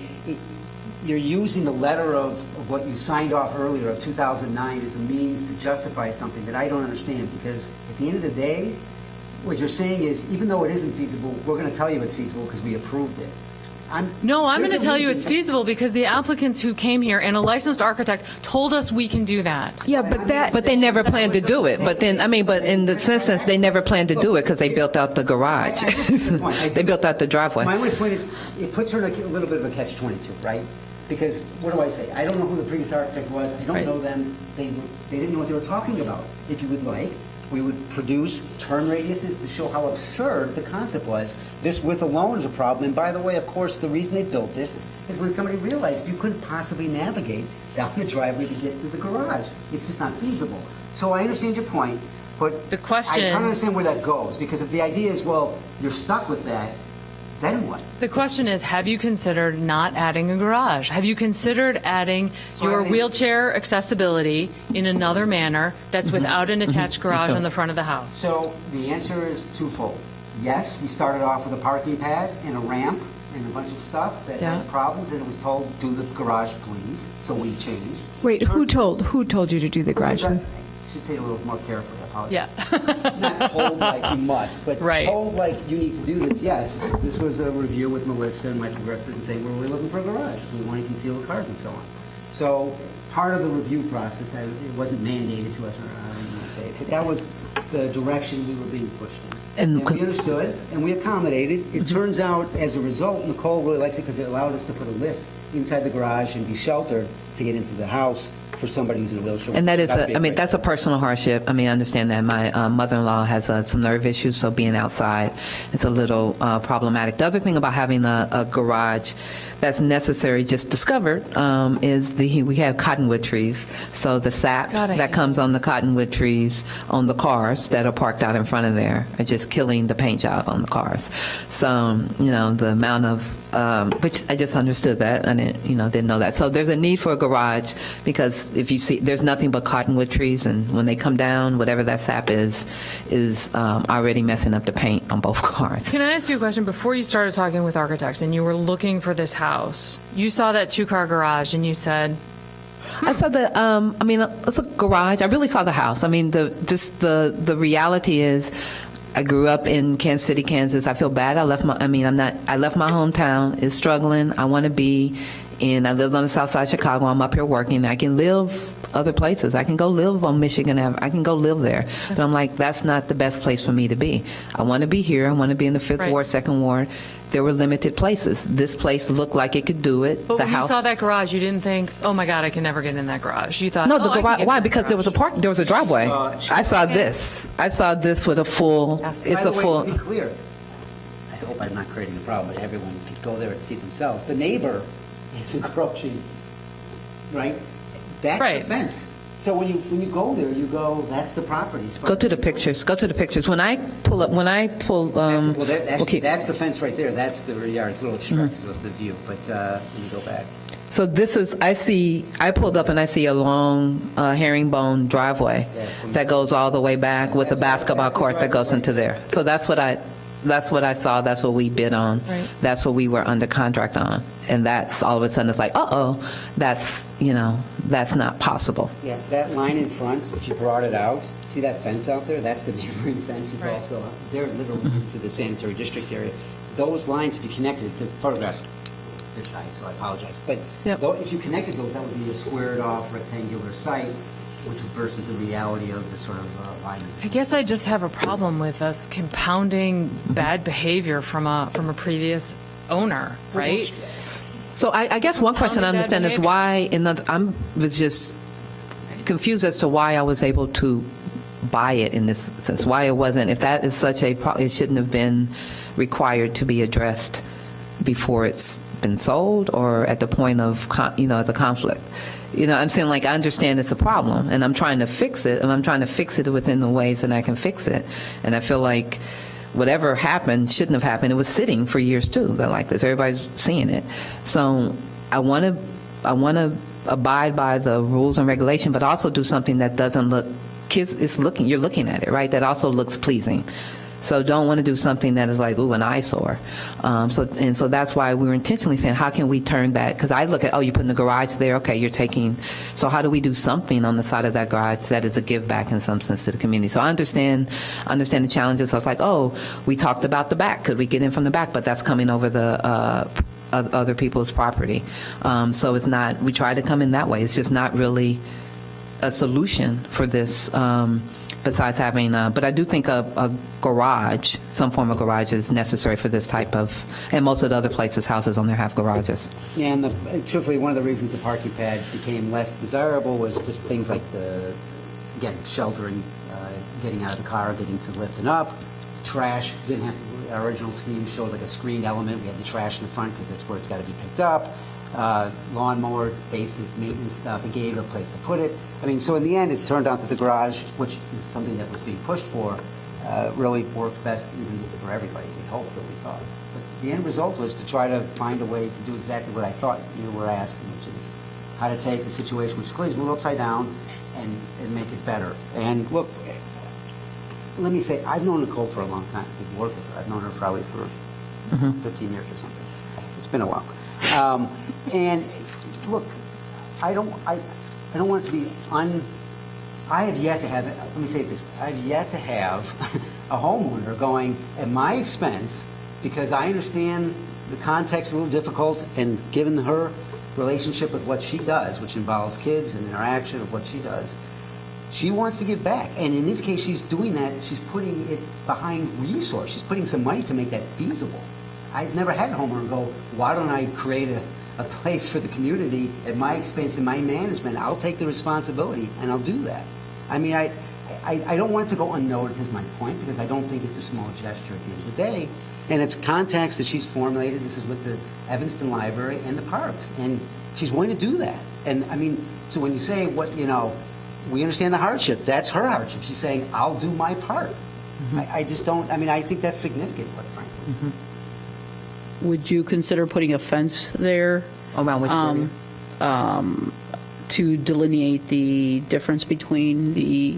you're using the letter of what you signed off earlier of 2009 as a means to justify something that I don't understand, because at the end of the day, what you're saying is, even though it isn't feasible, we're going to tell you it's feasible because we approved it. No, I'm going There's to a tell you reason- it's feasible because the applicants who came here and a licensed architect told us we can do that. Yeah, but But they never planned to do it. But then, but in this instance, they never planned to do it because they built out the garage. They built out the driveway. My only point is, it puts her in a little bit of a catch-22, right? Because, what do I say? I don't know who the previous architect was. I don't Right. know them. They didn't know what they were talking about. If you would like, we would produce turn radiuses to show how absurd the concept was. This width alone is a problem. And by the way, of course, the reason they built this is when somebody realized you couldn't possibly navigate down the driveway to get to the garage. It's just not feasible. So I understand your point, but The question- I don't understand where that goes. Because if the idea is, well, you're stuck with that, then what? The question is, have you considered not adding a garage? Have you considered adding your wheelchair accessibility in another manner that's without an attached garage on the front of the house? So the answer is twofold. Yes, we started off with a parking pad and a ramp and a bunch of stuff that Yeah. had problems, and it was told, do the garage, please. So we changed. wait, who told you to do the garage? I should say it a little more carefully. I apologize. Yeah. Not told like you must, but Right. told like you need to do this. Yes, this was a review with Melissa and Michael Griffith and saying, well, we're looking for a garage. We want to conceal the cars and so on. So part of the review process, it wasn't mandated to us, or I don't even want to say it, but that was the direction we were being pushed in. And And we understood, and we accommodated. It turns out, as a result, Nicole really likes it because it allowed us to put a lift inside the garage and be sheltered to get into the house for somebody who's in a wheelchair. And that is, That'd be a great that's a personal hardship. I understand that. My mother-in-law has some nerve issues, so being outside is a little problematic. The other thing about having a garage that's necessary, just discovered, is we have cottonwood trees. So the sap God, I that hate comes on the cottonwood trees on the cars that are parked out in front of there are just killing the paint job on the cars. So, the amount of, which I just understood that. I didn't know that. So there's a need for a garage because if you see, there's nothing but cottonwood trees, and when they come down, whatever that sap is already messing up the paint on both cars. Can I ask you a question? Before you started talking with architects and you were looking for this house, you saw that 2-car garage and you said, I saw the, it's a garage. I really saw the house. I mean, the reality is, I grew up in Kansas City, Kansas. I feel bad. I left my hometown. It's struggling. I want to be I lived on the south side of Chicago. I'm up here working. I can live other places. I can go live on Michigan Ave. I can go live there. But I'm like, that's not the best place for me to be. I want to be here. I want to be in the 5th Ward, 2nd Ward. There were limited places. This place looked like it could do it. But when you saw that garage, you didn't think, oh my God, I can never get in that garage. You thought, no, oh, the I can garage. get Why? in that Because there was garage. there was a driveway. I saw this. I saw this with a full. It's By a the way, full. to be clear, I hope I'm not creating a problem, but everyone could go there and see themselves. The neighbor is encroaching, right? That's Right. the fence. So when you go there, you go, that's the property. Go to the pictures. Go to the pictures. When I pull. That's the fence right there. That's the rear yard. It's a little obstructed with the view, but let me go back. So this is. I pulled up and I see a long herringbone driveway that goes all the way back with a basketball court that goes into there. So that's what I saw. That's what we bid on. Right. That's what we were under contract on. And that's all of a sudden it's like, that's not possible. Yeah, that line in front, if you brought it out, see that fence out there? That's the neighboring fence. Who's Right. also, they're literally into the sanitary district area. Those lines, if you connected, the photographs, they're shy, so I apologize. But Yep. if you connected those, that would be a squared off rectangular site, which versus the reality of the sort of line. I guess I just have a problem with us compounding bad behavior from a previous owner, right? So I guess one question I Compounding bad understand is behavior. why, I was just confused as to why I was able to buy it in this sense, why it wasn't, if that is such it shouldn't have been required to be addressed before it's been sold or at the point of, the conflict. I'm saying, like, I understand it's a problem and I'm trying to fix it, and I'm trying to fix it within the ways that I can fix it. And I feel like whatever happened shouldn't have happened. It was sitting for years too. They're like this. Everybody's seeing it. So I want to abide by the rules and regulation, but also do something that doesn't look. You're looking at it, right? That also looks pleasing. So don't want to do something that is like, ooh, an eyesore. So that's why we were intentionally saying, how can we turn that? Because I look at, you're putting the garage there. Okay, you're taking. So how do we do something on the side of that garage that is a give back in some sense to the community? So I understand the challenges. So it's like, we talked about the back. Could we get in from the back? But that's coming over the other people's property. So it's not. We try to come in that way. It's just not really a solution for this. Besides having, but I do think a garage, some form of garage is necessary for this type of, and most of the other places, houses on there have garages. Yeah, and truthfully, one of the reasons the parking pad became less desirable was just things like sheltering, getting out of the car, getting to lift and up, trash, didn't have, our original scheme showed like a screened element. We had the trash in the front because that's where it's got to be picked up. Lawnmower, basic maintenance stuff. It gave a place to put it. I mean, so in the end, it turned out that the garage, which is something that was being pushed for, really worked best even for everybody. We hoped that we thought. But the end result was to try to find a way to do exactly what I thought you were asking, which is how to take the situation, which clearly is a little upside down, and make it better. And look, let me say, I've known Nicole for a long time. We've worked with her. I've known her probably for 15 years or something. It's been a while. And look, I don't want it to be I have yet to have, let me say it this way, I have yet to have a homeowner going at my expense, because I understand the context is a little difficult, and given her relationship with what she does, which involves kids and interaction of what she does, she wants to give back. And in this case, she's doing that, she's putting it behind resource. She's putting some money to make that feasible. I've never had a homeowner go, why don't I create a place for the community at my expense and my management? I'll take the responsibility and I'll do that. I mean, I don't want it to go unnoticed is my point, because I don't think it's a small gesture at the end of the day. And it's contacts that she's formulated. This is with the Evanston Library and the parks. And she's willing to do that. And I mean, so when you say we understand the hardship, that's her hardship. She's saying, I'll do my part. I just don't, I think that's significant, quite frankly. Would you consider putting a fence there Around which area? to delineate the difference between the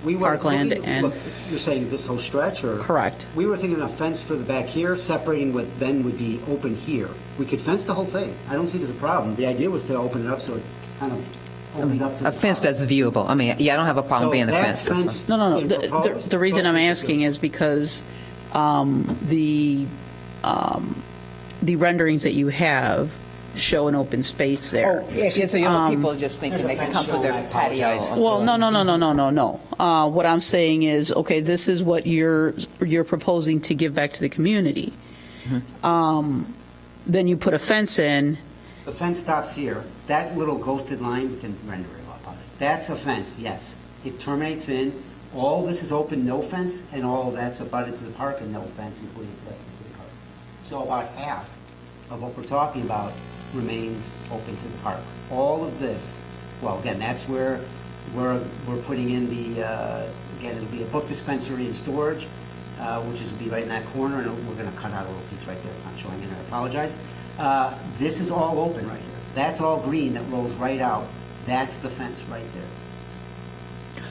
We were parkland looking- and, look, you're saying this whole stretch, or? correct. We were thinking of a fence for the back here, separating what then would be open here. We could fence the whole thing. I don't see it as a problem. The idea was to open it up so it kind of opened up to A the fence park. that's viewable. I mean, yeah, I don't have a problem So being the that's fence. No. in proposed? The reason I'm asking is because the renderings that you have show an open space there. Oh, Yeah, so you know, people just thinking there's a they can fence come to shown, I their patio. apologize. Well, no. What I'm saying is, okay, this is what you're proposing to give back to the community. Then you put a fence in. The fence stops here. That little ghosted line, we didn't render it up on it. That's a fence, yes. It terminates in. All this is open, no fence, and all of that's abutted to the park and no fence, including access to the park. So about half of what we're talking about remains open to the park. All of this, well, again, that's where we're putting in the, again, it'll be a book dispensary and storage, which is will be right in that corner, and we're going to cut out a little piece right there. It's not showing in there. I apologize. This is all open right here. That's all green that rolls right out. That's the fence right there.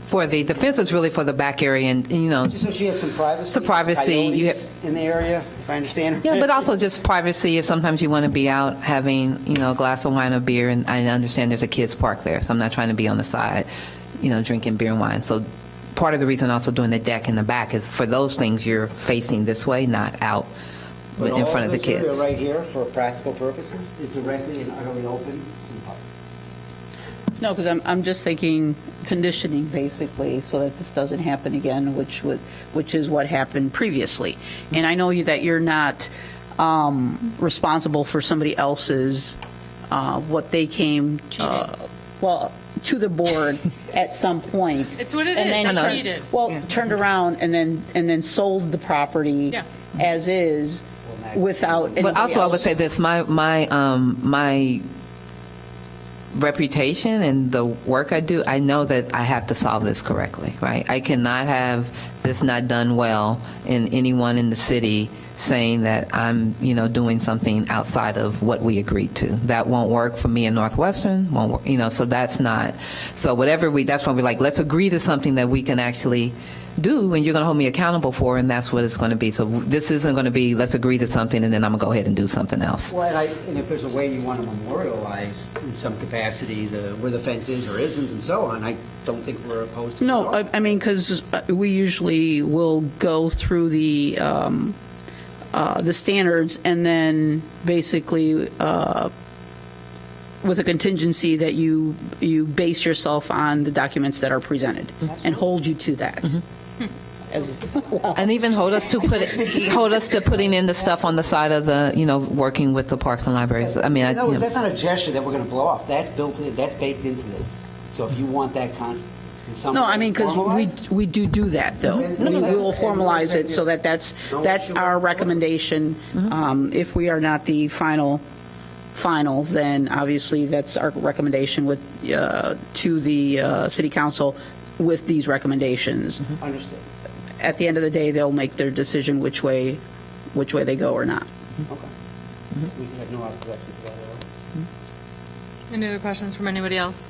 For the fence is really for the back area, and you know, Just so she has some privacy. Some privacy, you Coyotes in the area, if I understand. yeah, but also just privacy. If sometimes you want to be out having, you know, a glass of wine or beer, and I understand there's a kids park there, so I'm not trying to be on the side, you know, drinking beer and wine. So part of the reason also doing the deck in the back is for those things you're facing this way, not out But in front of the all this area kids. right here, for practical purposes, is directly and utterly open to the public. No, because I'm just thinking conditioning, basically, so that this doesn't happen again, which is what happened previously. And I know that you're not responsible for somebody else's, what they came, well, to the board at some point. It's what it And is. then They turn- cheated. Well, turned around and then sold the property Yeah. as is without anybody But also, I would else. say this: my reputation and the work I do, I know that I have to solve this correctly, right? I cannot have this not done well, and anyone in the city saying that I'm, you know, doing something outside of what we agreed to. That won't work for me in Northwestern, won't work, you know, so that's not, so whatever that's why we're like, let's agree to something that we can actually do, and you're going to hold me accountable for, and that's what it's going to be. So this isn't going to be, let's agree to something, and then I'm going to go ahead and do something else. Well, and if there's a way you want to memorialize in some capacity where the fence is or isn't and so on, I don't think we're opposed to it No, at all. I mean, because we usually will go through the standards and then basically with a contingency that you base yourself on the documents that are presented and hold you to that. And even hold us to putting in the stuff on the side of the, you know, working with the parks and libraries. I mean, No, that's not a gesture that we're going to blow off. That's built in, that's baked into this. So if you want that in some No, way I mean, because formalized, we do that, though. We will formalize it so that that's our recommendation. If we are not the final, then obviously that's our recommendation to the city council with these recommendations. Understood. At the end of the day, they'll make their decision which way they go or not. Okay. We have no objection to that at all. Any other questions from anybody else?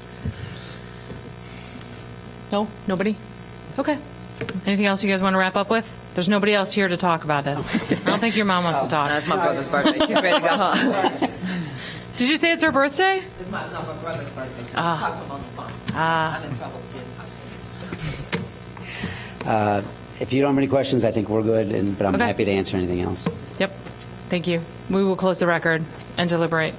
No? Nobody? Okay. Anything else you guys want to wrap up with? There's nobody else here to talk about this. I don't think your mom wants to talk. That's my brother's birthday. She's ready to go home. Did you say it's her birthday? It's my brother's birthday. Ah. I'm in trouble. If you don't have any questions, I think we're good, but I'm Okay. happy to answer anything else. Yep. Thank you. We will close the record and deliberate.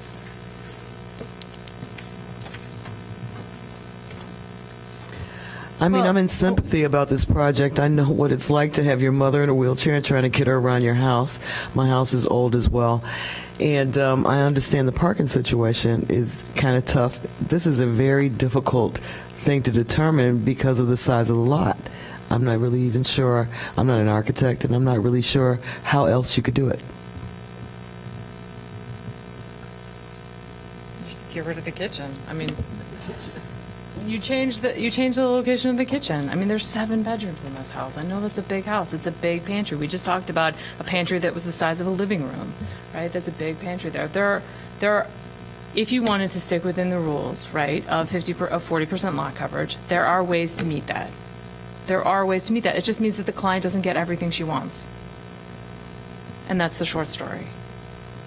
I mean, Well- I'm in sympathy about this project. I know what it's like to have your mother in a wheelchair and trying to get her around your house. My house is old as well. And I understand the parking situation is kind of tough. This is a very difficult thing to determine because of the size of the lot. I'm not really even sure. I'm not an architect, and I'm not really sure how else you could do it. Get rid of the kitchen. I mean, you change the location of the kitchen. I mean, there's 7 bedrooms in this house. I know that's a big house. It's a big pantry. We just talked about a pantry that was the size of a living room, right? That's a big pantry there. There are, if you wanted to stick within the rules, right, of 40% lot coverage, there are ways to meet that. There are ways to meet that. It just means that the client doesn't get everything she wants. And that's the short story.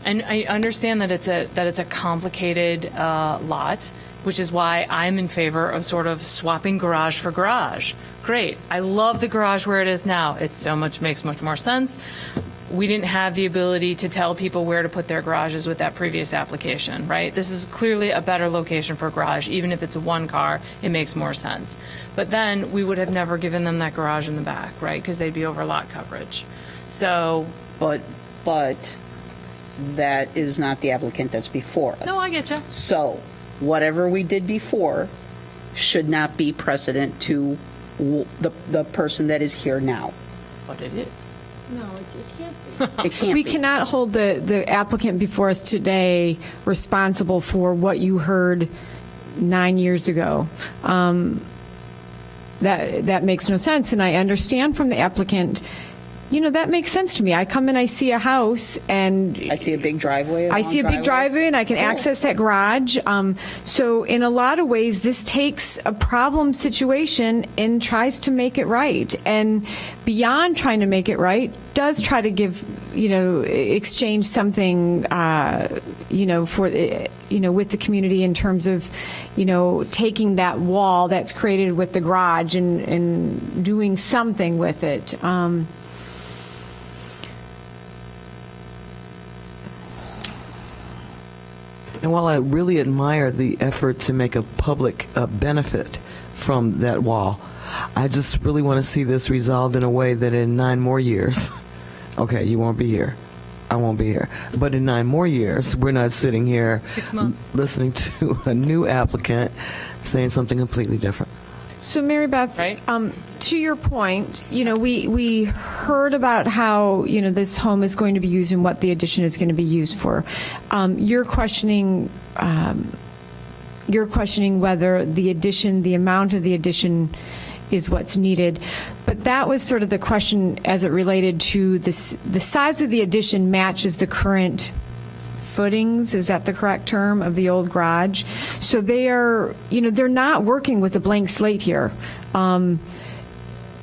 And I understand that it's a complicated lot, which is why I'm in favor of sort of swapping garage for garage. Great. I love the garage where it is now. Makes much more sense. We didn't have the ability to tell people where to put their garages with that previous application, right? This is clearly a better location for a garage. Even if it's a one car, it makes more sense. But then we would have never given them that garage in the back, right? Because they'd be over lot coverage. So, But that is not the applicant that's before us. no, I get you. So whatever we did before should not be precedent to the person that is here now. But it is. It can't We be. cannot hold the applicant before us today responsible for what you heard 9 years ago. That makes no sense, and I understand from the applicant, that makes sense to me. I come and I see a house, and I see a big driveway. I see a big driveway, and I can access that garage. So in a lot of ways, this takes a problem situation and tries to make it right. And beyond trying to make it right, does try to give, exchange something, for, with the community in terms of, taking that wall that's created with the garage and doing something with it. And while I really admire the effort to make a public benefit from that wall, I just really want to see this resolved in a way that in 9 more years, okay, you won't be here. I won't be here. But in 9 more years, we're not sitting here 6 months. listening to a new applicant saying something completely different. So, Mary Beth, Right. To your point, we heard about how, this home is going to be used and what the addition is going to be used for. You're questioning whether the amount of the addition is what's needed. But that was sort of the question as it related to the size of the addition matches the current footings, is that the correct term, of the old garage? So they are, they're not working with a blank slate here.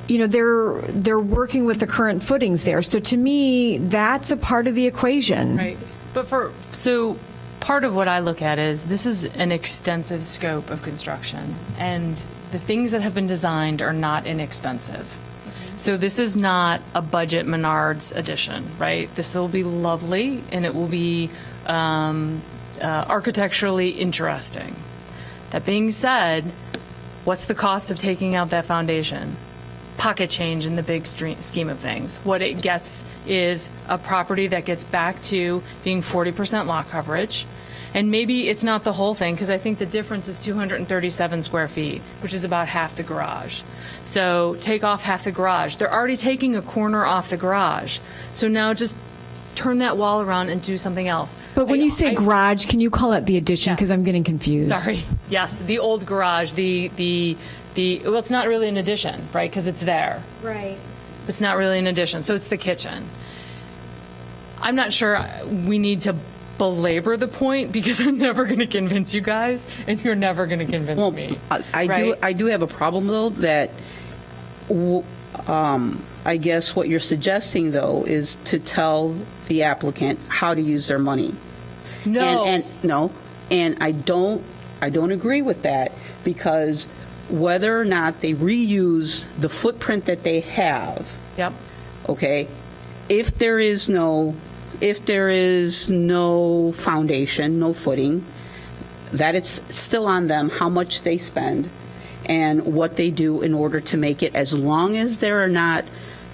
They're working with the current footings there. So to me, that's a part of the equation. Right. But so part of what I look at is this is an extensive scope of construction, and the things that have been designed are not inexpensive. So this is not a budget Menards addition, right? This will be lovely, and it will be architecturally interesting. That being said, what's the cost of taking out that foundation? Pocket change in the big scheme of things. What it gets is a property that gets back to being 40% lot coverage. And maybe it's not the whole thing, because I think the difference is 237 square feet, which is about half the garage. So take off half the garage. They're already taking a corner off the garage. So now just turn that wall around and do something else. But when you say garage, can you call it the addition? Yeah. Because I'm getting confused. Sorry. Yes, the old garage, well, it's not really an addition, right? Because it's there. Right. It's not really an addition, so it's the kitchen. I'm not sure we need to belabor the point, because I'm never going to convince you guys, and you're never going to convince me. I do have a problem, though, that I guess what you're suggesting, though, is to tell the applicant how to use their money. No. And I don't agree with that, because whether or not they reuse the footprint that they have, Yep. okay, if there is no foundation, no footing, that it's still on them how much they spend and what they do in order to make it, as long as they're not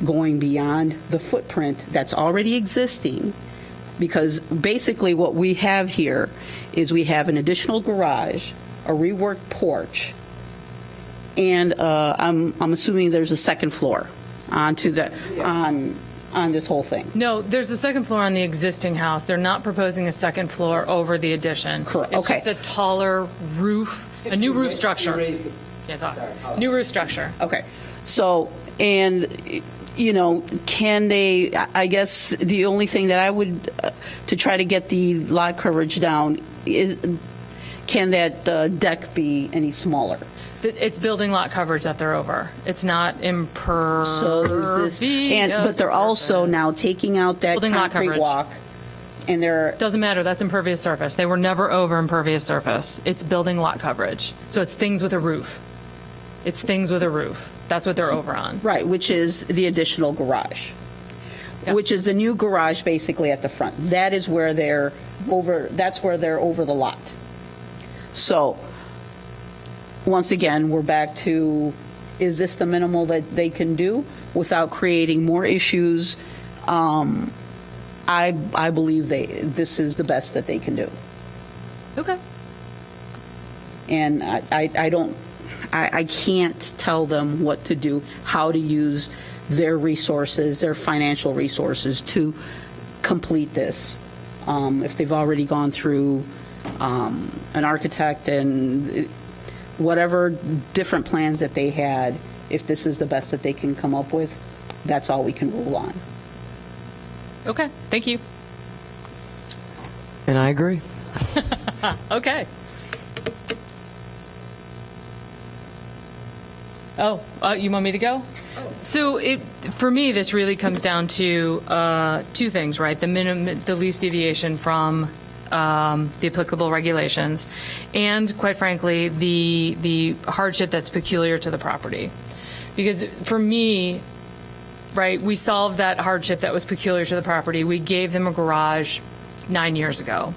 going beyond the footprint that's already existing. Because basically what we have here is we have an additional garage, a reworked porch, and I'm assuming there's a second floor onto the on this whole thing. No, there's a second floor on the existing house. They're not proposing a second floor over the addition. Correct. It's Okay. just a taller roof, a new roof structure. Yes, new roof structure. Okay. So, and, can they, I guess the only thing that I would, to try to get the lot coverage down can that deck be any smaller? It's building lot coverage that they're over. It's not impervious. So is this, but they're also now taking out that Building lot concrete coverage. walk, and they're Doesn't matter, that's impervious surface. They were never over impervious surface. It's building lot coverage. So it's things with a roof. It's things with a roof. That's what they're over on. right, which is the additional garage, Yeah. which is the new garage basically at the front. That is where they're over. That's where they're over the lot. So once again, we're back to, is this the minimal that they can do without creating more issues? I believe this is the best that they can do. Okay. And I can't tell them what to do, how to use their resources, their financial resources to complete this. If they've already gone through an architect and whatever different plans that they had, if this is the best that they can come up with, that's all we can rule on. Okay, thank you. And I agree. Okay. Oh, you want me to go? So for me, this really comes down to two things, right? The least deviation from the applicable regulations, and quite frankly, the hardship that's peculiar to the property. Because for me, right, we solved that hardship that was peculiar to the property. We gave them a garage 9 years ago.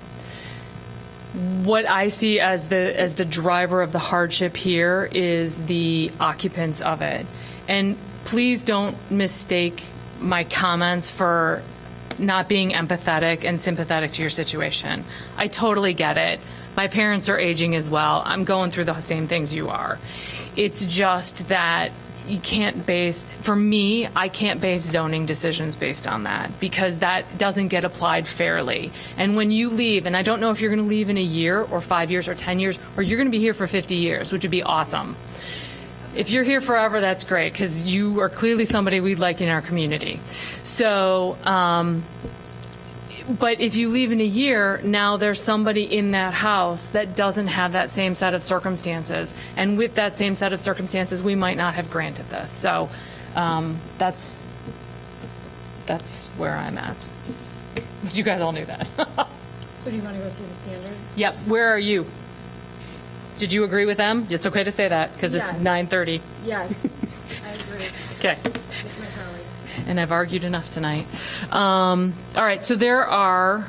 What I see as the driver of the hardship here is the occupants of it. And please don't mistake my comments for not being empathetic and sympathetic to your situation. I totally get it. My parents are aging as well. I'm going through the same things you are. It's just that you can't base, for me, I can't base zoning decisions based on that, because that doesn't get applied fairly. And when you leave, and I don't know if you're going to leave in a year or 5 years or 10 years, or you're going to be here for 50 years, which would be awesome. If you're here forever, that's great, because you are clearly somebody we'd like in our community. So, but if you leave in a year, now there's somebody in that house that doesn't have that same set of circumstances. And with that same set of circumstances, we might not have granted this. So that's where I'm at. But you guys all knew that. So do you want to go through the standards? Yep. Where are you? Did you agree with them? It's okay to say that, because it's Yes. 9:30. Yes, I agree Okay. with my colleagues. And I've argued enough tonight. All right, so there are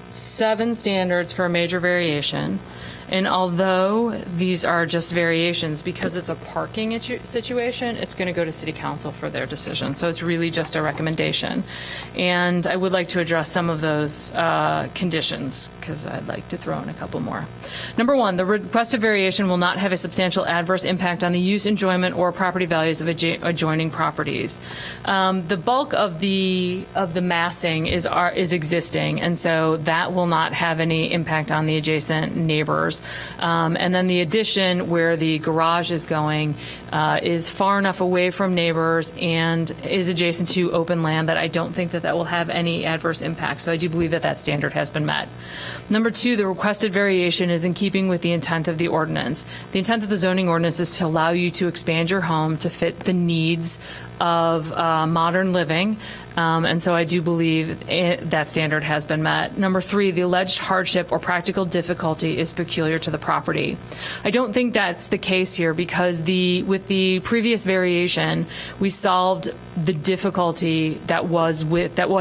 7 standards for a major variation. And although these are just variations, because it's a parking situation, it's going to go to City Council for their decision. So it's really just a recommendation. And I would like to address some of those conditions, because I'd like to throw in a couple more. Number 1, the requested variation will not have a substantial adverse impact on the use, enjoyment, or property values of adjoining properties. The bulk of the massing is existing, and so that will not have any impact on the adjacent neighbors. And then the addition where the garage is going is far enough away from neighbors and is adjacent to open land that I don't think that will have any adverse impact. So I do believe that that standard has been met. Number 2, the requested variation is in keeping with the intent of the ordinance. The intent of the zoning ordinance is to allow you to expand your home to fit the needs of modern living. And so I do believe that standard has been met. Number 3, the alleged hardship or practical difficulty is peculiar to the property. I don't think that's the case here, because with the previous variation, we solved the difficulty that was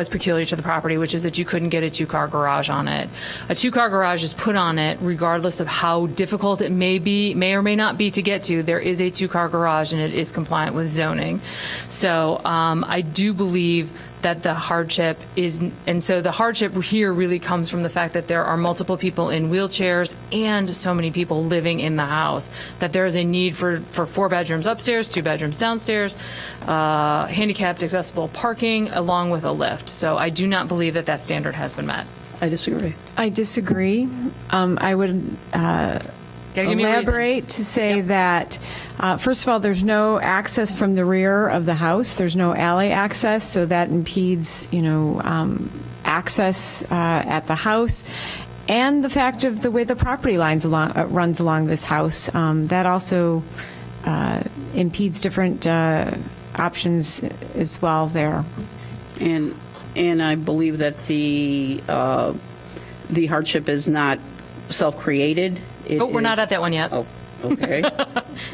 peculiar to the property, which is that you couldn't get a 2-car garage on it. A 2-car garage is put on it regardless of how difficult it may or may not be to get to. There is a 2-car garage, and it is compliant with zoning. So I do believe that the hardship is, and so the hardship here really comes from the fact that there are multiple people in wheelchairs and so many people living in the house, that there is a need for 4 bedrooms upstairs, 2 bedrooms downstairs, handicapped accessible parking, along with a lift. So I do not believe that that standard has been met. I disagree. I disagree. I would Gotta give me a reason. elaborate to say that, first of all, there's no access from the rear of the house. There's no alley access, so that impedes, access at the house. and the fact of the way the property lines runs along this house. That also impedes different options as well there. And I believe that the hardship is not self-created. Oh, we're not at that one yet. Oh, okay.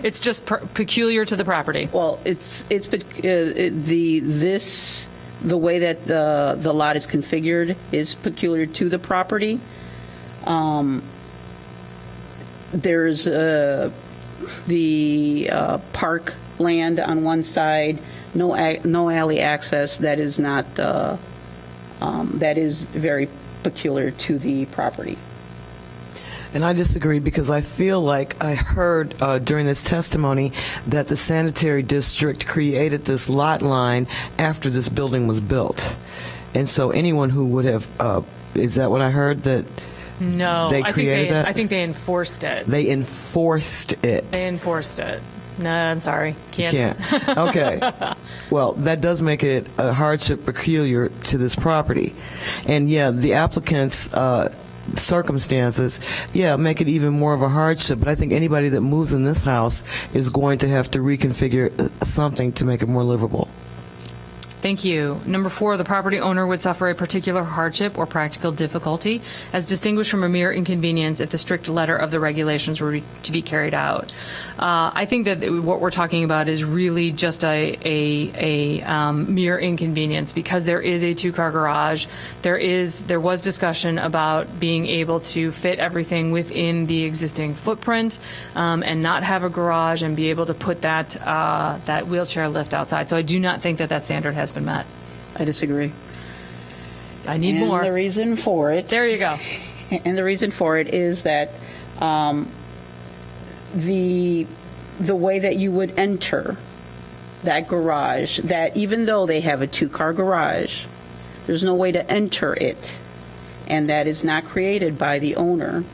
It's just peculiar to the property. Well, the way that the lot is configured is peculiar to the property. There's the park land on one side, no alley access. That is not. That is very peculiar to the property. And I disagree because I feel like I heard during this testimony that the sanitary district created this lot line after this building was built. And so anyone who would have, is that what I heard? That No, they created that? I think they enforced it. They enforced it. They enforced it. No, I'm sorry. Can't. Okay. Well, that does make it a hardship peculiar to this property. And yeah, the applicant's circumstances, make it even more of a hardship. But I think anybody that moves in this house is going to have to reconfigure something to make it more livable. Thank you. Number 4, the property owner would suffer a particular hardship or practical difficulty as distinguished from a mere inconvenience if the strict letter of the regulations were to be carried out. I think that what we're talking about is really just a mere inconvenience because there is a 2-car garage. There was discussion about being able to fit everything within the existing footprint and not have a garage and be able to put that wheelchair lift outside. So I do not think that standard has been met. I disagree. I need and more. The reason for it. There you go. And the reason for it is that the way that you would enter that garage, that even though they have a 2-car garage, there's no way to enter it, and that is not created by the owner.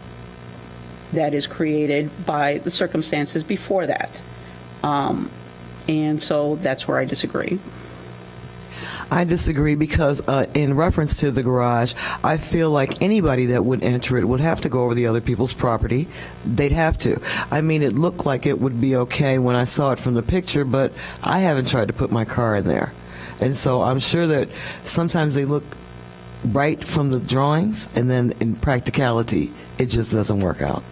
That is created by the circumstances before that, and so that's where I disagree. I disagree because in reference to the garage, I feel like anybody that would enter it would have to go over the other people's property. They'd have to. I mean, it looked like it would be okay when I saw it from the picture, but I haven't tried to put my car in there. And so I'm sure that sometimes they look right from the drawings, and then in practicality, it just doesn't work out.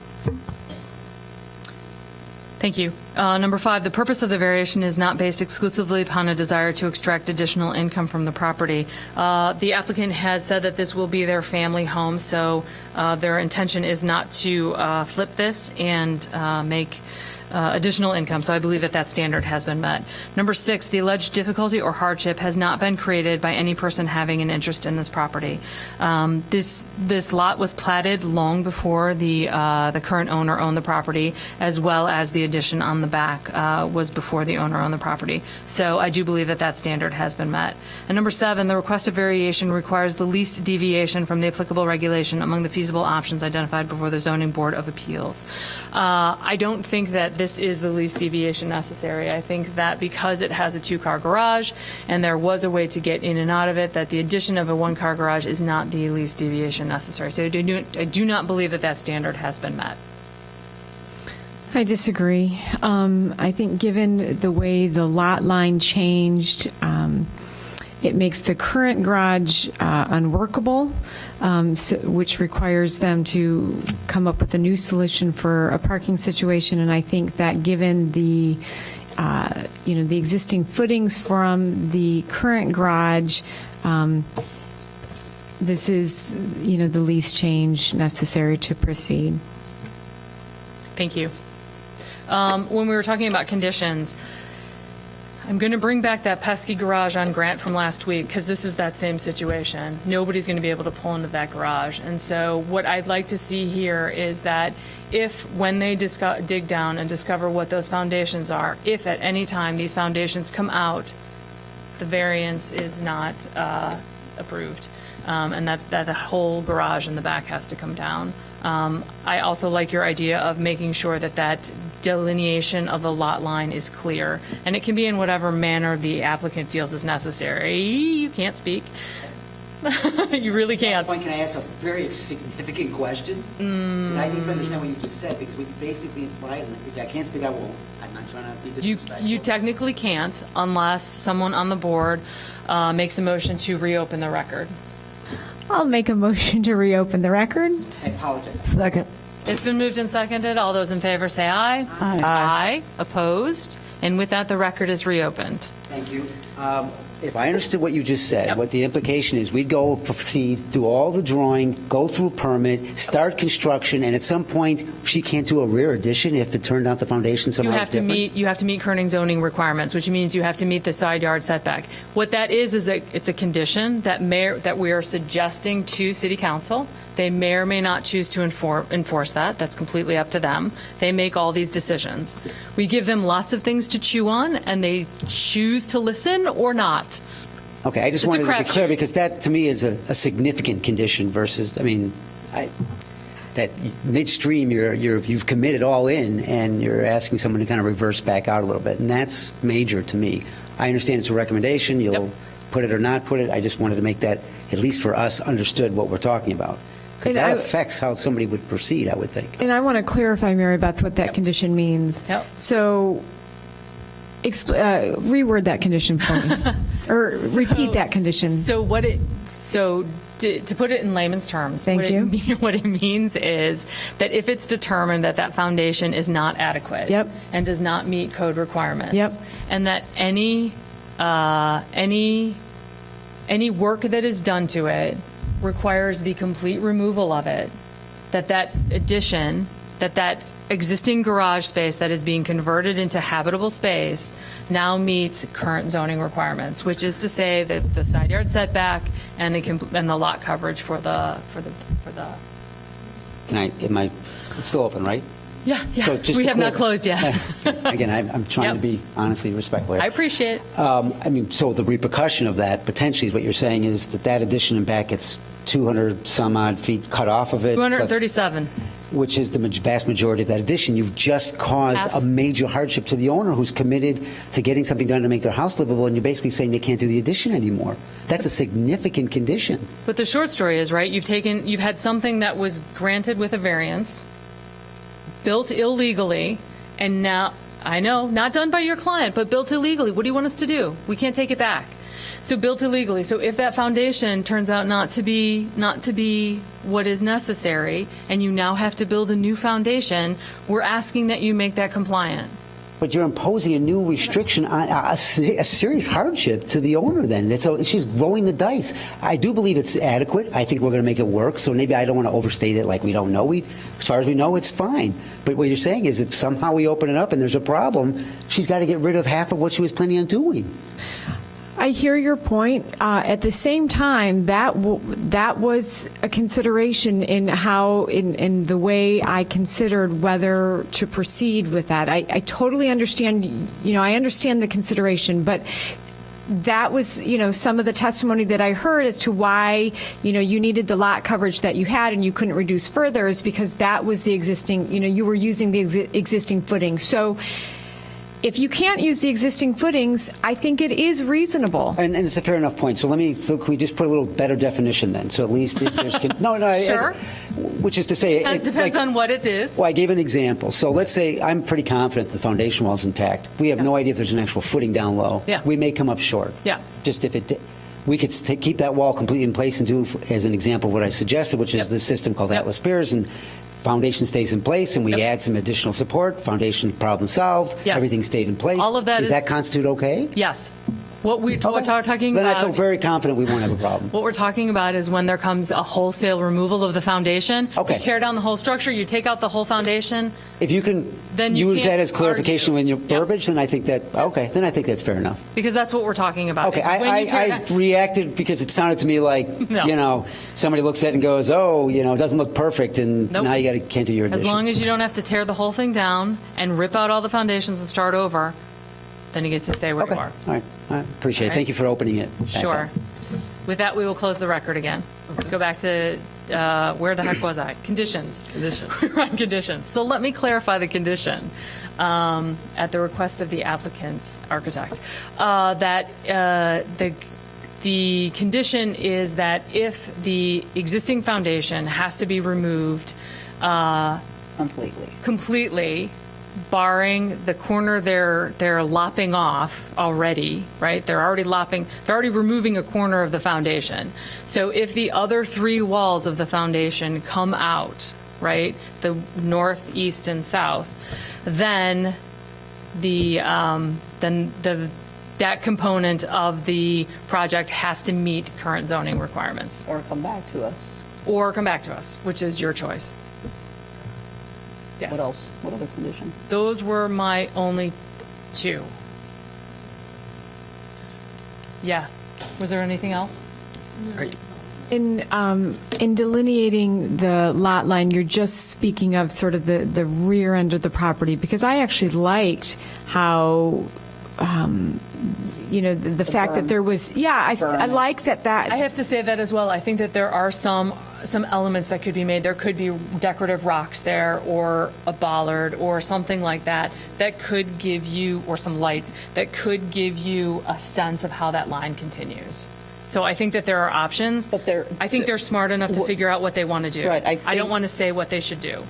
Thank you. Number 5, the purpose of the variation is not based exclusively upon a desire to extract additional income from the property. The applicant has said that this will be their family home, so their intention is not to flip this and make additional income. So I believe that standard has been met. Number 6, the alleged difficulty or hardship has not been created by any person having an interest in this property. This lot was platted long before the current owner owned the property, as well as the addition on the back was before the owner owned the property. So I do believe that standard has been met. And number 7, the request of variation requires the least deviation from the applicable regulation among the feasible options identified before the Zoning Board of Appeals. I don't think that this is the least deviation necessary. I think that because it has a 2-car garage and there was a way to get in and out of it, that the addition of a 1-car garage is not the least deviation necessary. So I do not believe that standard has been met. I disagree. I think given the way the lot line changed, it makes the current garage unworkable, which requires them to come up with a new solution for a parking situation. And I think that given the the existing footings from the current garage, this is the least change necessary to proceed. Thank you. When we were talking about conditions, I'm going to bring back that pesky garage on Grant from last week because this is that same situation. Nobody's going to be able to pull into that garage. And so what I'd like to see here is that when they dig down and discover what those foundations are, if at any time these foundations come out, the variance is not approved, and that the whole garage in the back has to come down. I also like your idea of making sure that delineation of the lot line is clear, and it can be in whatever manner the applicant feels is necessary. You can't speak. You really can't. Can I ask a very significant question? 'Cause I need to understand what you just said, because we basically implied, if I can't speak, I won't. I'm not trying to be disrespectful. You technically can't unless someone on the board makes a motion to reopen the record. I'll make a motion to reopen the record. I apologize. Second. It's been moved and seconded. All those in favor say aye. Aye. Opposed? And with that, the record is reopened. Thank you. If I understood what you just said, Yep. what the implication is, we'd go proceed, do all the drawing, go through permit, start construction, and at some point, she can't do a rear addition if it turned out the foundation You somehow have is to different? meet Kerning zoning requirements, which means you have to meet the side yard setback. What that is that it's a condition that we are suggesting to City Council. They may or may not choose to enforce that. That's completely up to them. They make all these decisions. We give them lots of things to chew on, and they choose to listen or not. Okay, I just It's a wanted to be crapshoot. clear, because that, to me, is a significant condition versus, that midstream, you've committed all in, and you're asking someone to kind of reverse back out a little bit, and that's major to me. I understand it's a recommendation, you'll Yep. put it or not put it, I just wanted to make that, at least for us, understood what we're talking about. Because And that I- affects how somebody would proceed, I would think. And I want to clarify, Mary Beth, what that condition means. Yep. So, reword that condition for me, or repeat that condition. To put it in layman's terms, Thank you. What it means is that if it's determined that that foundation is not adequate Yep. and does not meet code requirements, Yep. and that any work that is done to it requires the complete removal of it, that addition, that existing garage space that is being converted into habitable space now meets current zoning requirements, which is to say that the side yard setback and the lot coverage for the. It's still open, right? Yeah. So just We to have not clar- closed yet. Again, I'm trying Yep. to be honestly respectful here. I appreciate. So the repercussion of that, potentially, is what you're saying is that addition and back gets 200 some odd feet cut off of it. 237. Which is the vast majority of that addition. You've just caused Half. a major hardship to the owner who's committed to getting something done to make their house livable, and you're basically saying they can't do the addition anymore. That's a significant condition. But the short story is, right, you've had something that was granted with a variance, built illegally, and now, I know, not done by your client, but built illegally. What do you want us to do? We can't take it back. So built illegally. So if that foundation turns out not to be what is necessary, and you now have to build a new foundation, we're asking that you make that compliant. But you're imposing a new restriction on a serious hardship to the owner then. She's rolling the dice. I do believe it's adequate. I think we're going to make it work. So maybe I don't want to overstate it like we don't know. As far as we know, it's fine. But what you're saying is if somehow we open it up and there's a problem, she's got to get rid of half of what she was planning on doing. I hear your point. At the same time, that was a consideration in the way I considered whether to proceed with that. I totally understand. I understand the consideration, but that was, some of the testimony that I heard as to why, you needed the lot coverage that you had and you couldn't reduce further is because that was the existing. You were using the existing footing. So. If you can't use the existing footings, I think it is reasonable. And it's a fair enough point. So can we just put a little better definition then? So at least if there's Sure. Which is to say, It depends on what it is. Well, I gave an example. So let's say I'm pretty confident the foundation wall's intact. We have no idea if there's an actual footing down low. Yeah. We may come up short. Yeah. Just if it. We could keep that wall completely in place and do, as an example, what I suggested, which is Yep. the system called Yep. Atlas Piers, and foundation stays in place, and we Yep. add some additional support. Foundation problem solved. Yes. Everything stayed in place. All of that Does is- that constitute okay? Yes. What we're talking Then about. I feel very confident we won't have a problem. What we're talking about is when there comes a wholesale removal of the foundation. Okay. You tear down the whole structure, you take out the whole foundation. If you can Then you use can't that as clarification argue. in your verbiage, then I think that's fair enough. Because that's what we're talking about. Okay, is when you tear I down- reacted because it sounded to me like, No. somebody looks at it and goes, it doesn't look perfect, and Nope. now you can't do your As addition. long as you don't have to tear the whole thing down and rip out all the foundations and start over, then you get to stay where Okay, you are. all right. I appreciate it. All Thank right. you for opening it. back Sure. up. With that, we will close the record again. Go back to, where the heck was I? Conditions. We're on conditions. So let me clarify the condition, at the request of the applicant's architect, that the The condition is that if the existing foundation has to be removed completely, barring the corner they're lopping off already, right? They're already removing a corner of the foundation. So if the other 3 walls of the foundation come out, right, the north, east, and south, then that component of the project has to meet current zoning requirements. Or come back to us. Or come back to us, which is your choice. Yes. What else? What other condition? Those were my only 2. Yeah. Was there anything else? In delineating the lot line, you're just speaking of sort of the rear end of the property, because I actually liked how, the fact that there was, I like that. I have to say that as well. I think that there are some elements that could be made. There could be decorative rocks there, or a bollard, or something like that, that could give you, or some lights, that could give you a sense of how that line continues. So I think that there are options. But I think they're smart enough to figure out what they want to do. Right, I don't want to say what they should do.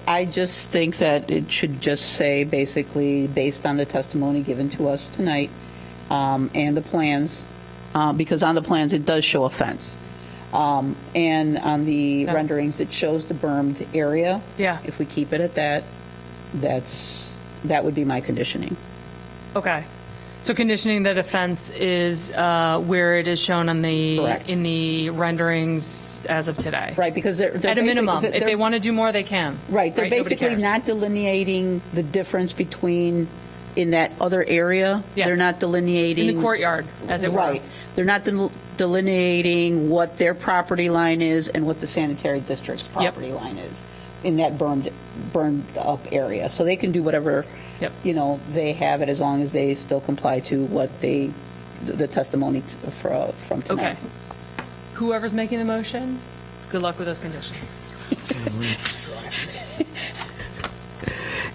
I just think that it should just say, basically, based on the testimony given to us tonight, and the plans, because on the plans it does show a fence. And on the renderings, it shows the bermed area. Yeah. If we keep it at that, that would be my conditioning. Okay. So conditioning that a fence is where it is shown on Correct. in the renderings as of today. Right, because they're At a minimum. If they want to do more, they can. Right, they're Nobody basically cares. not delineating the difference between, in that other area. Yeah. They're not delineating. In the courtyard, as it were. Right. They're not delineating what their property line is and what the sanitary district's property line is in that burned up area. So they can do whatever, Yep. they have it, as long as they still comply to what the testimony from tonight. Okay. Whoever's making the motion, good luck with those conditions.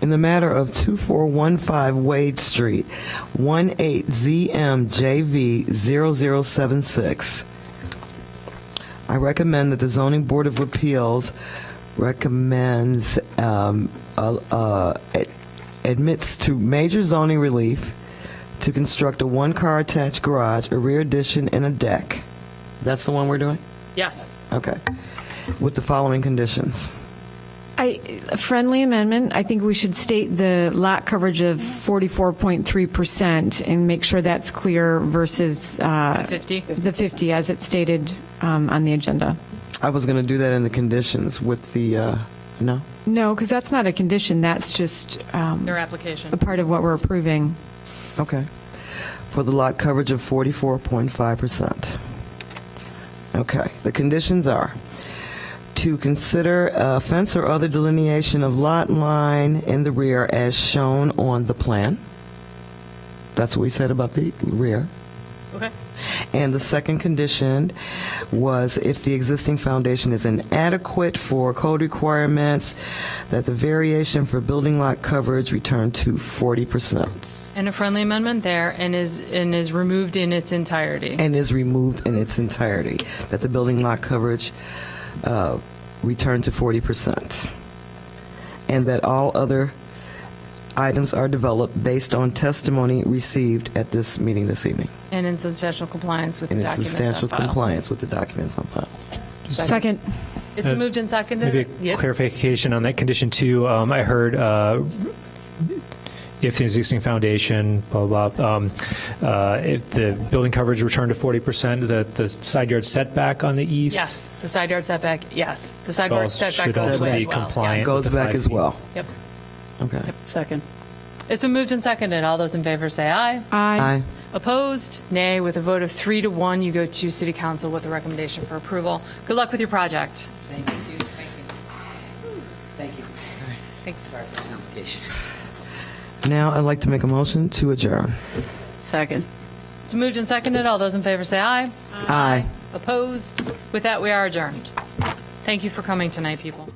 In the matter of 2415 Wade Street, 18ZMJV0076, I recommend that the Zoning Board of Appeals recommends admits to major zoning relief to construct a one-car attached garage, a rear addition, and a deck. That's the one we're doing? Yes. Okay. With the following conditions. A friendly amendment. I think we should state the lot coverage of 44.3% and make sure that's clear versus 50? the 50 as it's stated on the agenda. I was going to do that in the conditions with the, no? No, because that's not a condition. That's just Their application. a part of what we're approving. Okay. For the lot coverage of 44.5%. Okay. The conditions are to consider a fence or other delineation of lot line in the rear as shown on the plan. That's what we said about the rear. Okay. And the second condition was if the existing foundation is inadequate for code requirements, that the variation for building lot coverage return to 40%. And a friendly amendment there, and is removed in its entirety. And is removed in its entirety. That the building lot coverage return to 40%. And that all other items are developed based on testimony received at this meeting this evening. And in substantial compliance with the And in documents substantial on file. compliance with the documents on file. Second. It's been moved and seconded. Maybe a Yep. clarification on that condition too. I heard if the existing foundation, blah, blah, if the building coverage returned to 40%, the side yard setback on the east Yes, the side yard setback, yes. The side yard setback should goes also away be as well. compliant. Yes. Goes with the back 5 as feet. well. Yep. Okay. Second. It's been moved and seconded. All those in favor say aye. Aye. Opposed? Nay. With a vote of 3-1, you go to City Council with a recommendation for approval. Good luck with your project. Thank you. Thank you. Thanks. Sorry for the complication. Now I'd like to make a motion to adjourn. Second. It's moved and seconded. All those in favor say aye. Aye. Opposed? With that, we are adjourned. Thank you for coming tonight, people.